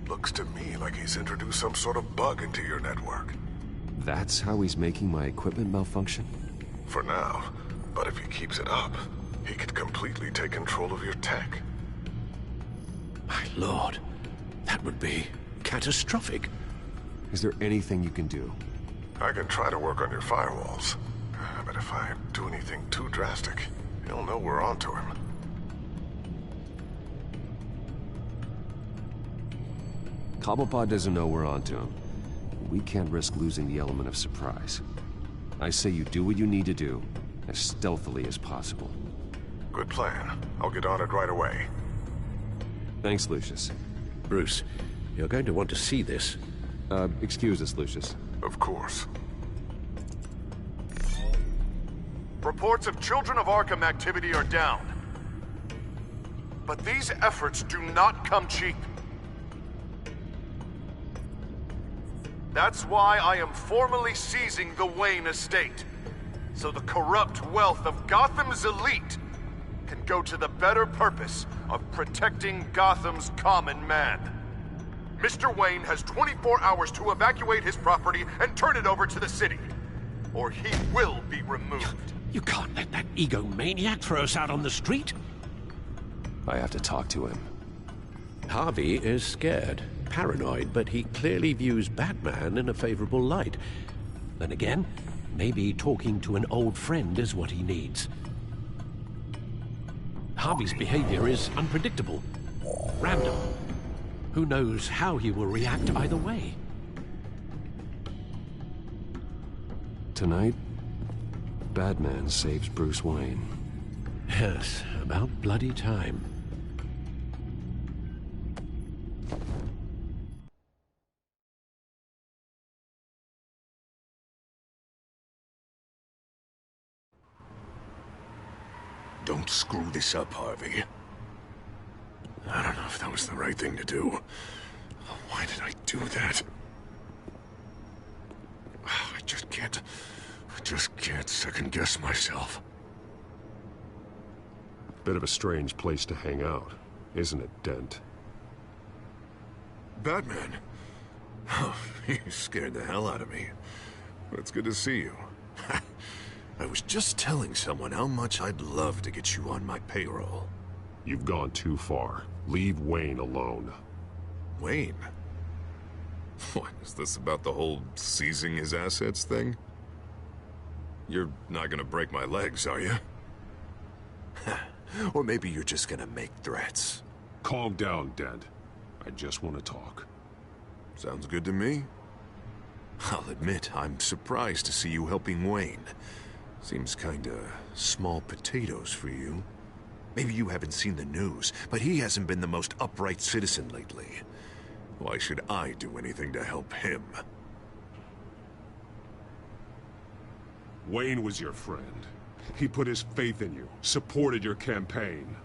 Looks to me like he's introduced some sort of bug into your network. That's how he's making my equipment malfunction? For now. But if he keeps it up, he could completely take control of your tech. My lord, that would be catastrophic. Is there anything you can do? I can try to work on your firewalls. But if I do anything too drastic, he'll know we're onto him. Cobblepot doesn't know we're onto him. We can't risk losing the element of surprise. I say you do what you need to do, as stealthily as possible. Good plan. I'll get on it right away. Thanks, Lucius. Bruce, you're going to want to see this. Excuse us, Lucius. Of course. Reports of Children of Arkham activity are down. But these efforts do not come cheap. That's why I am formally seizing the Wayne estate, so the corrupt wealth of Gotham's elite can go to the better purpose of protecting Gotham's common man. Mr. Wayne has 24 hours to evacuate his property and turn it over to the city, or he will be removed. You can't let that egomaniac throw us out on the street. I have to talk to him. Harvey is scared, paranoid, but he clearly views Batman in a favorable light. Then again, maybe talking to an old friend is what he needs. Harvey's behavior is unpredictable, random. Who knows how he will react either way? Tonight, Batman saves Bruce Wayne. Yes, about bloody time. Don't screw this up, Harvey. I don't know if that was the right thing to do. Why did I do that? I just can't second-guess myself. Bit of a strange place to hang out, isn't it, Dent? Batman? Oh, you scared the hell out of me. But it's good to see you. I was just telling someone how much I'd love to get you on my payroll. You've gone too far. Leave Wayne alone. Wayne? What, is this about the whole seizing his assets thing? You're not gonna break my legs, are you? Or maybe you're just gonna make threats. Calm down, Dent. I just want to talk. Sounds good to me. I'll admit, I'm surprised to see you helping Wayne. Seems kinda small potatoes for you. Maybe you haven't seen the news, but he hasn't been the most upright citizen lately. Why should I do anything to help him? Wayne was your friend. He put his faith in you, supported your campaign.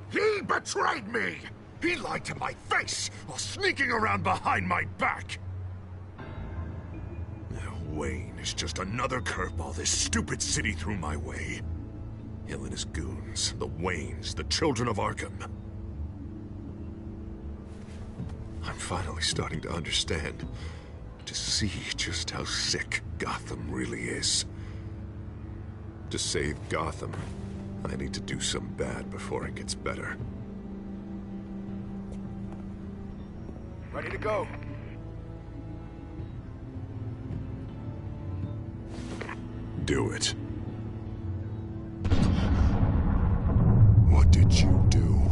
He betrayed me! He lied to my face while sneaking around behind my back! Wayne is just another curveball this stupid city threw my way. Hill and his goons, the Waynes, the children of Arkham. I'm finally starting to understand, to see just how sick Gotham really is. To save Gotham, I need to do some bad before it gets better. Ready to go. Do it. What did you do?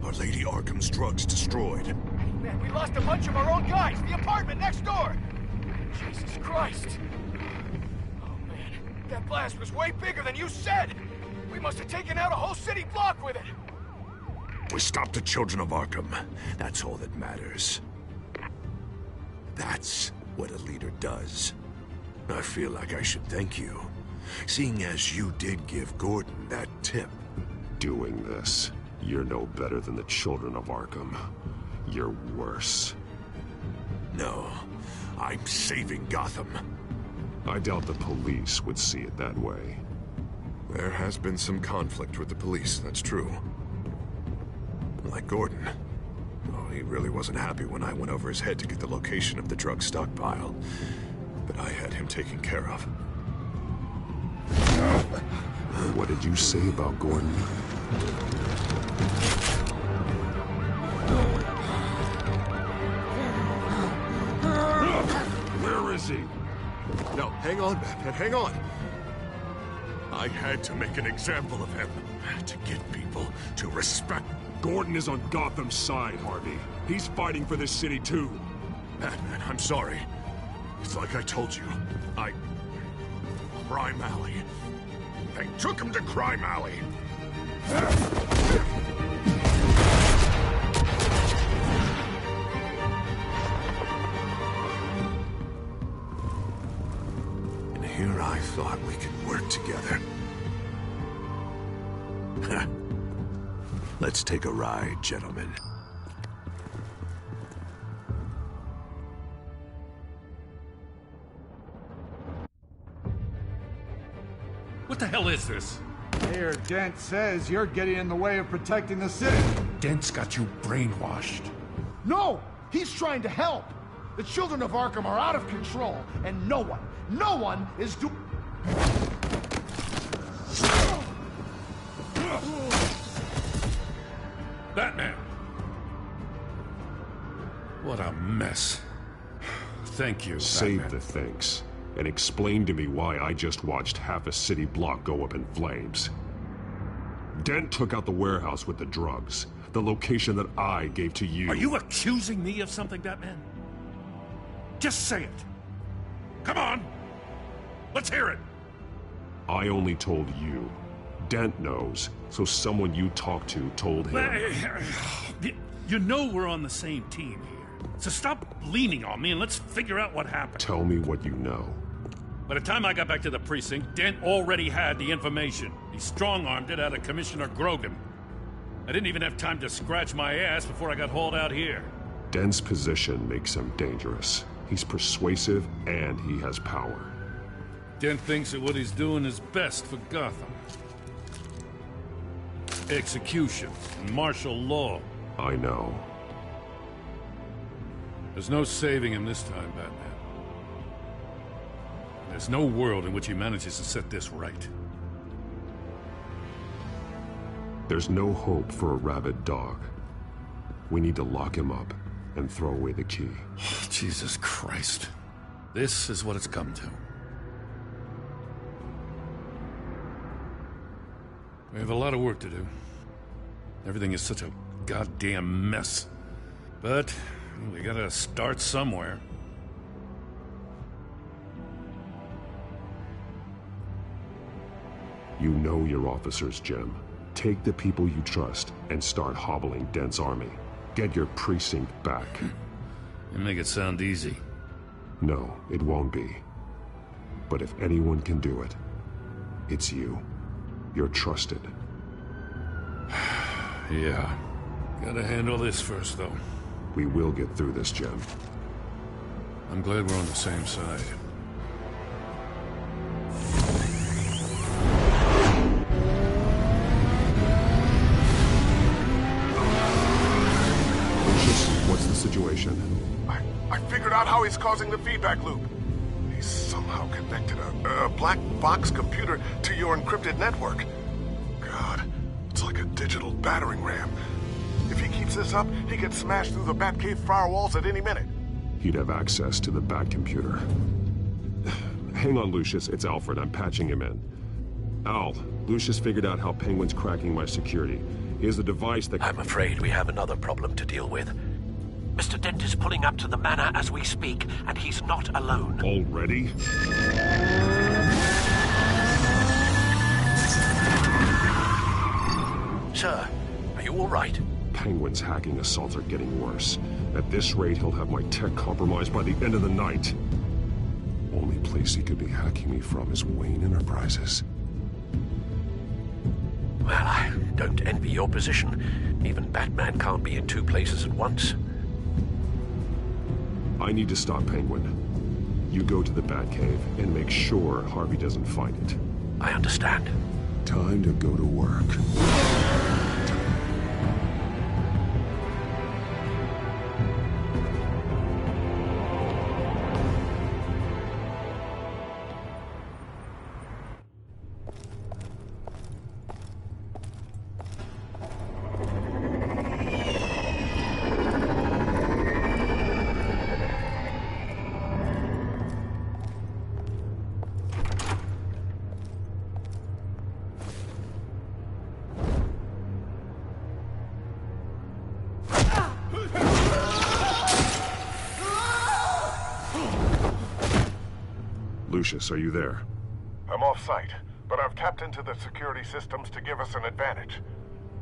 Our Lady Arkham's drugs destroyed. Man, we lost a bunch of our own guys. The apartment next door. Jesus Christ. Oh, man. That blast was way bigger than you said. We must have taken out a whole city block with it. We stopped the children of Arkham. That's all that matters. That's what a leader does. I feel like I should thank you, seeing as you did give Gordon that tip. Doing this, you're no better than the children of Arkham. You're worse. No, I'm saving Gotham. I doubt the police would see it that way. There has been some conflict with the police, that's true. Like Gordon. Oh, he really wasn't happy when I went over his head to get the location of the drug stockpile. But I had him taken care of. What did you say about Gordon? Where is he? No, hang on, Batman, hang on. I had to make an example of him. To get people to respect. Gordon is on Gotham's side, Harvey. He's fighting for this city, too. Batman, I'm sorry. It's like I told you. Crime Alley. They took him to Crime Alley. And here I thought we could work together. Let's take a ride, gentlemen. What the hell is this? Mayor Dent says you're getting in the way of protecting the city. Dent's got you brainwashed. No! He's trying to help. The children of Arkham are out of control, and no one is doing... Batman! What a mess. Thank you, Save Batman. the thanks, and explain to me why I just watched half a city block go up in flames. Dent took out the warehouse with the drugs, the location that I gave to you. Are you accusing me of something, Batman? Just say it. Come on! Let's hear it! I only told you. Dent knows, so someone you talked to told him. You know we're on the same team here. So stop leaning on me and let's figure out what happened. Tell me what you know. By the time I got back to the precinct, Dent already had the information. He strong-armed it out of Commissioner Grogan. I didn't even have time to scratch my ass before I got hauled out here. Dent's position makes him dangerous. He's persuasive and he has power. Dent thinks that what he's doing is best for Gotham. Execution and martial law. I know. There's no saving him this time, Batman. There's no world in which he manages to set this right. There's no hope for a rabid dog. We need to lock him up and throw away the key. Jesus Christ. This is what it's come to. We have a lot of work to do. Everything is such a goddamn mess. But we gotta start somewhere. You know your officers, Jim. Take the people you trust and start hobbling Dent's army. Get your precinct back. You make it sound easy. No, it won't be. But if anyone can do it, it's you. You're trusted. Yeah. Gotta handle this first, though. We will get through this, Jim. I'm glad we're on the same side. What's the situation? I figured out how he's causing the feedback loop. He's somehow connected a black box computer to your encrypted network. God, it's like a digital battering ram. If he keeps this up, he could smash through the Batcave firewalls at any minute. He'd have access to the Bat computer. Hang on, Lucius. It's Alfred. I'm patching him in. Al, Lucius figured out how Penguin's cracking my security. He has a device that... I'm afraid we have another problem to deal with. Mr. Dent is pulling up to the manor as we speak, and he's not alone. Already? Sir, are you all right? Penguin's hacking assaults are getting worse. At this rate, he'll have my tech compromised by the end of the night. Only place he could be hacking me from is Wayne Enterprises. Well, I don't envy your position. Even Batman can't be in two places at once. I need to stop Penguin. You go to the Batcave and make sure Harvey doesn't find it. I understand. Time to go to work. Lucius, are you there? I'm off-site, but I've tapped into the security systems to give us an advantage.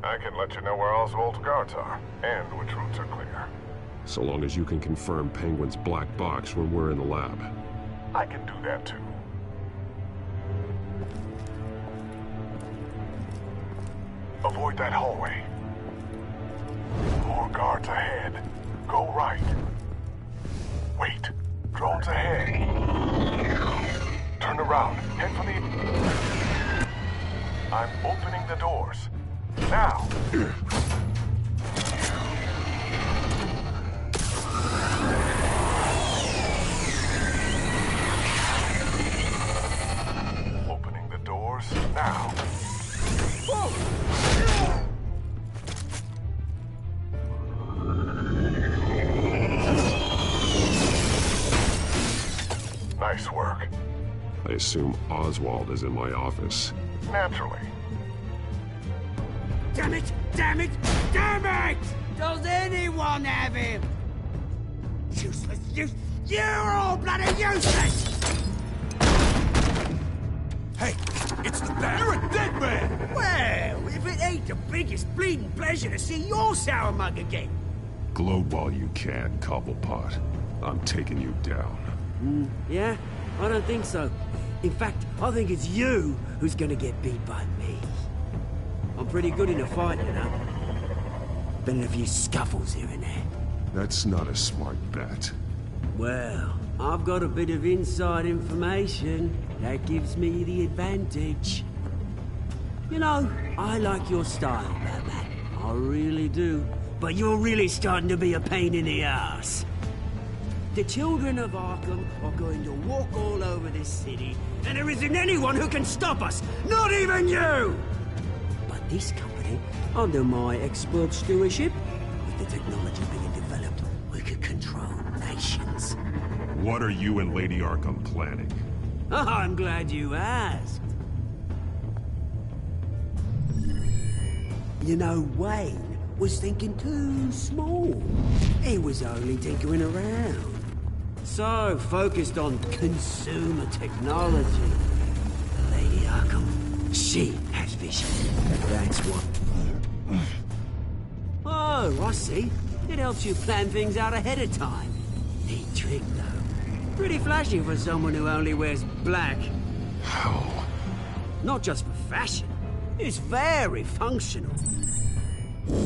I can let you know where Oswald's guards are, and which routes are clear. So long as you can confirm Penguin's black box when we're in the lab. I can do that too. Avoid that hallway. More guards ahead. Go right. Wait. Drones ahead. Turn around. Head for the... I'm opening the doors. Now. I assume Oswald is in my office. Naturally. Damn it! Damn it! Damn it! Does anyone have him? Useless! You're all bloody useless! Hey, it's the bat. You're a dead man! Well, if it ain't the biggest bleeding pleasure to see your sour mug again. Gloat while you can, Cobblepot. I'm taking you down. Yeah? I don't think so. In fact, I think it's you who's gonna get beat by me. I'm pretty good in a fight, you know. Been in a few scuffles here and there. That's not a smart bet. Well, I've got a bit of inside information that gives me the advantage. You know, I like your style, Batman. I really do. But you're really starting to be a pain in the ass. The children of Arkham are going to walk all over this city, and there isn't anyone who can stop us, not even you! But this company, under my expert stewardship, with the technology being developed, we could control nations. What are you and Lady Arkham planning? Oh, I'm glad you asked. You know, Wayne was thinking too small. He was only tinkering around. So focused on consumer technology. Lady Arkham, she has vision. That's what... Oh, I see. It helps you plan things out ahead of time. Neat trick, though. Pretty flashy for someone who only wears black. How? Not just for fashion. It's very functional.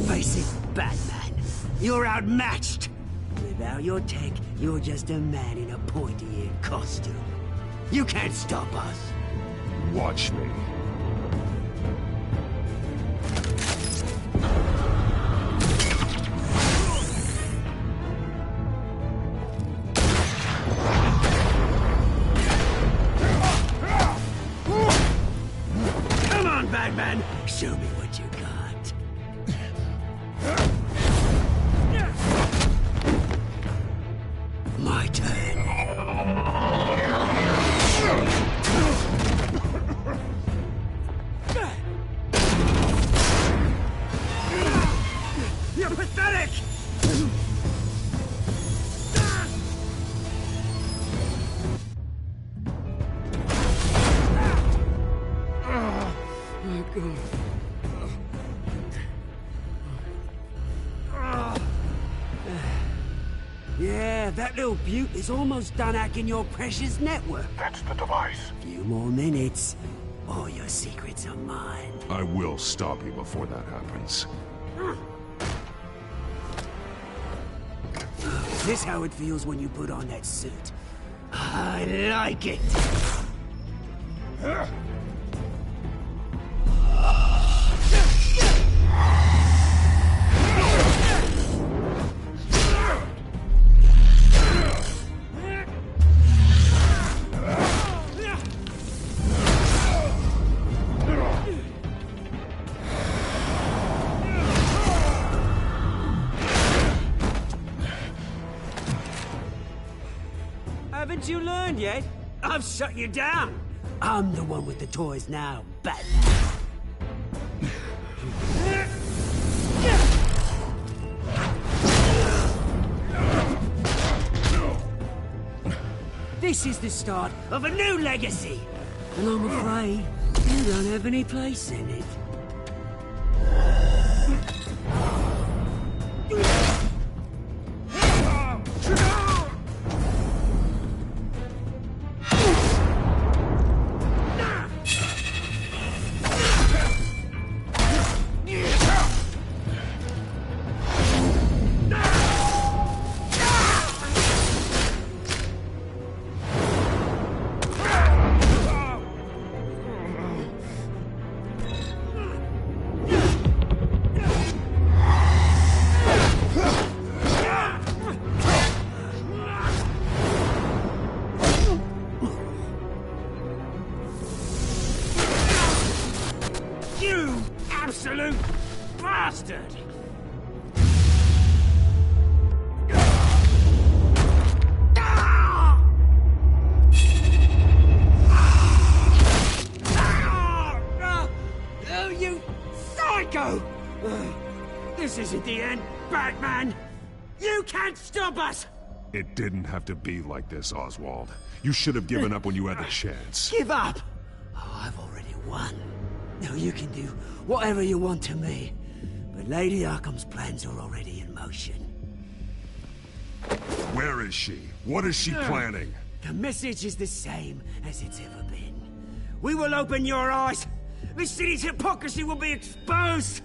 Face it, Batman. You're outmatched. Without your tech, you're just a man in a pointy-eared costume. You can't stop us. Watch me. Come on, Batman. Show me what you got. My turn. You're pathetic! Oh, God. Yeah, that little beaut is almost done hacking your precious network. That's the device. Few more minutes. All your secrets are mine. I will stop you before that happens. Is this how it feels when you put on that suit? I like it. Haven't you learned yet? I've shut you down. I'm the one with the toys now, Batman. This is the start of a new legacy. And I'm afraid you don't have any place in it. You absolute bastard! psycho! This isn't the end, Batman! You can't stop us! It didn't have to be like this, Oswald. You should have given up when you had the chance. Give up? Oh, I've already won. Now you can do whatever you want to me. But Lady Arkham's plans are already in motion. Where is she? What is she planning? The message is the same as it's ever been. We will open your eyes. The city's hypocrisy will be exposed.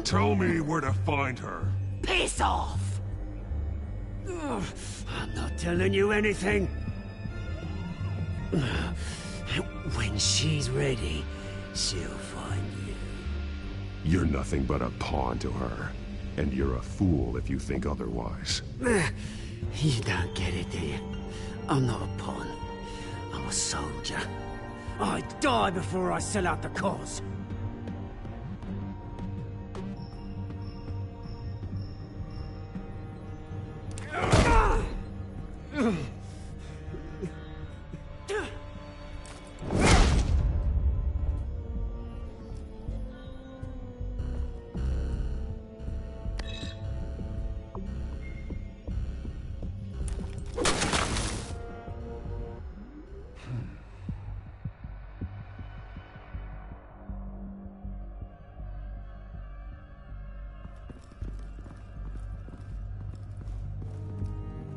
Tell me where to find her. Piss off! Ugh, I'm not telling you anything. When she's ready, she'll find you. You're nothing but a pawn to her. And you're a fool if you think otherwise. You don't get it, do you? I'm not a pawn. I'm a soldier. I die before I sell out the cause.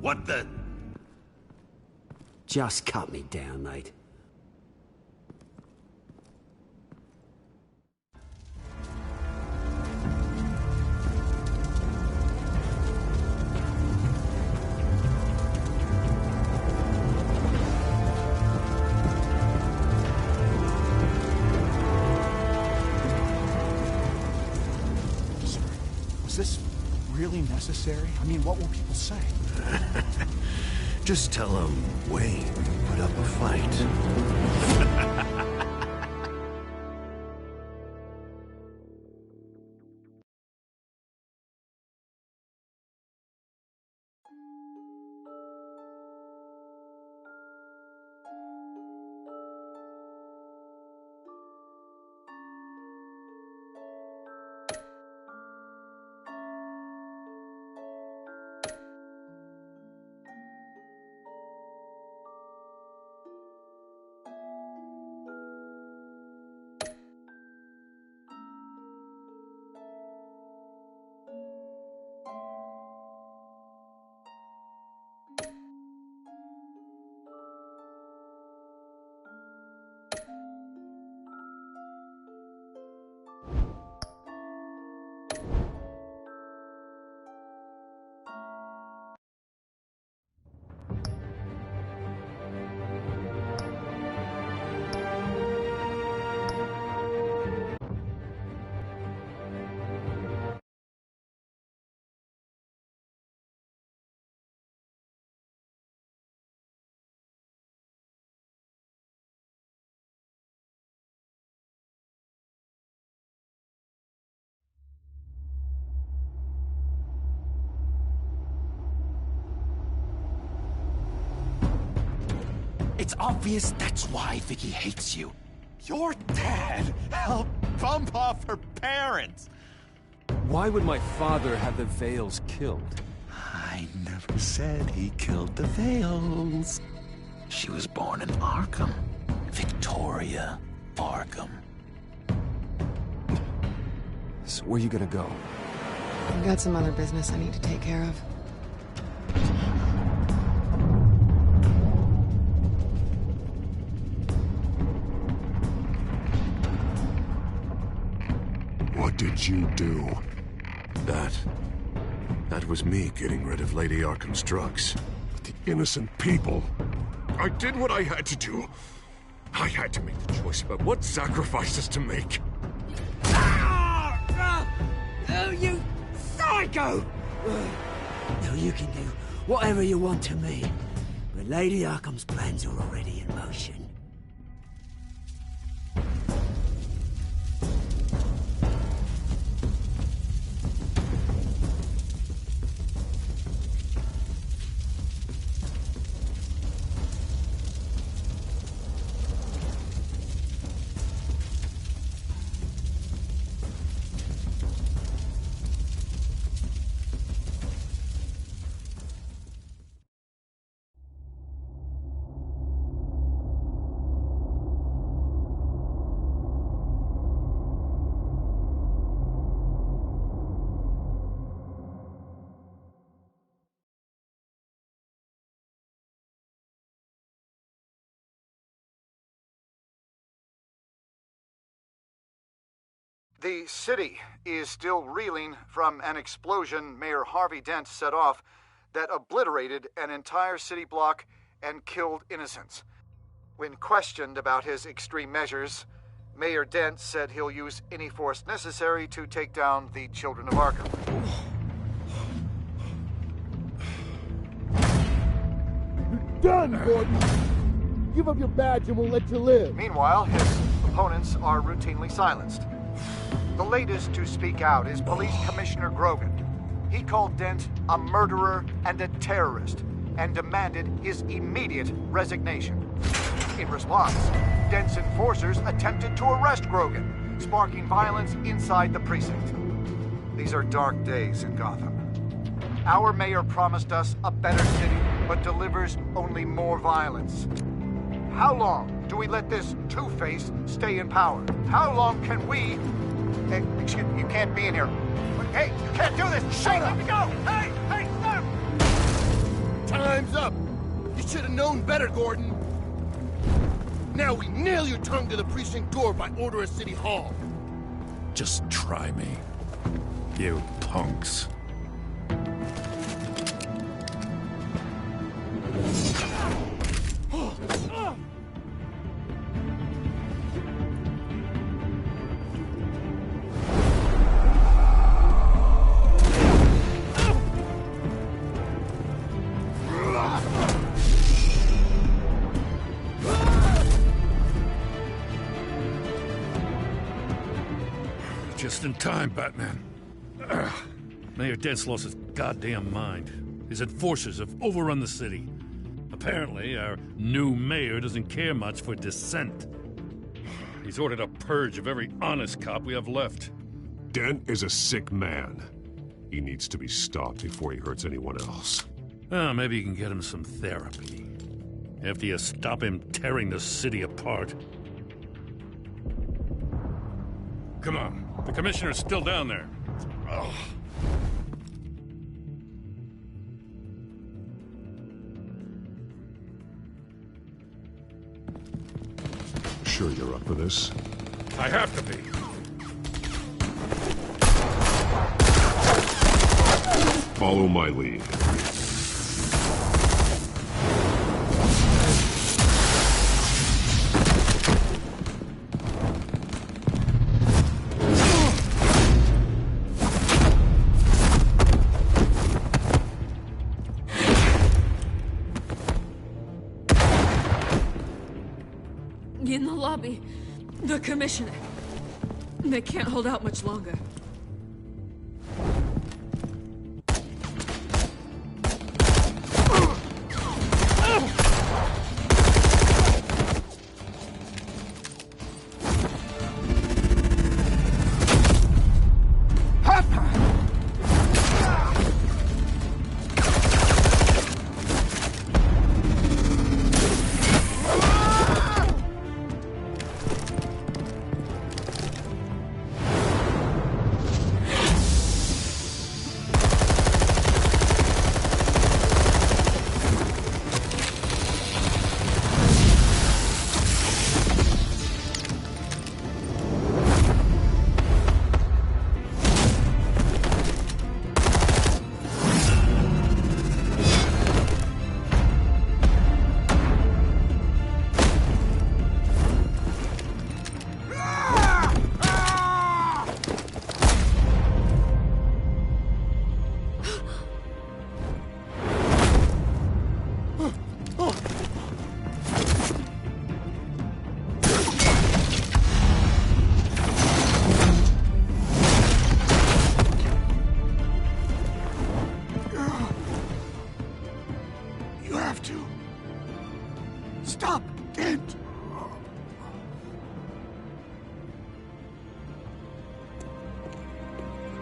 What the? Just cut me down, mate. Was this really necessary? I mean, what will people say? Just tell him Wayne put up a fight. It's obvious that's why Vicky hates you. Your dad helped bump off her parents. Why would my father have the Vales killed? I never said he killed the Vales. She was born in Arkham. Victoria Arkham. So where you gonna go? I've got some other business I need to take care of. What did you do? That was me getting rid of Lady Arkham's drugs. The innocent people. I did what I had to do. I had to make the choice about what sacrifices to make. Oh, you psycho! Now you can do whatever you want to me. But Lady Arkham's plans are already in motion. The city is still reeling from an explosion Mayor Harvey Dent set off that obliterated an entire city block and killed innocents. When questioned about his extreme measures, Mayor Dent said he'll use any force necessary to take down the Children of Arkham. Done, Gordon! Give up your badge and we'll let you live. Meanwhile, his opponents are routinely silenced. The latest to speak out is Police Commissioner Grogan. He called Dent a murderer and a terrorist and demanded his immediate resignation. In response, Dent's enforcers attempted to arrest Grogan, sparking violence inside the precinct. These are dark days in Gotham. Our mayor promised us a better city, but delivers only more violence. How long do we let this Two-Face stay in power? How long can we... Hey, excuse me, you can't be in here. Hey, you can't do this! Shut up! Let me go! Hey, stop! Time's up! You should have known better, Gordon. Now we nail your tongue to the precinct door by order of City Hall. Just try me, you punks. Just in time, Batman. Mayor Dent's lost his goddamn mind. His enforcers have overrun the city. Apparently, our new mayor doesn't care much for dissent. He's ordered a purge of every honest cop we have left. Dent is a sick man. He needs to be stopped before he hurts anyone else. Oh, maybe you can get him some therapy. After you stop him tearing the city apart. Come on. The commissioner's still down there. Oh. Sure you're up for this? I have to be. Follow my lead. In the lobby, the commissioner. They can't hold out much longer.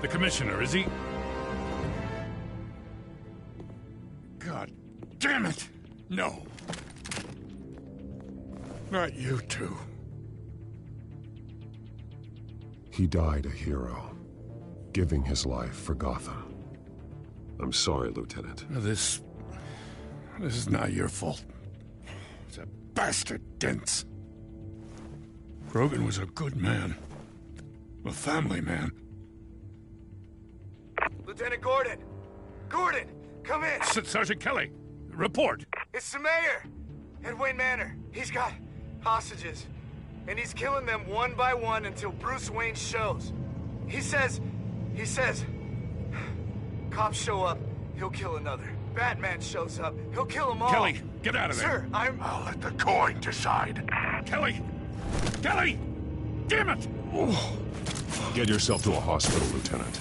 The commissioner, is he? God damn it! No. Not you two. He died a hero, giving his life for Gotham. I'm sorry, Lieutenant. This is not your fault. It's a bastard Dent's. Grogan was a good man. A family man. Lieutenant Gordon! Gordon, come in! Sergeant Kelly, report. It's the mayor! At Wayne Manor. He's got hostages. And he's killing them one by one until Bruce Wayne shows. He says... Cops show up, he'll kill another. Batman shows up, he'll kill them all. Kelly, get out of there. Sir, I'll let the coin decide. Kelly! Kelly! Damn it! Oh. Get yourself to a hospital, Lieutenant.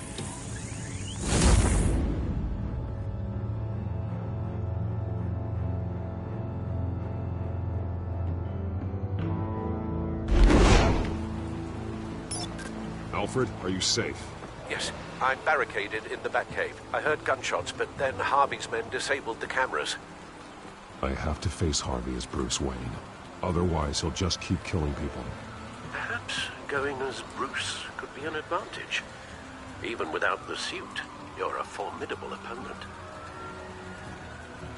Alfred, are you safe? Yes, I'm barricaded in the Batcave. I heard gunshots, but then Harvey's men disabled the cameras. I have to face Harvey as Bruce Wayne. Otherwise, he'll just keep killing people. Perhaps going as Bruce could be an advantage. Even without the suit, you're a formidable opponent.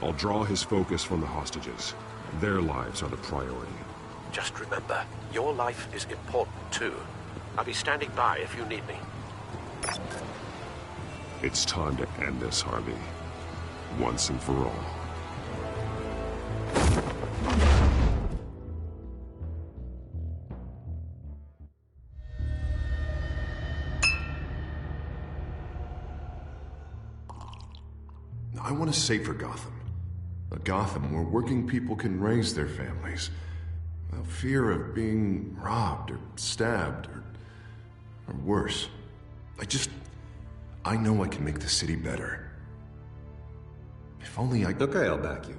I'll draw his focus from the hostages. Their lives are the priority. Just remember, your life is important too. I'll be standing by if you need me. It's time to end this, Harvey. Once and for all. I want a safer Gotham. A Gotham where working people can raise their families without fear of being robbed or stabbed or worse. I know I can make the city better. If only I... Okay, I'll back you.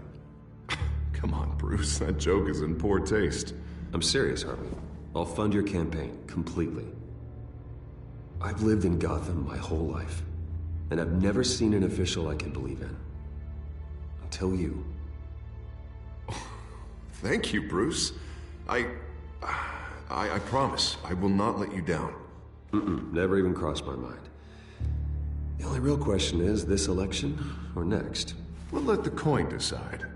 Come on, Bruce. That joke is in poor taste. I'm serious, Harvey. I'll fund your campaign, completely. I've lived in Gotham my whole life, and I've never seen an official I can believe in. Until you. Thank you, Bruce. I promise, I will not let you down. Never even crossed my mind. The only real question is, this election or next? We'll let the coin decide.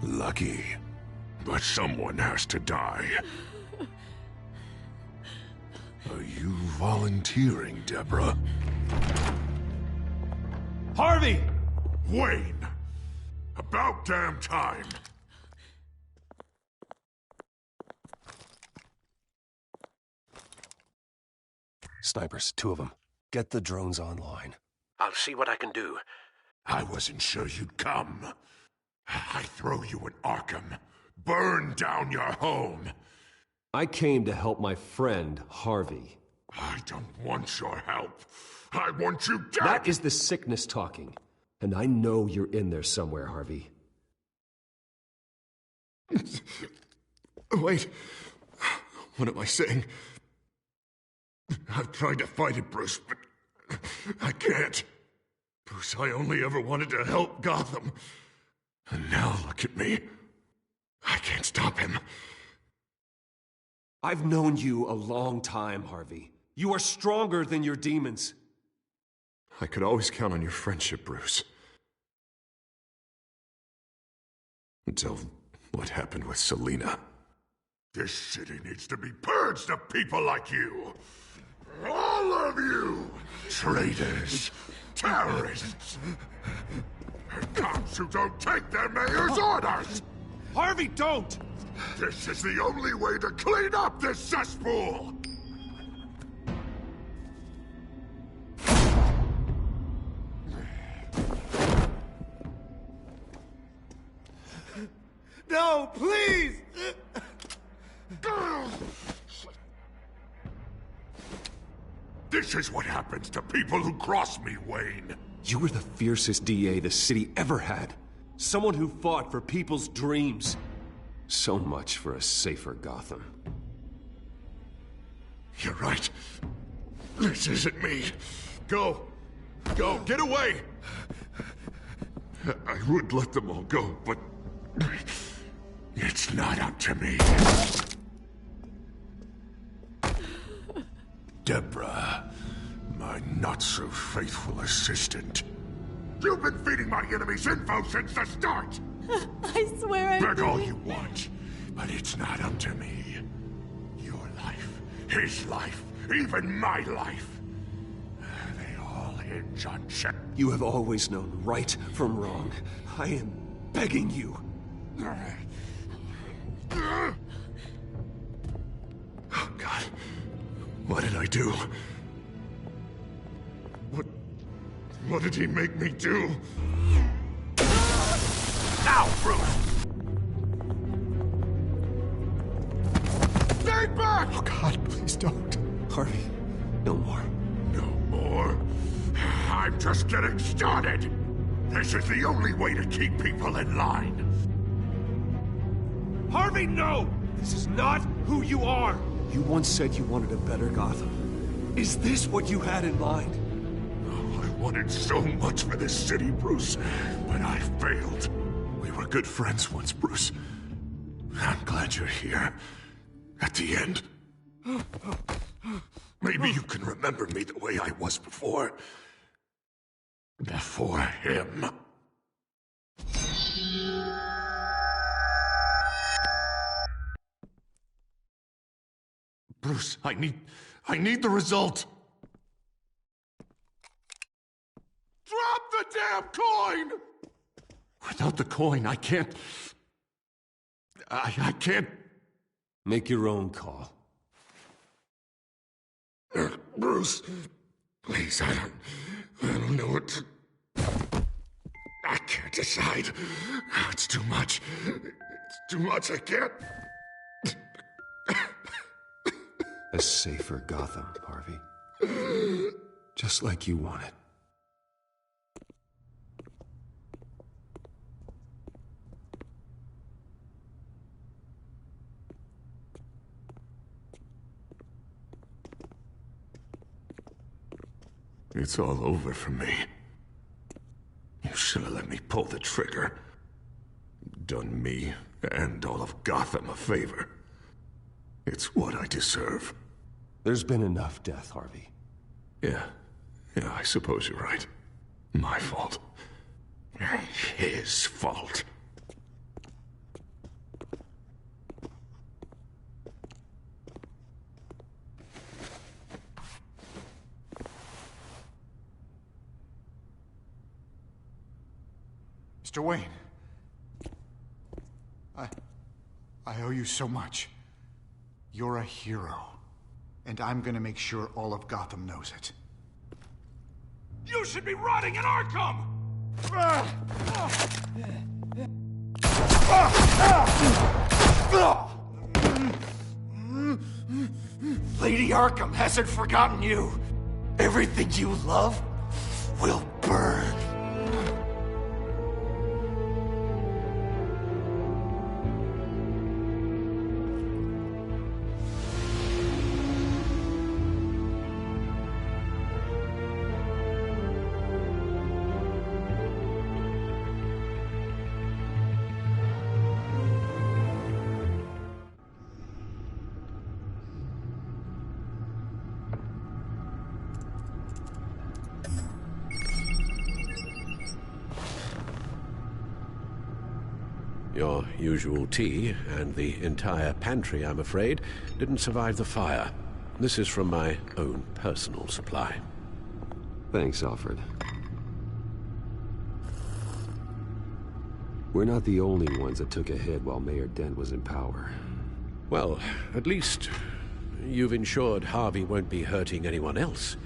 Lucky. But someone has to die. Are you volunteering, Deborah? Harvey! Wayne! About damn time! Snipers, 2 of them. Get the drones online. I'll see what I can do. I wasn't sure you'd come. I throw you in Arkham. Burn down your home. I came to help my friend, Harvey. I don't want your help. I want you dead! That is the sickness talking. And I know you're in there somewhere, Harvey. Wait. What am I saying? I've tried to fight it, Bruce, but I can't. Bruce, I only ever wanted to help Gotham. And now look at me. I can't stop him. I've known you a long time, Harvey. You are stronger than your demons. I could always count on your friendship, Bruce. Until what happened with Selina. This city needs to be purged of people like you. All of you! Traitors! Terrorists! And cops who don't take their mayor's orders! Harvey, don't! This is the only way to clean up this cesspool! No, please! This is what happens to people who cross me, Wayne. You were the fiercest DA the city ever had. Someone who fought for people's dreams. So much for a safer Gotham. You're right. This isn't me. Go. Go. Get away. I would let them all go, but it's not up to me. Deborah, my not-so-faithful assistant. You've been feeding my enemies info since the start! I swear I Beg all didn't. you want, but it's not up to me. Your life, his life, even my life. They all hinge on Chamberlain. You have always known right from wrong. I am begging you. Oh, God. What did I do? What did he make me do? Now, Bruce! Stay back! Oh, God, please don't. Harvey, no more. No more? I'm just getting started. This is the only way to keep people in line. Harvey, no! This is not who you are! You once said you wanted a better Gotham. Is this what you had in mind? Oh, I wanted so much for this city, Bruce, but I failed. We were good friends once, Bruce. I'm glad you're here. At the end. Maybe you can remember me the way I was before. Before him. Bruce, I need the result. Drop the damn coin! Without the coin, I can't... I can't... Make your own call. Bruce, please, I don't know what to... I can't decide. It's too much. It's too much, I can't... A safer Gotham, Harvey. Just like you wanted. It's all over for me. You should have let me pull the trigger. Done me and all of Gotham a favor. It's what I deserve. There's been enough death, Harvey. Yeah, I suppose you're right. My fault. His fault. Mr. Wayne. I owe you so much. You're a hero. And I'm gonna make sure all of Gotham knows it. You should be rotting in Arkham! Lady Arkham hasn't forgotten you. Everything you love will burn. Your usual tea and the entire pantry, I'm afraid, didn't survive the fire. This is from my own personal supply. Thanks, Alfred. We're not the only ones that took a hit while Mayor Dent was in power. Well, at least you've ensured Harvey won't be hurting anyone else.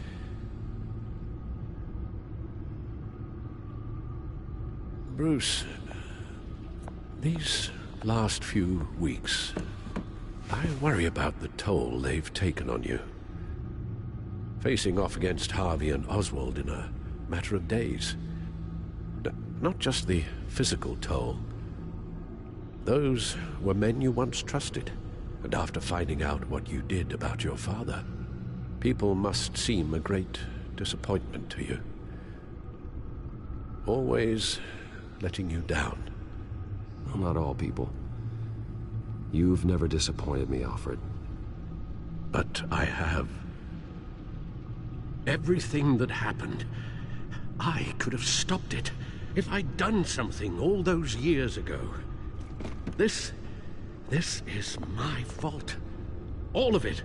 Bruce, these last few weeks, I worry about the toll they've taken on you. Facing off against Harvey and Oswald in a matter of days. Not just the physical toll. Those were men you once trusted, and after finding out what you did about your father, people must seem a great disappointment to you. Always letting you down. Well, not all people. You've never disappointed me, Alfred. But I have. Everything that happened, I could have stopped it if I'd done something all those years ago. This is my fault. All of it.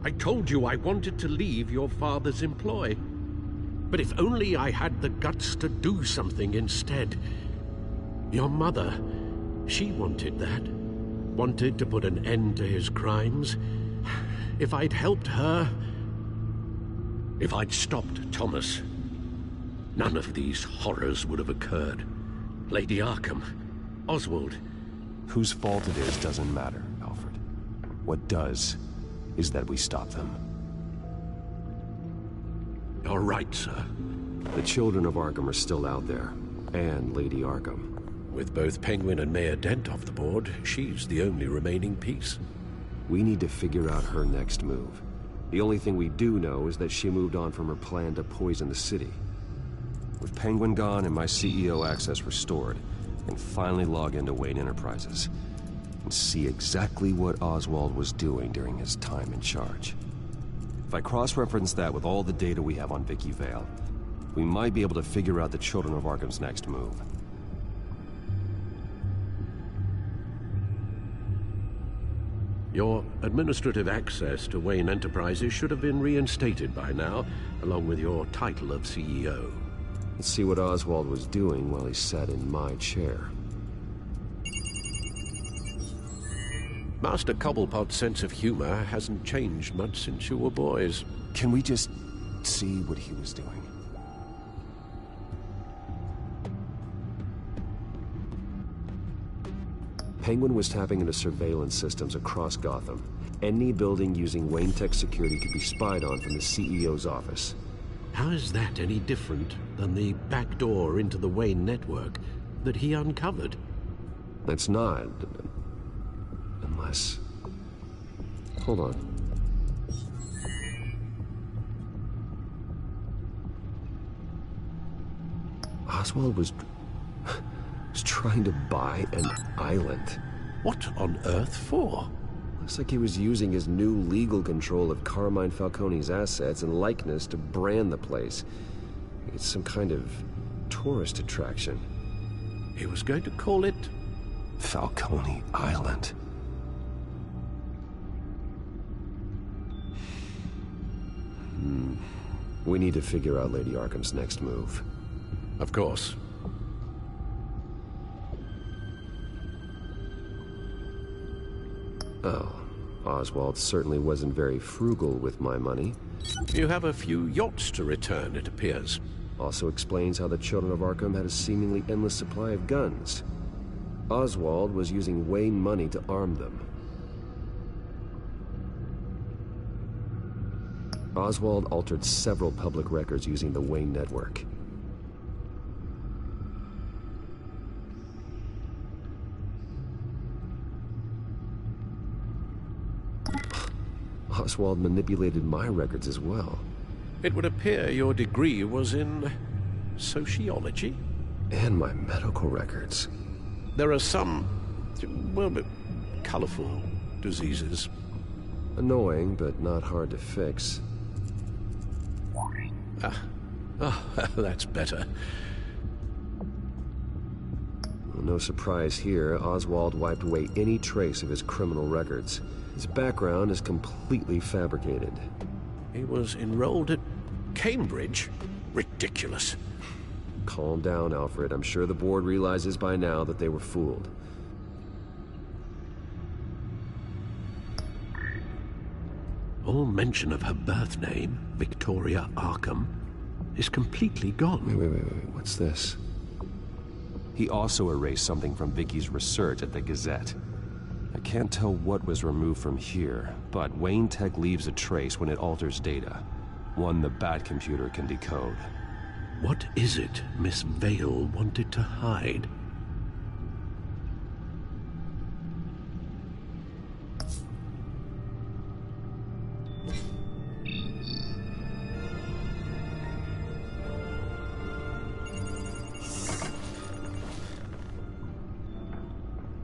I told you I wanted to leave your father's employ. But if only I had the guts to do something instead. Your mother, she wanted that. Wanted to put an end to his crimes. If I'd helped her... If I'd stopped Thomas, none of these horrors would have occurred. Lady Arkham, Oswald. Whose fault it is doesn't matter, Alfred. What does is that we stop them. You're right, sir. The children of Arkham are still out there, and Lady Arkham. With both Penguin and Mayor Dent off the board, she's the only remaining piece. We need to figure out her next move. The only thing we do know is that she moved on from her plan to poison the city. With Penguin gone and my CEO access restored, I can finally log into Wayne Enterprises and see exactly what Oswald was doing during his time in charge. If I cross-reference that with all the data we have on Vicky Vale, we might be able to figure out the Children of Arkham's next move. Your administrative access to Wayne Enterprises should have been reinstated by now, along with your title of CEO. Let's see what Oswald was doing while he sat in my chair. Master Cobblepot's sense of humor hasn't changed much since you were boys. Can we just see what he was doing? Penguin was tapping into surveillance systems across Gotham. Any building using Wayne Tech security could be spied on from the CEO's office. How is that any different than the back door into the Wayne network that he uncovered? That's not. Unless... Hold on. Oswald was trying to buy an island. What on earth for? Looks like he was using his new legal control of Carmine Falcone's assets and likeness to brand the place. It's some kind of tourist attraction. He was going to call it... Falcone Island. We need to figure out Lady Arkham's next move. Of course. Oh, Oswald certainly wasn't very frugal with my money. You have a few yachts to return, it appears. Also explains how the Children of Arkham had a seemingly endless supply of guns. Oswald was using Wayne money to arm them. Oswald altered several public records using the Wayne network. Oswald manipulated my records as well. It would appear your degree was in... sociology? And my medical records. There are some... well, colorful diseases. Annoying, but not hard to fix. That's better. Well, no surprise here, Oswald wiped away any trace of his criminal records. His background is completely fabricated. He was enrolled at Cambridge? Ridiculous. Calm down, Alfred. I'm sure the board realizes by now that they were fooled. All mention of her birth name, Victoria Arkham, is completely gone. Wait. What's this? He also erased something from Vicky's research at the Gazette. I can't tell what was removed from here, but Wayne Tech leaves a trace when it alters data. One the Bat computer can decode. What is it Miss Vale wanted to hide?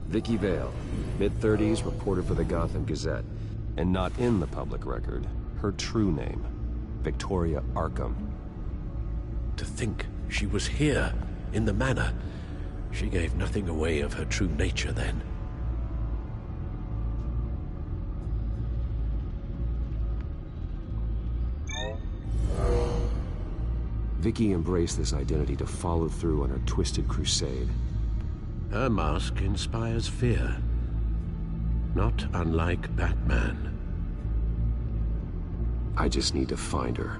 Vicky Vale, mid-30s, reported for the Gotham Gazette. And not in the public record, her true name, Victoria Arkham. To think She was here, in the manor. She gave nothing away of her true nature then. Vicky embraced this identity to follow through on her twisted crusade. Her mask inspires fear. Not unlike Batman. I just need to find her.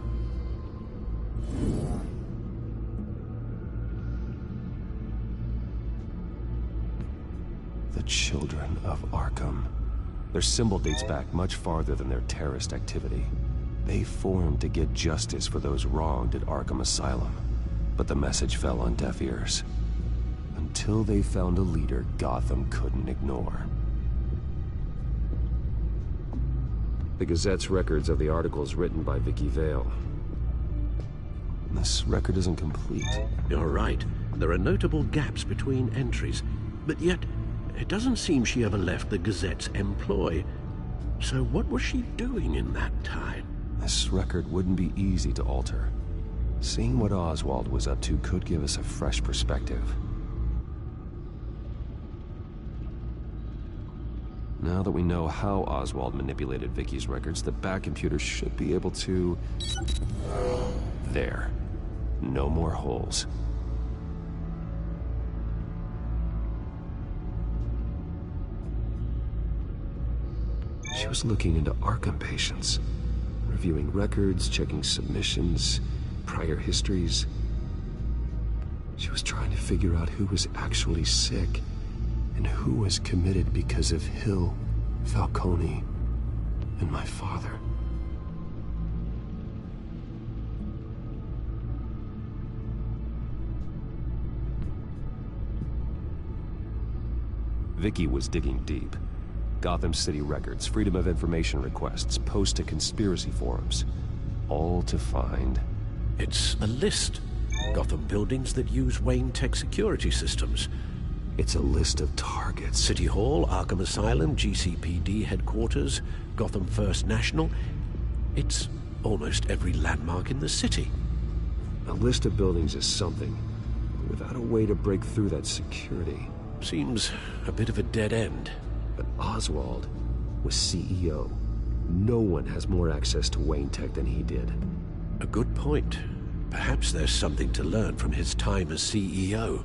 The Children of Arkham. Their symbol dates back much farther than their terrorist activity. They formed to get justice for those wronged at Arkham Asylum. But the message fell on deaf ears. Until they found a leader Gotham couldn't ignore. The Gazette's records of the articles written by Vicky Vale. This record isn't complete. You're right. There are notable gaps between entries. But yet, it doesn't seem she ever left the Gazette's employ. So what was she doing in that time? This record wouldn't be easy to alter. Seeing what Oswald was up to could give us a fresh perspective. Now that we know how Oswald manipulated Vicky's records, the Bat computer should be able to... There. No more holes. She was looking into Arkham patients. Reviewing records, checking submissions, prior histories. She was trying to figure out who was actually sick and who was committed because of Hill, Falcone, and my father. Vicky was digging deep. Gotham City records, Freedom of Information requests, posts to conspiracy forums. All to find... It's a list. Gotham buildings that use Wayne Tech security systems. It's a list of targets. City Hall, Arkham Asylum, GCPD headquarters, Gotham First National. It's almost every landmark in the city. A list of buildings is something, but without a way to break through that security. Seems a bit of a dead end. But Oswald was CEO. No one has more access to Wayne Tech than he did. A good point. Perhaps there's something to learn from his time as CEO.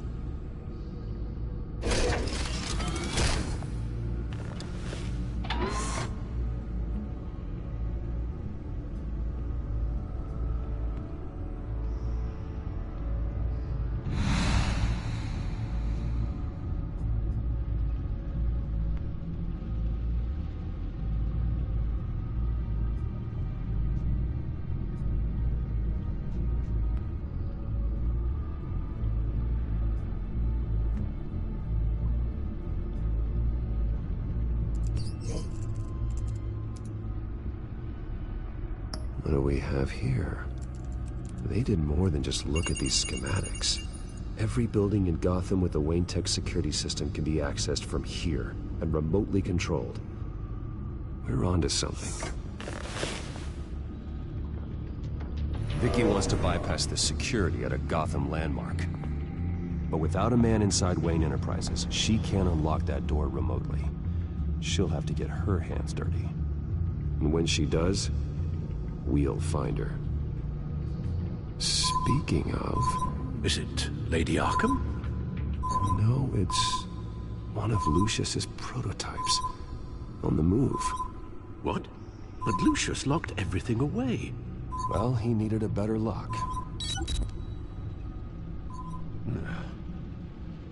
What do we have here? They did more than just look at these schematics. Every building in Gotham with a Wayne Tech security system can be accessed from here and remotely controlled. We're onto something. Vicky wants to bypass the security at a Gotham landmark. But without a man inside Wayne Enterprises, she can't unlock that door remotely. She'll have to get her hands dirty. And when she does, we'll find her. Speaking of... Is it Lady Arkham? No, it's one of Lucius's prototypes. On the move. What? But Lucius locked everything away. Well, he needed a better lock.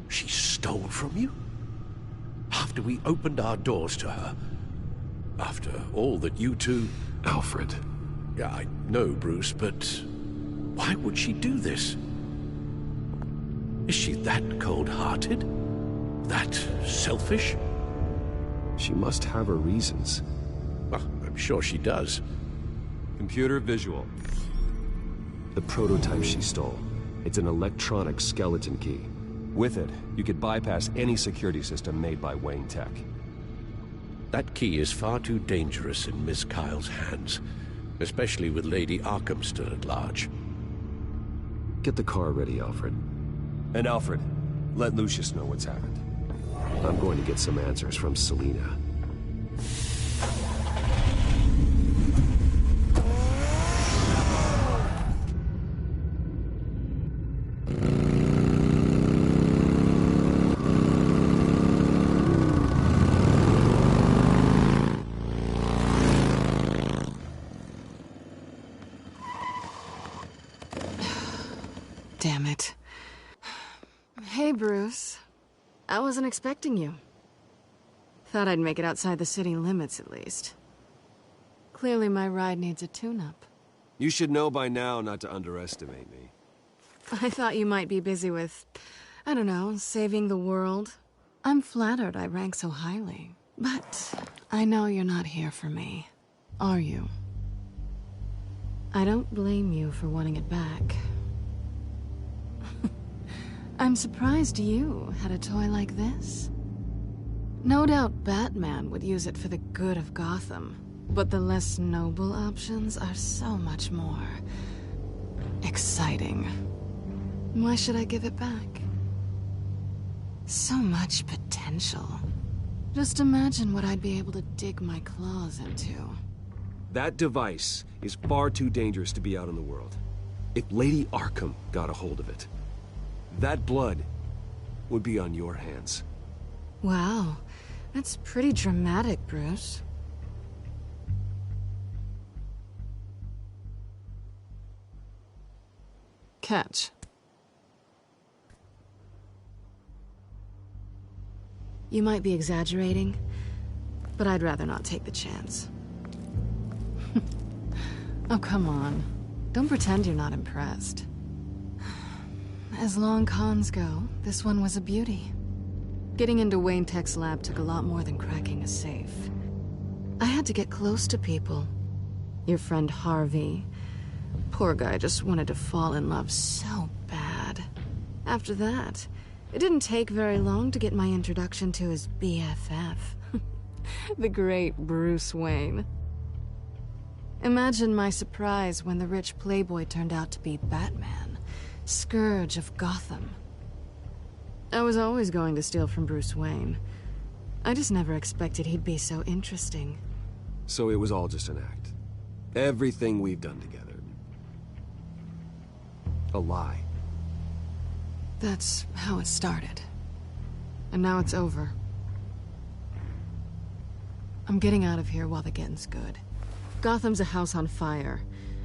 She stole from you? After we opened our doors to her? After all that you two... Alfred. Yeah, I know, Bruce, but why would she do this? Is she that cold-hearted? That selfish? She must have her reasons. Well, I'm sure she does. Computer visual. The prototype she stole. It's an electronic skeleton key. With it, you could bypass any security system made by Wayne Tech. That key is far too dangerous in Miss Kyle's hands, especially with Lady Arkham still at large. Get the car ready, Alfred. And Alfred, let Lucius know what's happened. I'm going to get some answers from Selina. Damn it. Hey, Bruce. I wasn't expecting you. Thought I'd make it outside the city limits, at least. Clearly my ride needs a tune-up. You should know by now not to underestimate me. I thought you might be busy with, I don't know, saving the world. I'm flattered I rank so highly. But I know you're not here for me, are you? I don't blame you for wanting it back. I'm surprised you had a toy like this. No doubt Batman would use it for the good of Gotham, but the less noble options are so much more exciting. Why should I give it back? So much potential. Just imagine what I'd be able to dig my claws into. That device is far too dangerous to be out in the world. If Lady Arkham got a hold of it, that blood would be on your hands. Wow, that's pretty dramatic, Bruce. Catch. You might be exaggerating, but I'd rather not take the chance. Oh, come on. Don't pretend you're not impressed. As long cons go, this one was a beauty. Getting into Wayne Tech's lab took a lot more than cracking a safe. I had to get close to people. Your friend Harvey. Poor guy just wanted to fall in love so bad. After that, it didn't take very long to get my introduction to his BFF. The great Bruce Wayne. Imagine my surprise when the rich playboy turned out to be Batman, Scourge of Gotham. I was always going to steal from Bruce Wayne. I just never expected he'd be so interesting. So it was all just an act. Everything we've done together. A lie. That's how it started. And now it's over. I'm getting out of here while the getting's good. Gotham's a house on fire,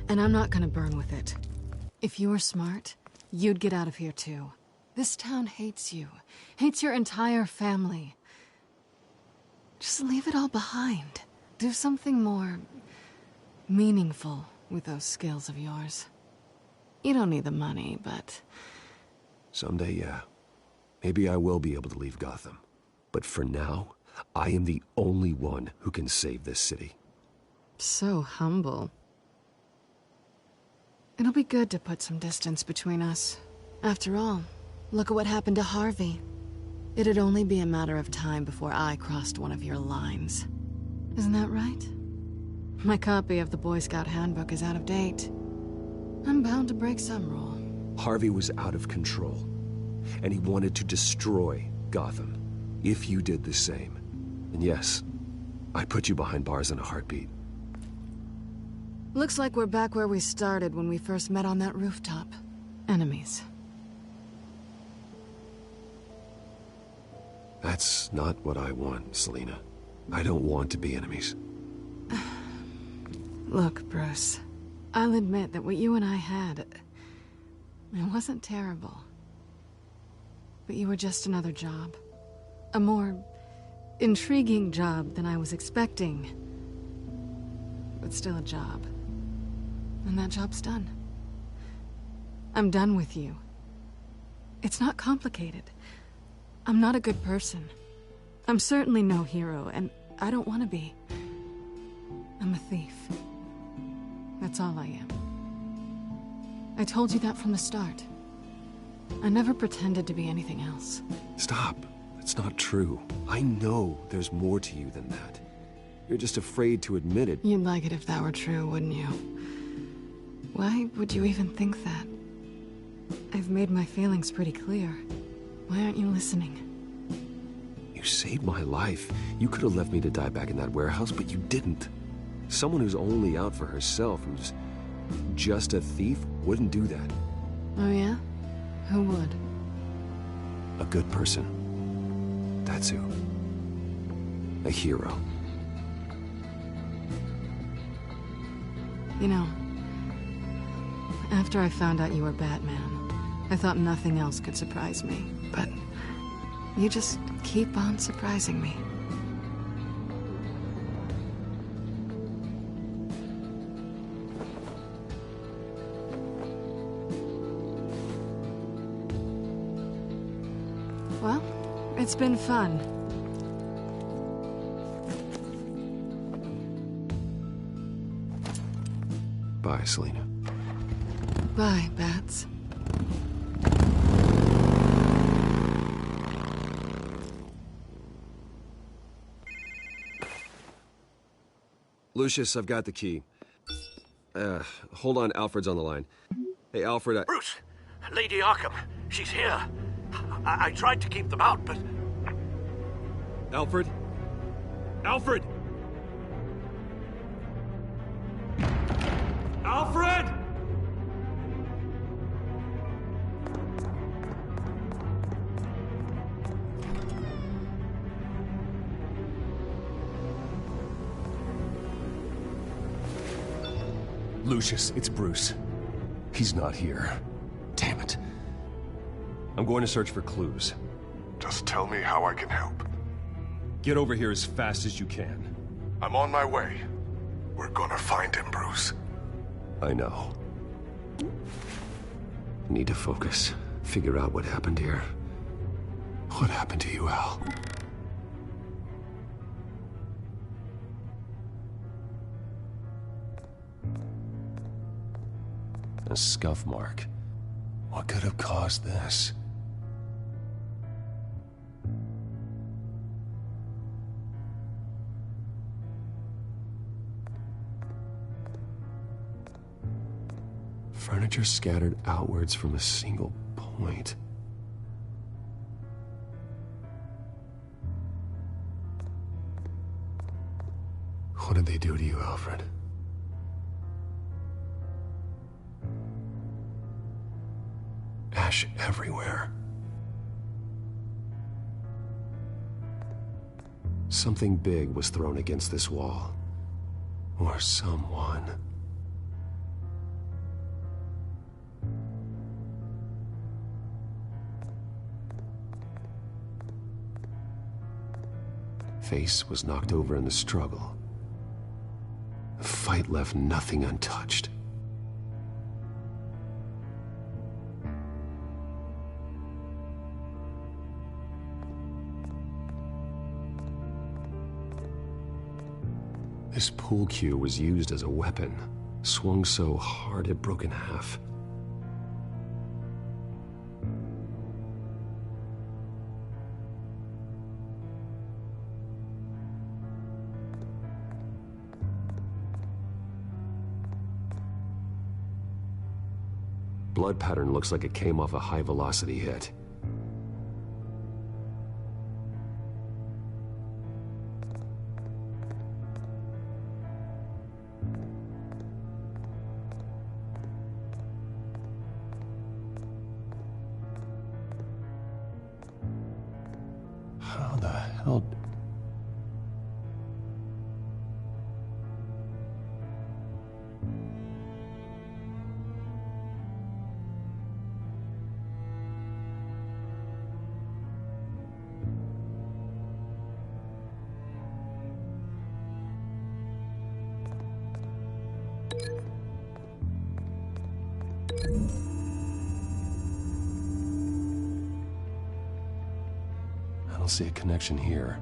and I'm not gonna burn with it. If you were smart, you'd get out of here too. This town hates you. Hates your entire family. Just leave it all behind. Do something more meaningful with those skills of yours. You don't need the money, but... Someday, yeah. Maybe I will be able to leave Gotham. But for now, I am the only one who can save this city. So humble. It'll be good to put some distance between us. After all, look at what happened to Harvey. It'd only be a matter of time before I crossed one of your lines. Isn't that right? My copy of the Boy Scout Handbook is out of date. I'm bound to break some rule. Harvey was out of control, and he wanted to destroy Gotham. If you did the same. And yes, I'd put you behind bars in a heartbeat. Looks like we're back where we started when we first met on that rooftop. Enemies. That's not what I want, Selina. I don't want to be enemies. Look, Bruce. I'll admit that what you and I had... it wasn't terrible. But you were just another job. A more intriguing job than I was expecting. But still a job. And that job's done. I'm done with you. It's not complicated. I'm not a good person. I'm certainly no hero, and I don't want to be. I'm a thief. That's all I am. I told you that from the start. I never pretended to be anything else. Stop. That's not true. I know there's more to you than that. You're just afraid to admit it. You'd like it if that were true, wouldn't you? Why would you even think that? I've made my feelings pretty clear. Why aren't you listening? You saved my life. You could have left me to die back in that warehouse, but you didn't. Someone who's only out for herself, who's just a thief, wouldn't do that. Oh yeah? Who would? A good person. That's who. A hero. You know, after I found out you were Batman, I thought nothing else could surprise me. But you just keep on surprising me. Well, it's been fun. Bye, Selina. Bye, Bats. Lucius, I've got the key. Hold on, Alfred's on the line. Hey, Alfred, Bruce! Lady Arkham, she's here. I tried to keep them out, but... Alfred? Alfred! Alfred! Lucius, it's Bruce. He's not here. Damn it. I'm going to search for clues. Just tell me how I can help. Get over here as fast as you can. I'm on my way. We're gonna find him, Bruce. I know. I need to focus. Figure out what happened here. What happened to you, Al? A scuff mark. What could have caused this? Furniture scattered outwards from a single point. What did they do to you, Alfred? Ash everywhere. Something big was thrown against this wall. Or someone. Face was knocked over in the struggle. The fight left nothing untouched. This pool cue was used as a weapon, swung so hard it broke in half. Blood pattern looks like it came off a high-velocity hit. How the hell... I don't see a connection here.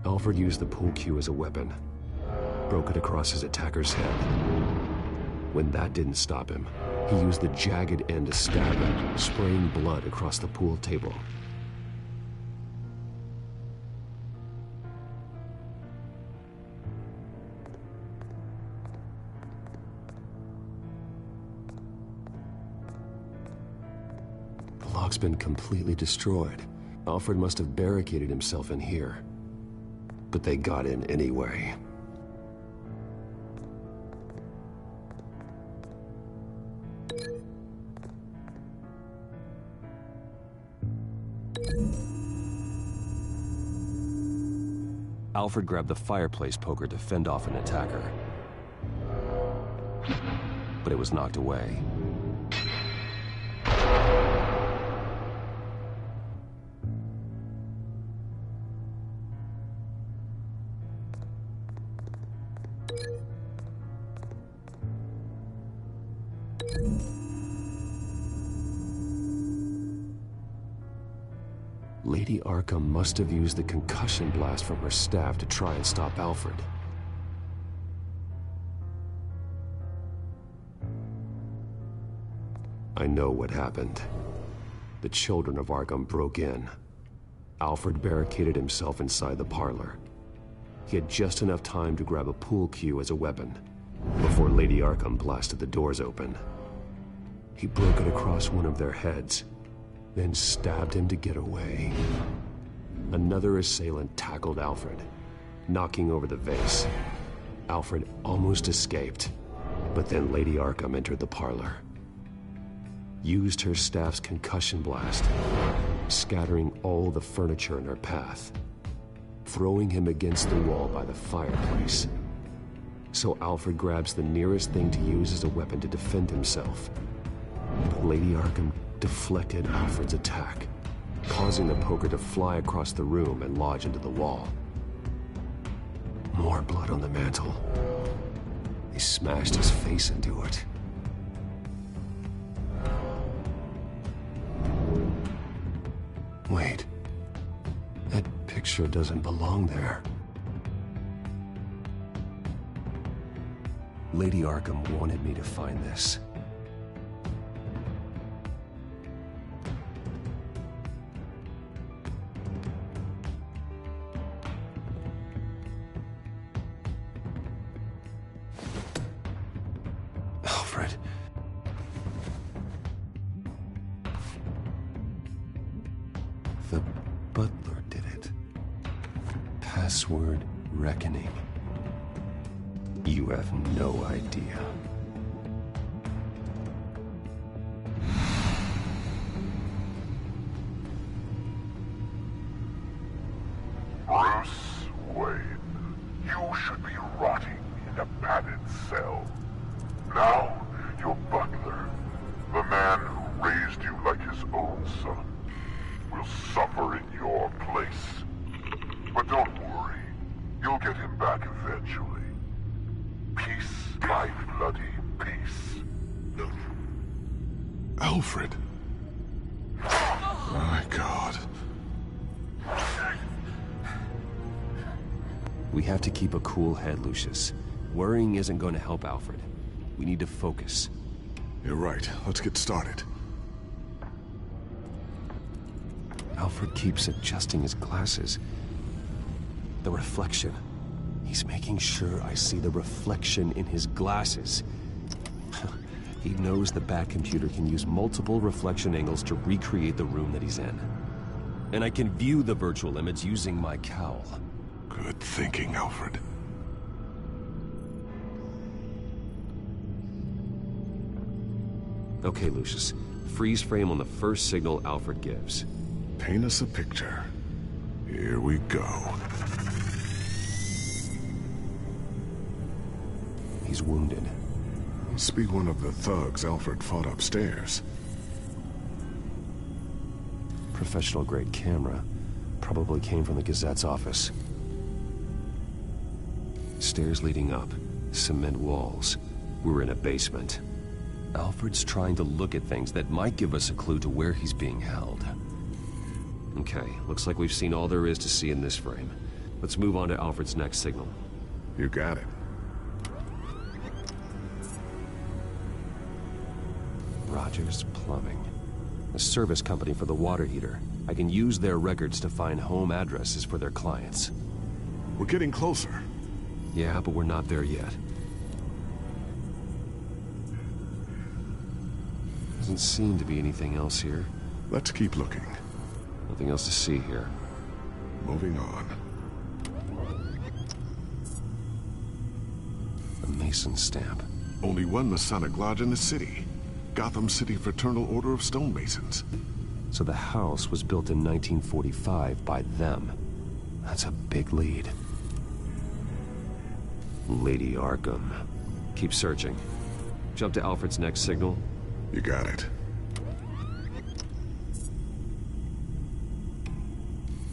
Alfred used the pool cue as a weapon, broke it across his attacker's head. When that didn't stop him, he used the jagged end to stab him, spraying blood across the pool table. The lock's been completely destroyed. Alfred must have barricaded himself in here. But they got in anyway. Alfred grabbed the fireplace poker to fend off an attacker. But it was knocked away. Lady Arkham must have used the concussion blast from her staff to try and stop Alfred. I know what happened. The children of Arkham broke in. Alfred barricaded himself inside the parlor. He had just enough time to grab a pool cue as a weapon before Lady Arkham blasted the doors open. He broke it across one of their heads, then stabbed him to get away. Another assailant tackled Alfred, knocking over the vase. Alfred almost escaped, but then Lady Arkham entered the parlor. Used her staff's concussion blast, scattering all the furniture in her path, throwing him against the wall by the fireplace. So Alfred grabs the nearest thing to use as a weapon to defend himself. But Lady Arkham deflected Alfred's attack, causing the poker to fly across the room and lodge into the wall. More blood on the mantel. They smashed his face into it. Wait. That picture doesn't belong there. Lady Arkham wanted me to find this. Alfred. The butler did it. Password reckoning. You have no idea. Bruce Wayne, you should be rotting in a padded cell. Now, your butler, the man who raised you like his own son, will suffer in your place. But don't worry, you'll get him back eventually. Peace, my bloody peace. Alfred. My God. We have to keep a cool head, Lucius. Worrying isn't going to help Alfred. We need to focus. You're right. Let's get started. Alfred keeps adjusting his glasses. The reflection. He's making sure I see the reflection in his glasses. He knows the Batcomputer can use multiple reflection angles to recreate the room that he's in. And I can view the virtual image using my cowl. Good thinking, Alfred. Okay, Lucius. Freeze frame on the first signal Alfred gives. Paint us a picture. Here we go. He's wounded. Must be one of the thugs Alfred fought upstairs. Professional-grade camera. Probably came from the Gazette's office. Stairs leading up. Cement walls. We're in a basement. Alfred's trying to look at things that might give us a clue to where he's being held. Okay, looks like we've seen all there is to see in this frame. Let's move on to Alfred's next signal. You got it. Rogers Plumbing. A service company for the water heater. I can use their records to find home addresses for their clients. We're getting closer. Yeah, but we're not there yet. Doesn't seem to be anything else here. Let's keep looking. Nothing else to see here. Moving on. A Mason stamp. Only one Masonic lodge in the city. Gotham City Fraternal Order of Stonemasons. So the house was built in 1945 by them. That's a big lead. Lady Arkham. Keep searching. Jump to Alfred's next signal. You got it.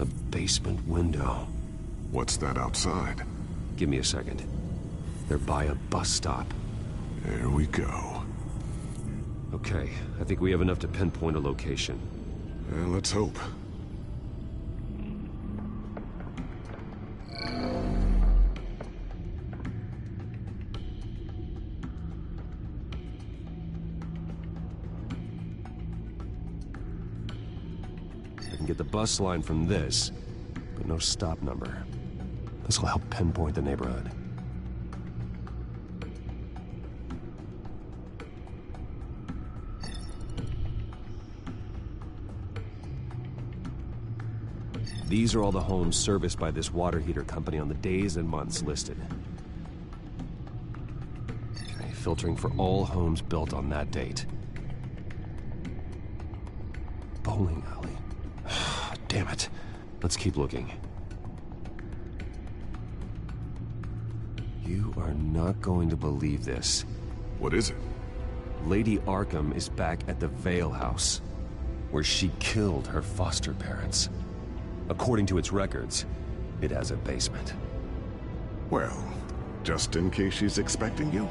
A basement window. What's that outside? Give me a second. They're by a bus stop. There we go. Okay, I think we have enough to pinpoint a location. Let's hope. I can get the bus line from this, but no stop number. This will help pinpoint the neighborhood. These are all the homes serviced by this water heater company on the days and months listed. Okay, filtering for all homes built on that date. Bowling alley. Damn it. Let's keep looking. You are not going to believe this. What is it? Lady Arkham is back at the Vale House, where she killed her foster parents. According to its records, it has a basement. Well, just in case she's expecting you.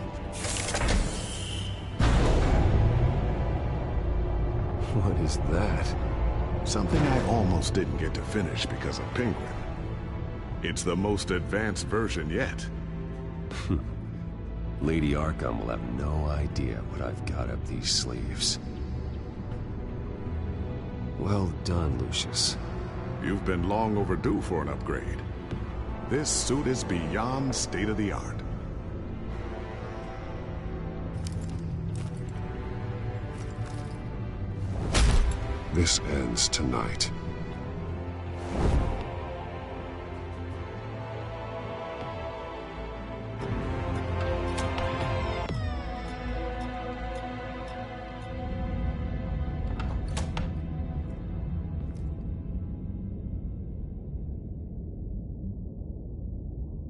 What is that? Something I almost didn't get to finish because of Penguin. It's the most advanced version yet. Lady Arkham will have no idea what I've got up these sleeves. Well done, Lucius. You've been long overdue for an upgrade. This suit is beyond state-of-the-art. This ends tonight.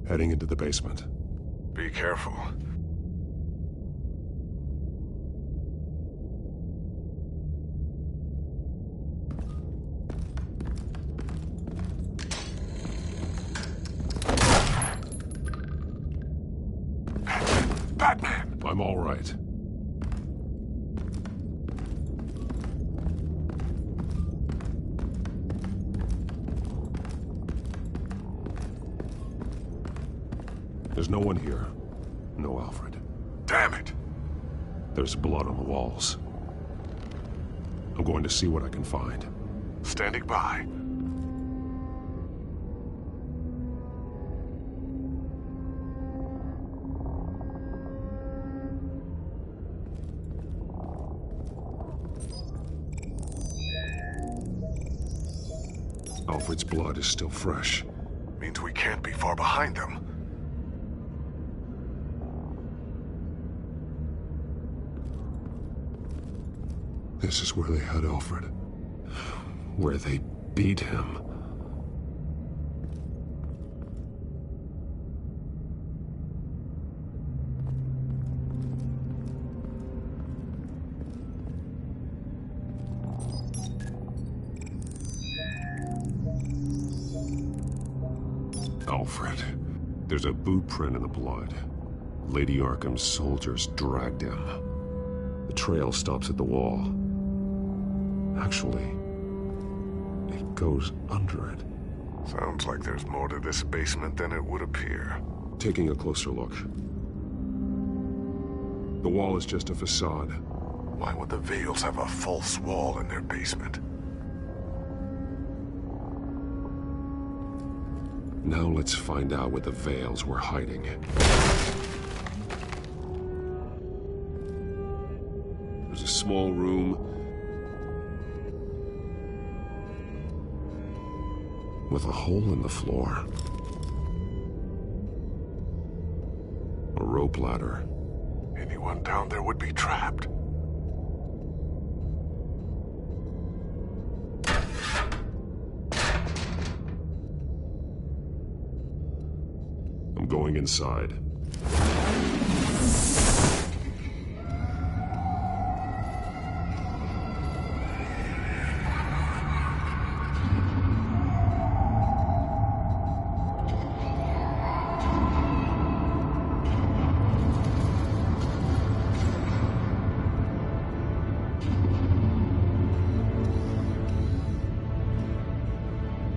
Heading into the basement. Be careful. Batman! I'm all right. There's no one here. No Alfred. Damn it! There's blood on the walls. I'm going to see what I can find. Standing by. Alfred's blood is still fresh. Means we can't be far behind them. This is where they had Alfred. Where they beat him. Alfred. There's a boot print in the blood. Lady Arkham's soldiers dragged him. The trail stops at the wall. Actually, it goes under it. Sounds like there's more to this basement than it would appear. Taking a closer look. The wall is just a facade. Why would the Vales have a false wall in their basement? Now let's find out what the Vales were hiding. There's a small room with a hole in the floor. A rope ladder. Anyone down there would be trapped. I'm going inside.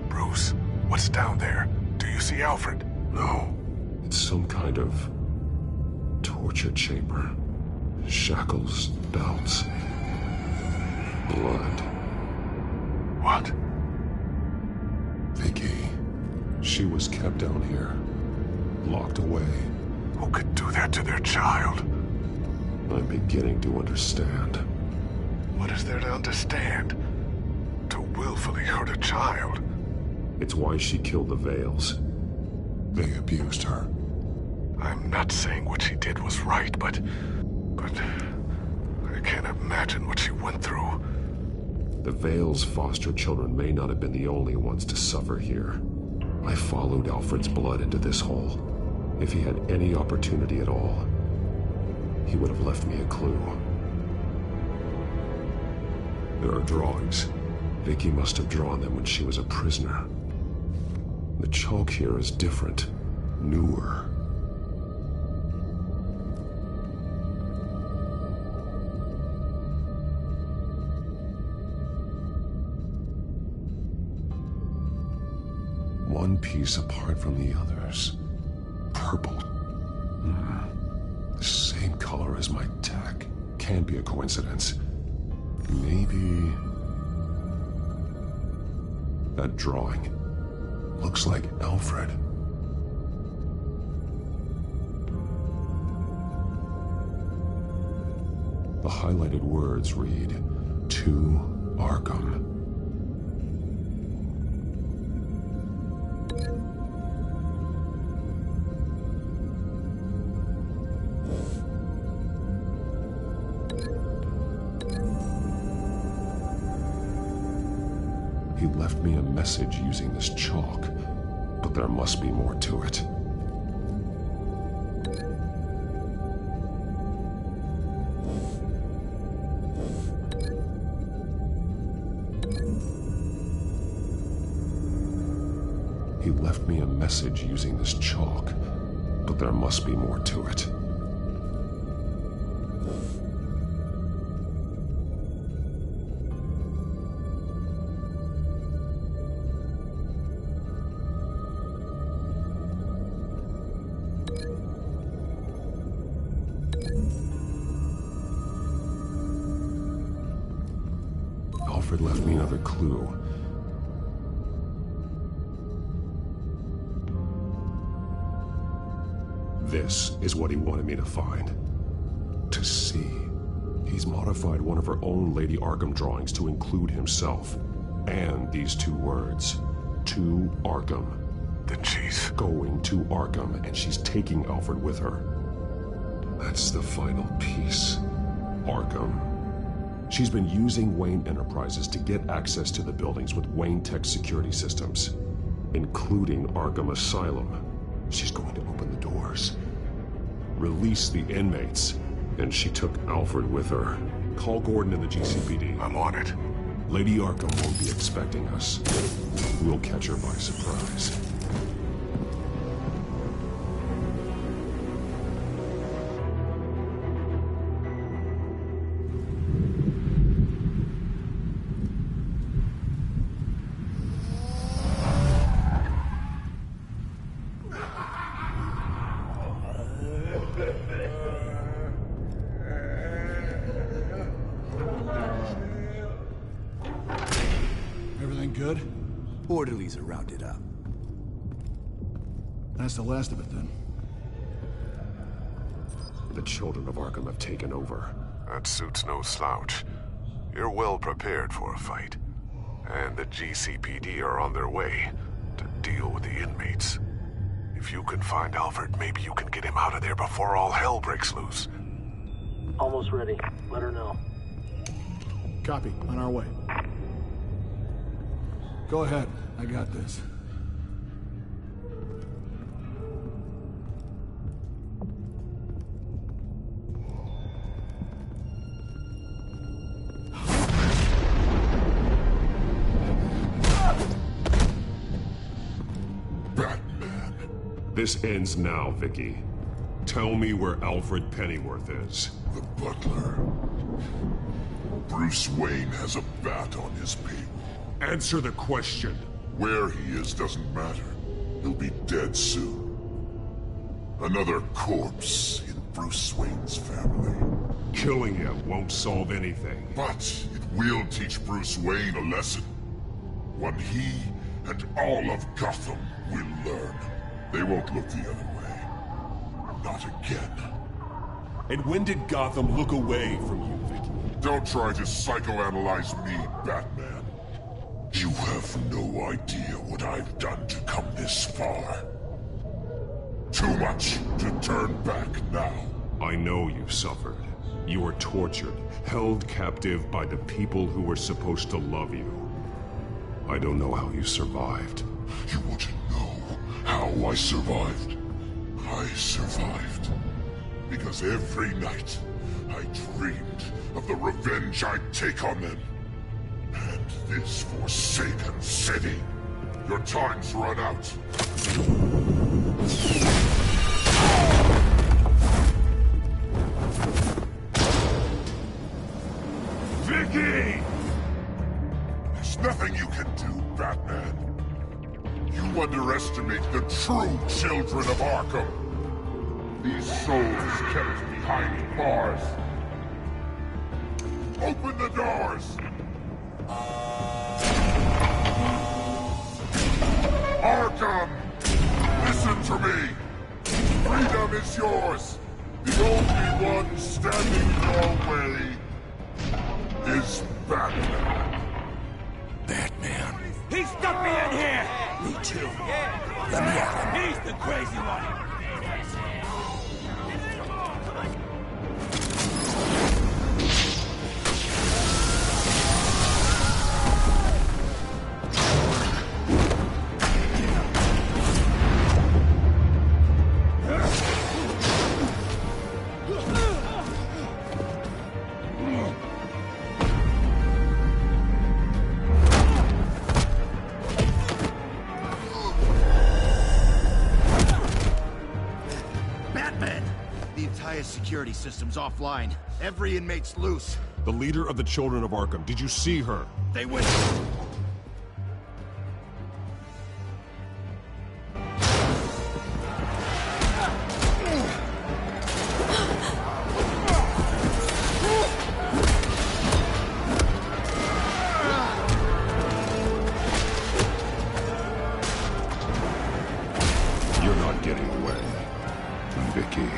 Bruce, what's down there? Do you see Alfred? No. It's some kind of torture chamber. Shackles, belts, blood. What? Vicky. She was kept down here, locked away. Who could do that to their child? I'm beginning to understand. What is there to understand? To willfully hurt a child? It's why she killed the Vales. They abused her. I'm not saying what she did was right, but I can't imagine what she went through. The Vales' foster children may not have been the only ones to suffer here. I followed Alfred's blood into this hole. If he had any opportunity at all, he would have left me a clue. There are drawings. Vicky must have drawn them when she was a prisoner. The chalk here is different, newer. One piece apart from the others. Purple. The same color as my tack. Can't be a coincidence. Maybe... that drawing. Looks like Alfred. The highlighted words read, "To Arkham." He left me a message using this chalk, but there must be more to it. He left me a message using this chalk, but there must be more to it. Alfred left me another clue. This is what he wanted me to find. To see. He's modified one of her own Lady Arkham drawings to include himself. And these two words. To Arkham. Then she's going to Arkham, and she's taking Alfred with her. That's the final piece. Arkham. She's been using Wayne Enterprises to get access to the buildings with Wayne Tech security systems, including Arkham Asylum. She's going to open the doors, release the inmates, and she took Alfred with her. Call Gordon and the GCPD. I'm on it. Lady Arkham won't be expecting us. We'll catch her by surprise. orderlies are rounded up. That's the last of it, then. The children of Arkham have taken over. That suit's no slouch. You're well prepared for a fight. And the GCPD are on their way to deal with the inmates. If you can find Alfred, maybe you can get him out of there before all hell breaks loose. Almost ready. Let her know. Copy. On our way. Go ahead. I got this. This ends now, Vicky. Tell me where Alfred Pennyworth is. The butler. Bruce Wayne has a bat on his payroll. Answer the question. Where he is doesn't matter. He'll be dead soon. Another corpse in Bruce Wayne's family. Killing him won't solve anything. But it will teach Bruce Wayne a lesson. One he and all of Gotham will learn. They won't look the other way. Not again. And when did Gotham look away from you, Vicky? Don't try to psychoanalyze me, Batman. You have no idea what I've done to come this far. Too much to turn back now. I know you suffered. You were tortured, held captive by the people who were supposed to love you. I don't know how you survived. You want to know how I survived? I survived because every night I dreamed of the revenge I'd take on them. And this forsaken city. Your time's run out. Vicky! There's nothing you can do, Batman. You underestimate the true children of Arkham. These souls kept behind bars. Open the doors! Arkham! Listen to me! Freedom is yours! The only one standing your way is Batman. Batman. He stuck me in here! Me too. Let me at him. He's the crazy one! Security system's offline. Every inmate's loose. The leader of the Children of Arkham, did you see her? They went... You're not getting away, Vicky.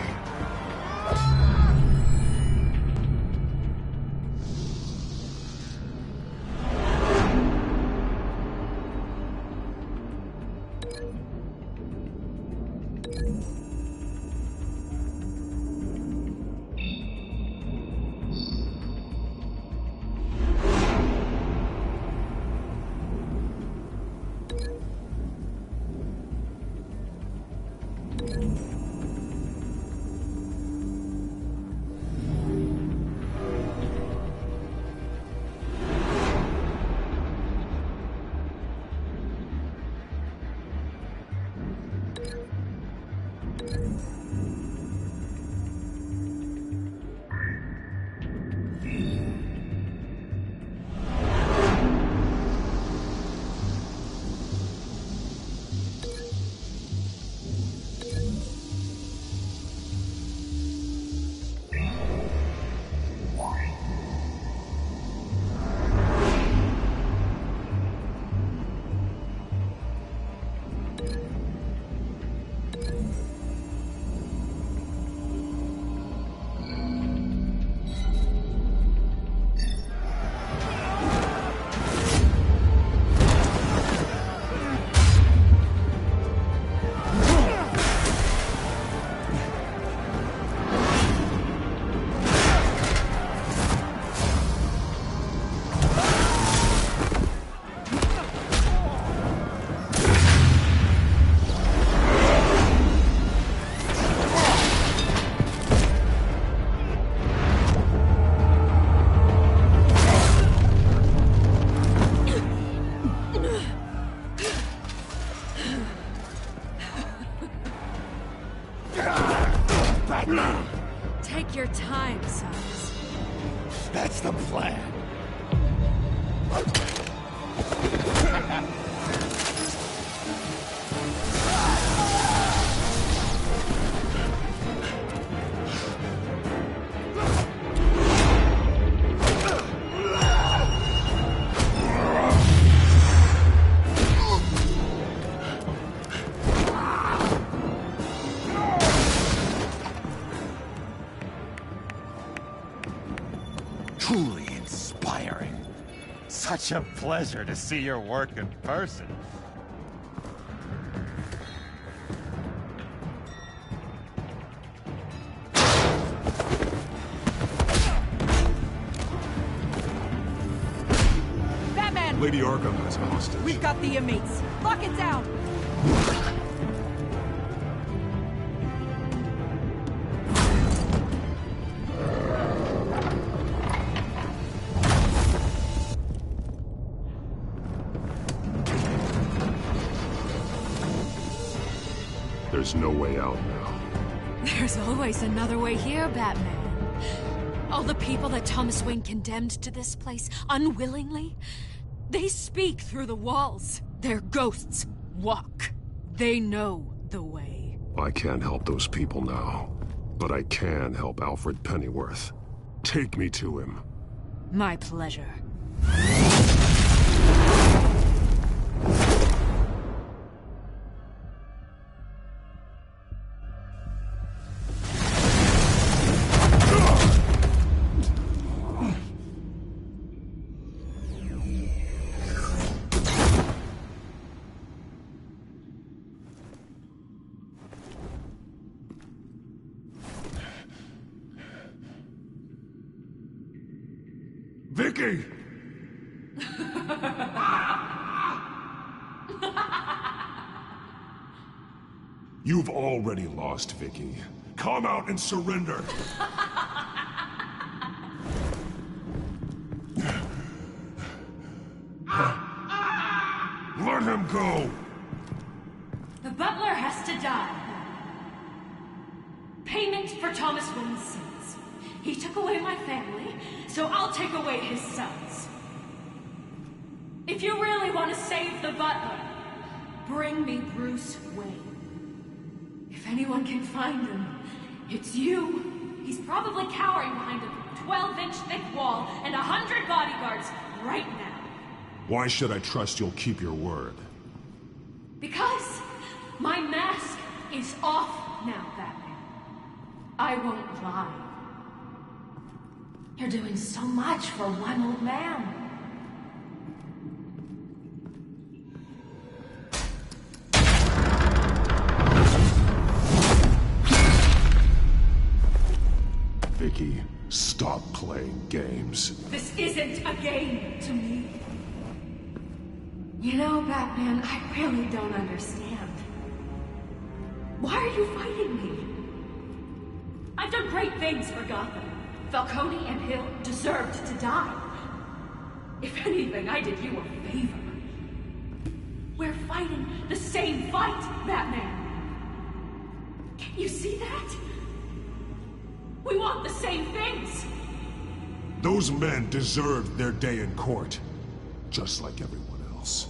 Batman! Take your time, sons. That's the plan. Truly inspiring. Such a pleasure to see your work in person. Batman! Lady Arkham has a hostage. We've got the inmates. Lock it down! There's no way out now. There's always another way here, Batman. All the people that Thomas Wayne condemned to this place unwillingly, they speak through the walls. Their ghosts walk. They know the way. I can't help those people now, but I can help Alfred Pennyworth. Take me to him. My pleasure. Vicky! You've already lost, Vicky. Come out and surrender! Let him go! The butler has to die. Payment for Thomas Wayne's sins. He took away my family, so I'll take away his sons. If you really want to save the butler, bring me Bruce Wayne. If anyone can find him, it's you. He's probably cowering behind a 12-inch thick wall and 100 bodyguards right now. Why should I trust you'll keep your word? Because my mask is off now, Batman. I won't lie. You're doing so much for one old man. Vicky, stop playing games. This isn't a game to me. You know, Batman, I really don't understand. Why are you fighting me? I've done great things for Gotham. Falcone and Hill deserved to die. If anything, I did you a favor. We're fighting the same fight, Batman. Can't you see that? We want the same things. Those men deserved their day in court, just like everyone else.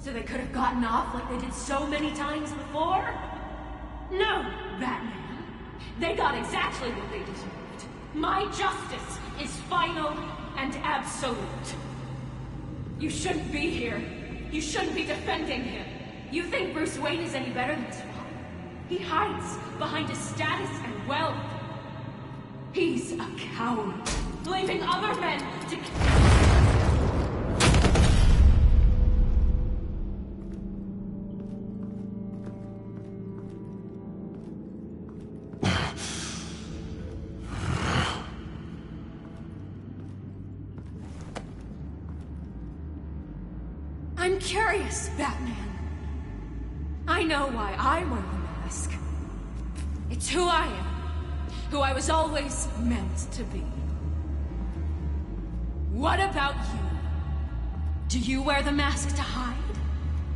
So they could have gotten off like they did so many times before? No, Batman. They got exactly what they deserved. My justice is final and absolute. You shouldn't be here. You shouldn't be defending him. You think Bruce Wayne is any better than his father? He hides behind his status and wealth. He's a coward, leaving other men to... I'm curious, Batman. I know why I wear the mask. It's who I am. Who I was always meant to be. What about you? Do you wear the mask to hide?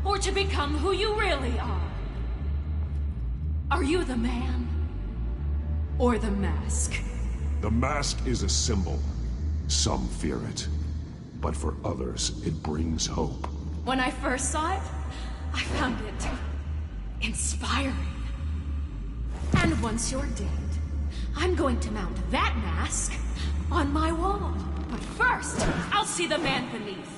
Or to become who you really are? Are you the man? Or the mask? The mask is a symbol. Some fear it. But for others, it brings hope. When I first saw it, I found it inspiring. And once you're dead, I'm going to mount that mask on my wall. But first, I'll see the man beneath.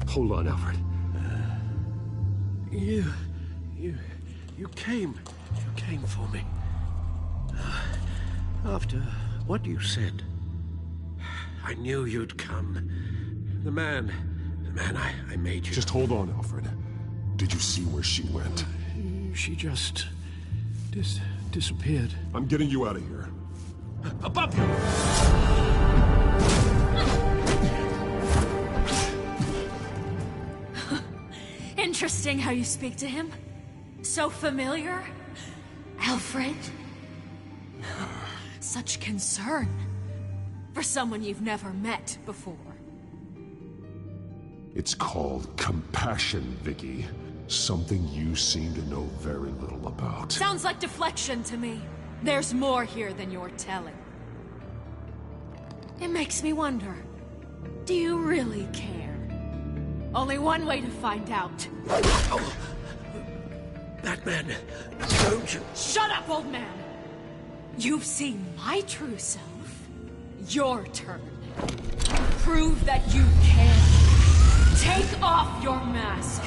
Hold on, Alfred. You came for me. After what you said, I knew you'd come. The man I made you. Just hold on, Alfred. Did you see where she went? She just disappeared. I'm getting you out of here. Above you! Interesting how you speak to him. So familiar. Alfred. Such concern. For someone you've never met before. It's called compassion, Vicky. Something you seem to know very little about. Sounds like deflection to me. There's more here than you're telling. It makes me wonder. Do you really care? Only one way to find out. Oh. Batman, don't you... Shut up, old man! You've seen my true self. Your turn. Prove that you can. Take off your mask.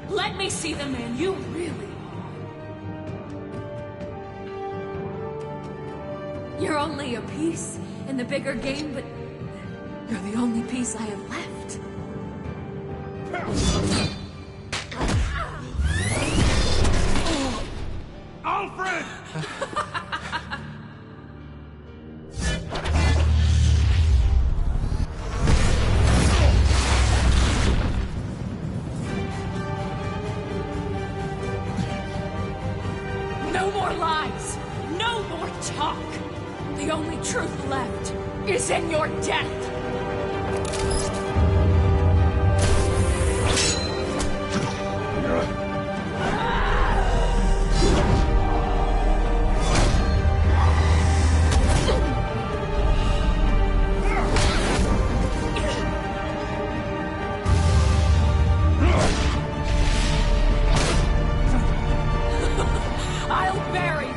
Let me see the man you really are. You're only a piece in the bigger game, but you're the only piece I have left. Alfred! No more lies! No more talk! The only truth left is in your death! I'll bury you!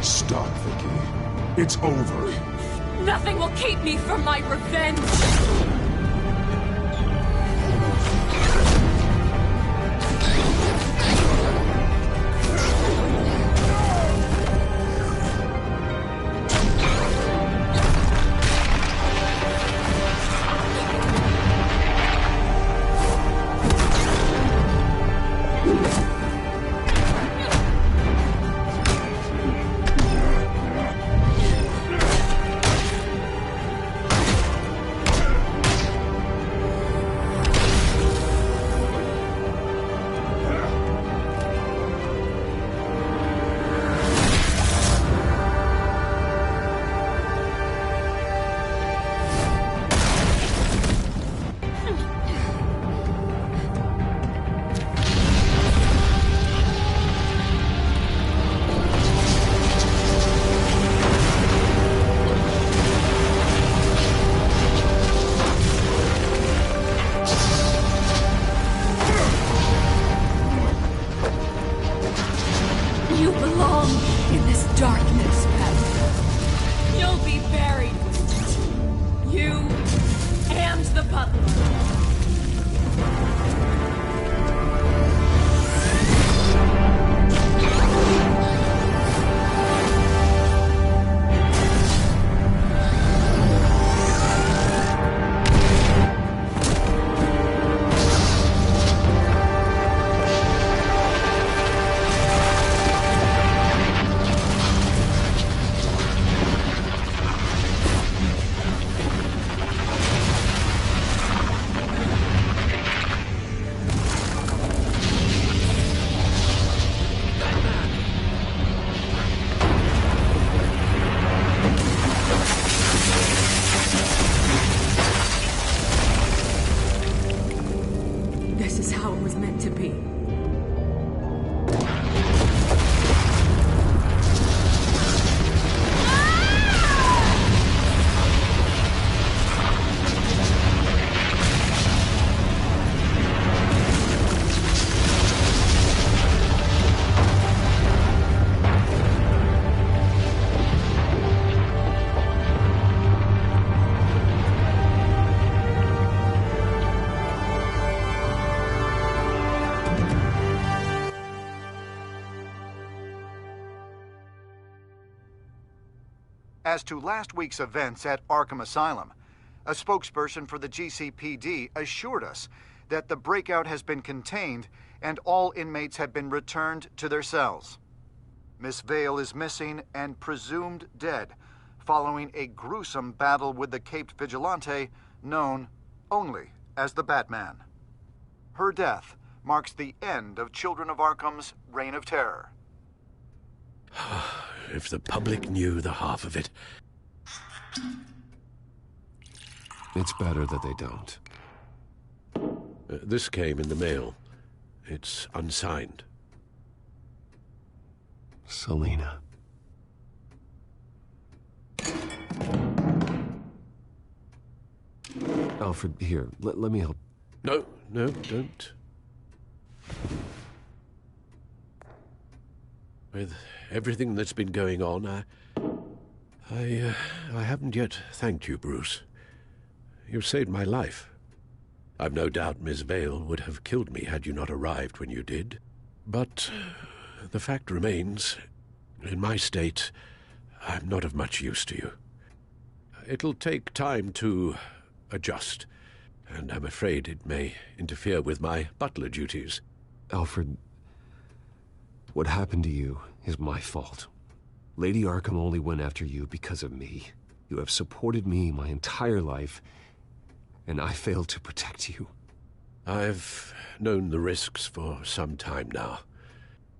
Stop, Vicky. It's over. Nothing will keep me from my revenge! This is how it was meant to be. As to last week's events at Arkham Asylum, a spokesperson for the GCPD assured us that the breakout has been contained and all inmates have been returned to their cells. Miss Vale is missing and presumed dead following a gruesome battle with the caped vigilante known only as the Batman. Her death marks the end of Children of Arkham's reign of terror. If the public knew the half of it. It's better that they don't. This came in the mail. It's unsigned. Selina. Alfred, here, let me help. No, don't. With everything that's been going on, I haven't yet thanked you, Bruce. You've saved my life. I've no doubt Miss Vale would have killed me had you not arrived when you did. But the fact remains, in my state, I'm not of much use to you. It'll take time to adjust, and I'm afraid it may interfere with my butler duties. Alfred, what happened to you is my fault. Lady Arkham only went after you because of me. You have supported me my entire life, and I failed to protect you. I've known the risks for some time now,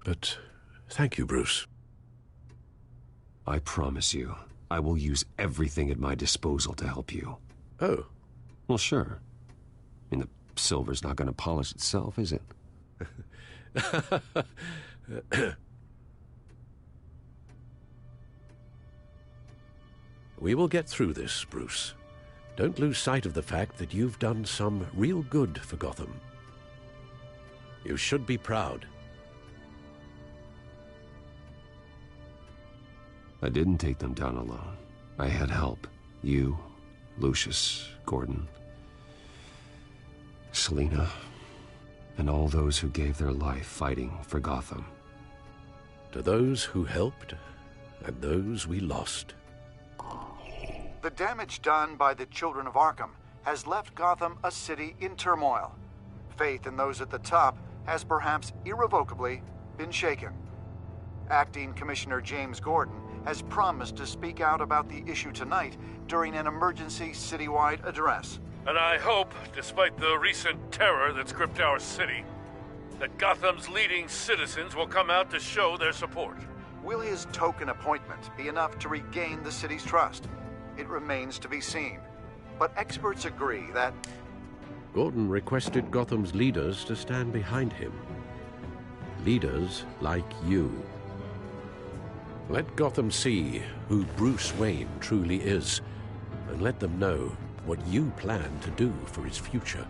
but thank you, Bruce. I promise you, I will use everything at my disposal to help you. Oh. Well, sure. I mean, the silver's not going to polish itself, is it? We will get through this, Bruce. Don't lose sight of the fact that you've done some real good for Gotham. You should be proud. I didn't take them down alone. I had help. You, Lucius, Gordon, Selina, and all those who gave their life fighting for Gotham. To those who helped, and those we lost. The damage done by the Children of Arkham has left Gotham a city in turmoil. Faith in those at the top has perhaps irrevocably been shaken. Acting Commissioner James Gordon has promised to speak out about the issue tonight during an emergency citywide address. And I hope, despite the recent terror that's gripped our city, that Gotham's leading citizens will come out to show their support. Will his token appointment be enough to regain the city's trust? It remains to be seen. But experts agree that Gordon requested Gotham's leaders to stand behind him. Leaders like you. Let Gotham see who Bruce Wayne truly is, and let them know what you plan to do for its future.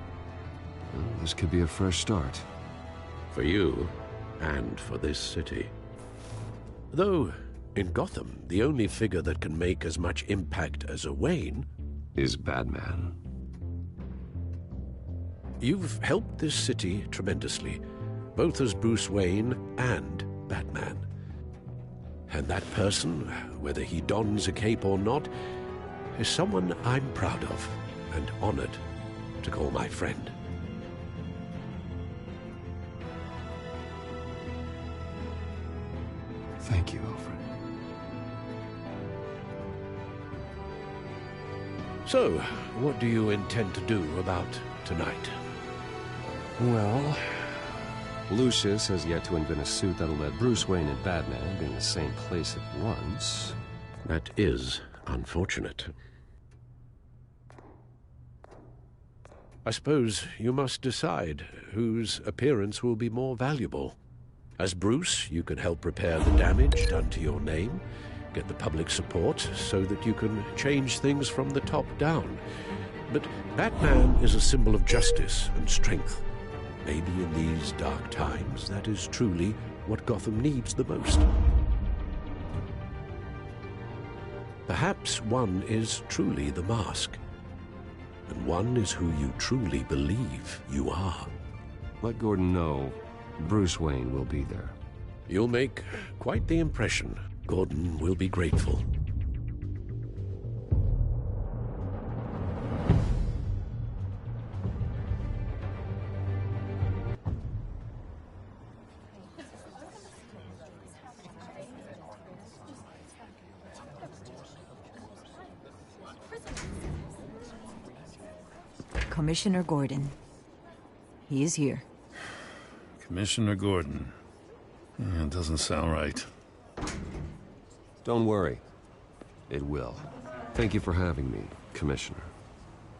Well, this could be a fresh start. For you, and for this city. Though, in Gotham, the only figure that can make as much impact as a Wayne is Batman. You've helped this city tremendously, both as Bruce Wayne and Batman. And that person, whether he dons a cape or not, is someone I'm proud of and honored to call my friend. Thank you, Alfred. So, what do you intend to do about tonight? Well, Lucius has yet to invent a suit that'll let Bruce Wayne and Batman be in the same place at once. That is unfortunate. I suppose you must decide whose appearance will be more valuable. As Bruce, you can help repair the damage done to your name, get the public support so that you can change things from the top down. But Batman is a symbol of justice and strength. Maybe in these dark times, that is truly what Gotham needs the most. Perhaps one is truly the mask, and one is who you truly believe you are. Let Gordon know Bruce Wayne will be there. You'll make quite the impression. Gordon will be grateful. Commissioner Gordon. He is here. Commissioner Gordon. Yeah, it doesn't sound right. Don't worry. It will. Thank you for having me, Commissioner.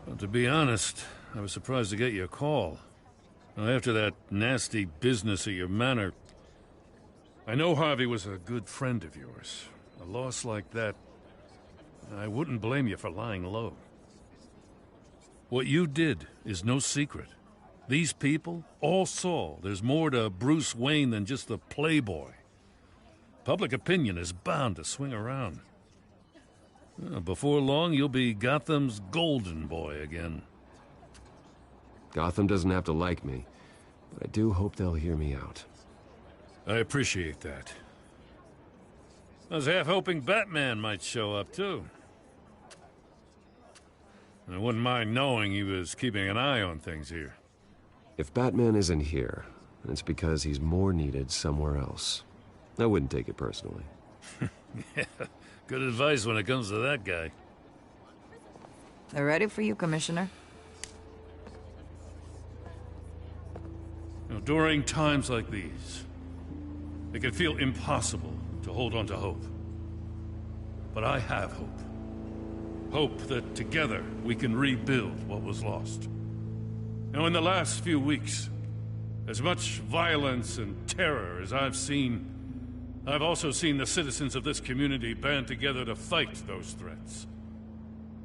Well, to be honest, I was surprised to get your call. Now, after that nasty business at your manor, I know Harvey was a good friend of yours. A loss like that, I wouldn't blame you for lying low. What you did is no secret. These people all saw there's more to Bruce Wayne than just the playboy. Public opinion is bound to swing around. Before long, you'll be Gotham's golden boy again. Gotham doesn't have to like me, but I do hope they'll hear me out. I appreciate that. I was half hoping Batman might show up, too. I wouldn't mind knowing he was keeping an eye on things here. If Batman isn't here, it's because he's more needed somewhere else. I wouldn't take it personally. Yeah, good advice when it comes to that guy. They're ready for you, Commissioner. During times like these, it can feel impossible to hold on to hope. But I have hope. Hope that together we can rebuild what was lost. In the last few weeks, as much violence and terror as I've seen, I've also seen the citizens of this community band together to fight those threats.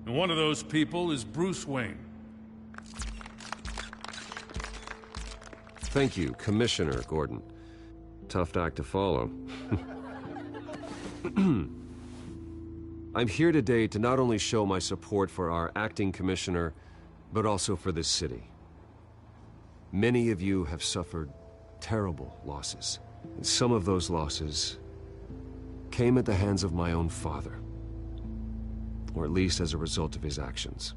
And one of those people is Bruce Wayne. Thank you, Commissioner Gordon. Tough act to follow. I'm here today to not only show my support for our acting commissioner, but also for this city. Many of you have suffered terrible losses, and some of those losses came at the hands of my own father, or at least as a result of his actions.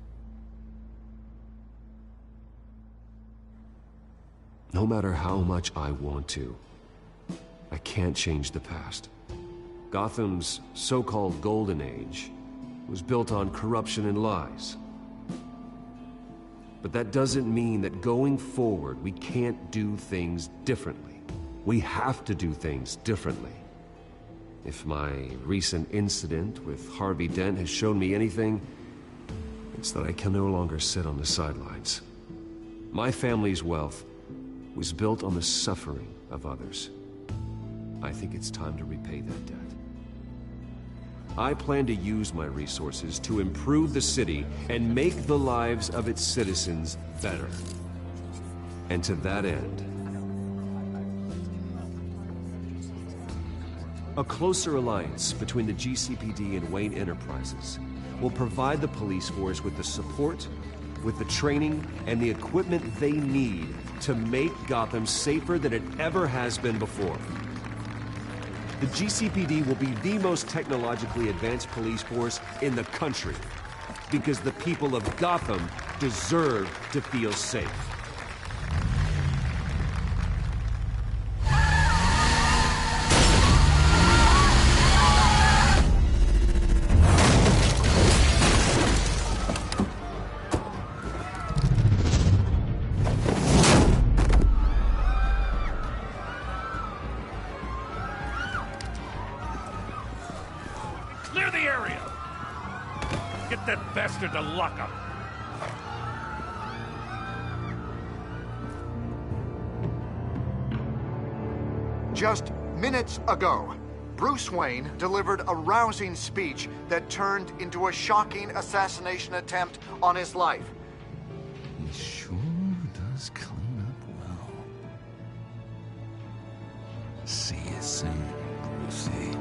No matter how much I want to, I can't change the past. Gotham's so-called Golden Age was built on corruption and lies. But that doesn't mean that going forward we can't do things differently. We have to do things differently. If my recent incident with Harvey Dent has shown me anything, it's that I can no longer sit on the sidelines. My family's wealth was built on the suffering of others. I think it's time to repay that debt. I plan to use my resources to improve the city and make the lives of its citizens better. And to that end, a closer alliance between the GCPD and Wayne Enterprises will provide the police force with the support, with the training, and the equipment they need to make Gotham safer than it ever has been before. The GCPD will be the most technologically advanced police force in the country, because the people of Gotham deserve to feel safe. Clear the area! Get that bastard to lock up! Just minutes ago, Bruce Wayne delivered a rousing speech that turned into a shocking assassination attempt on his life. He sure does clean up well. See you soon, Brucey.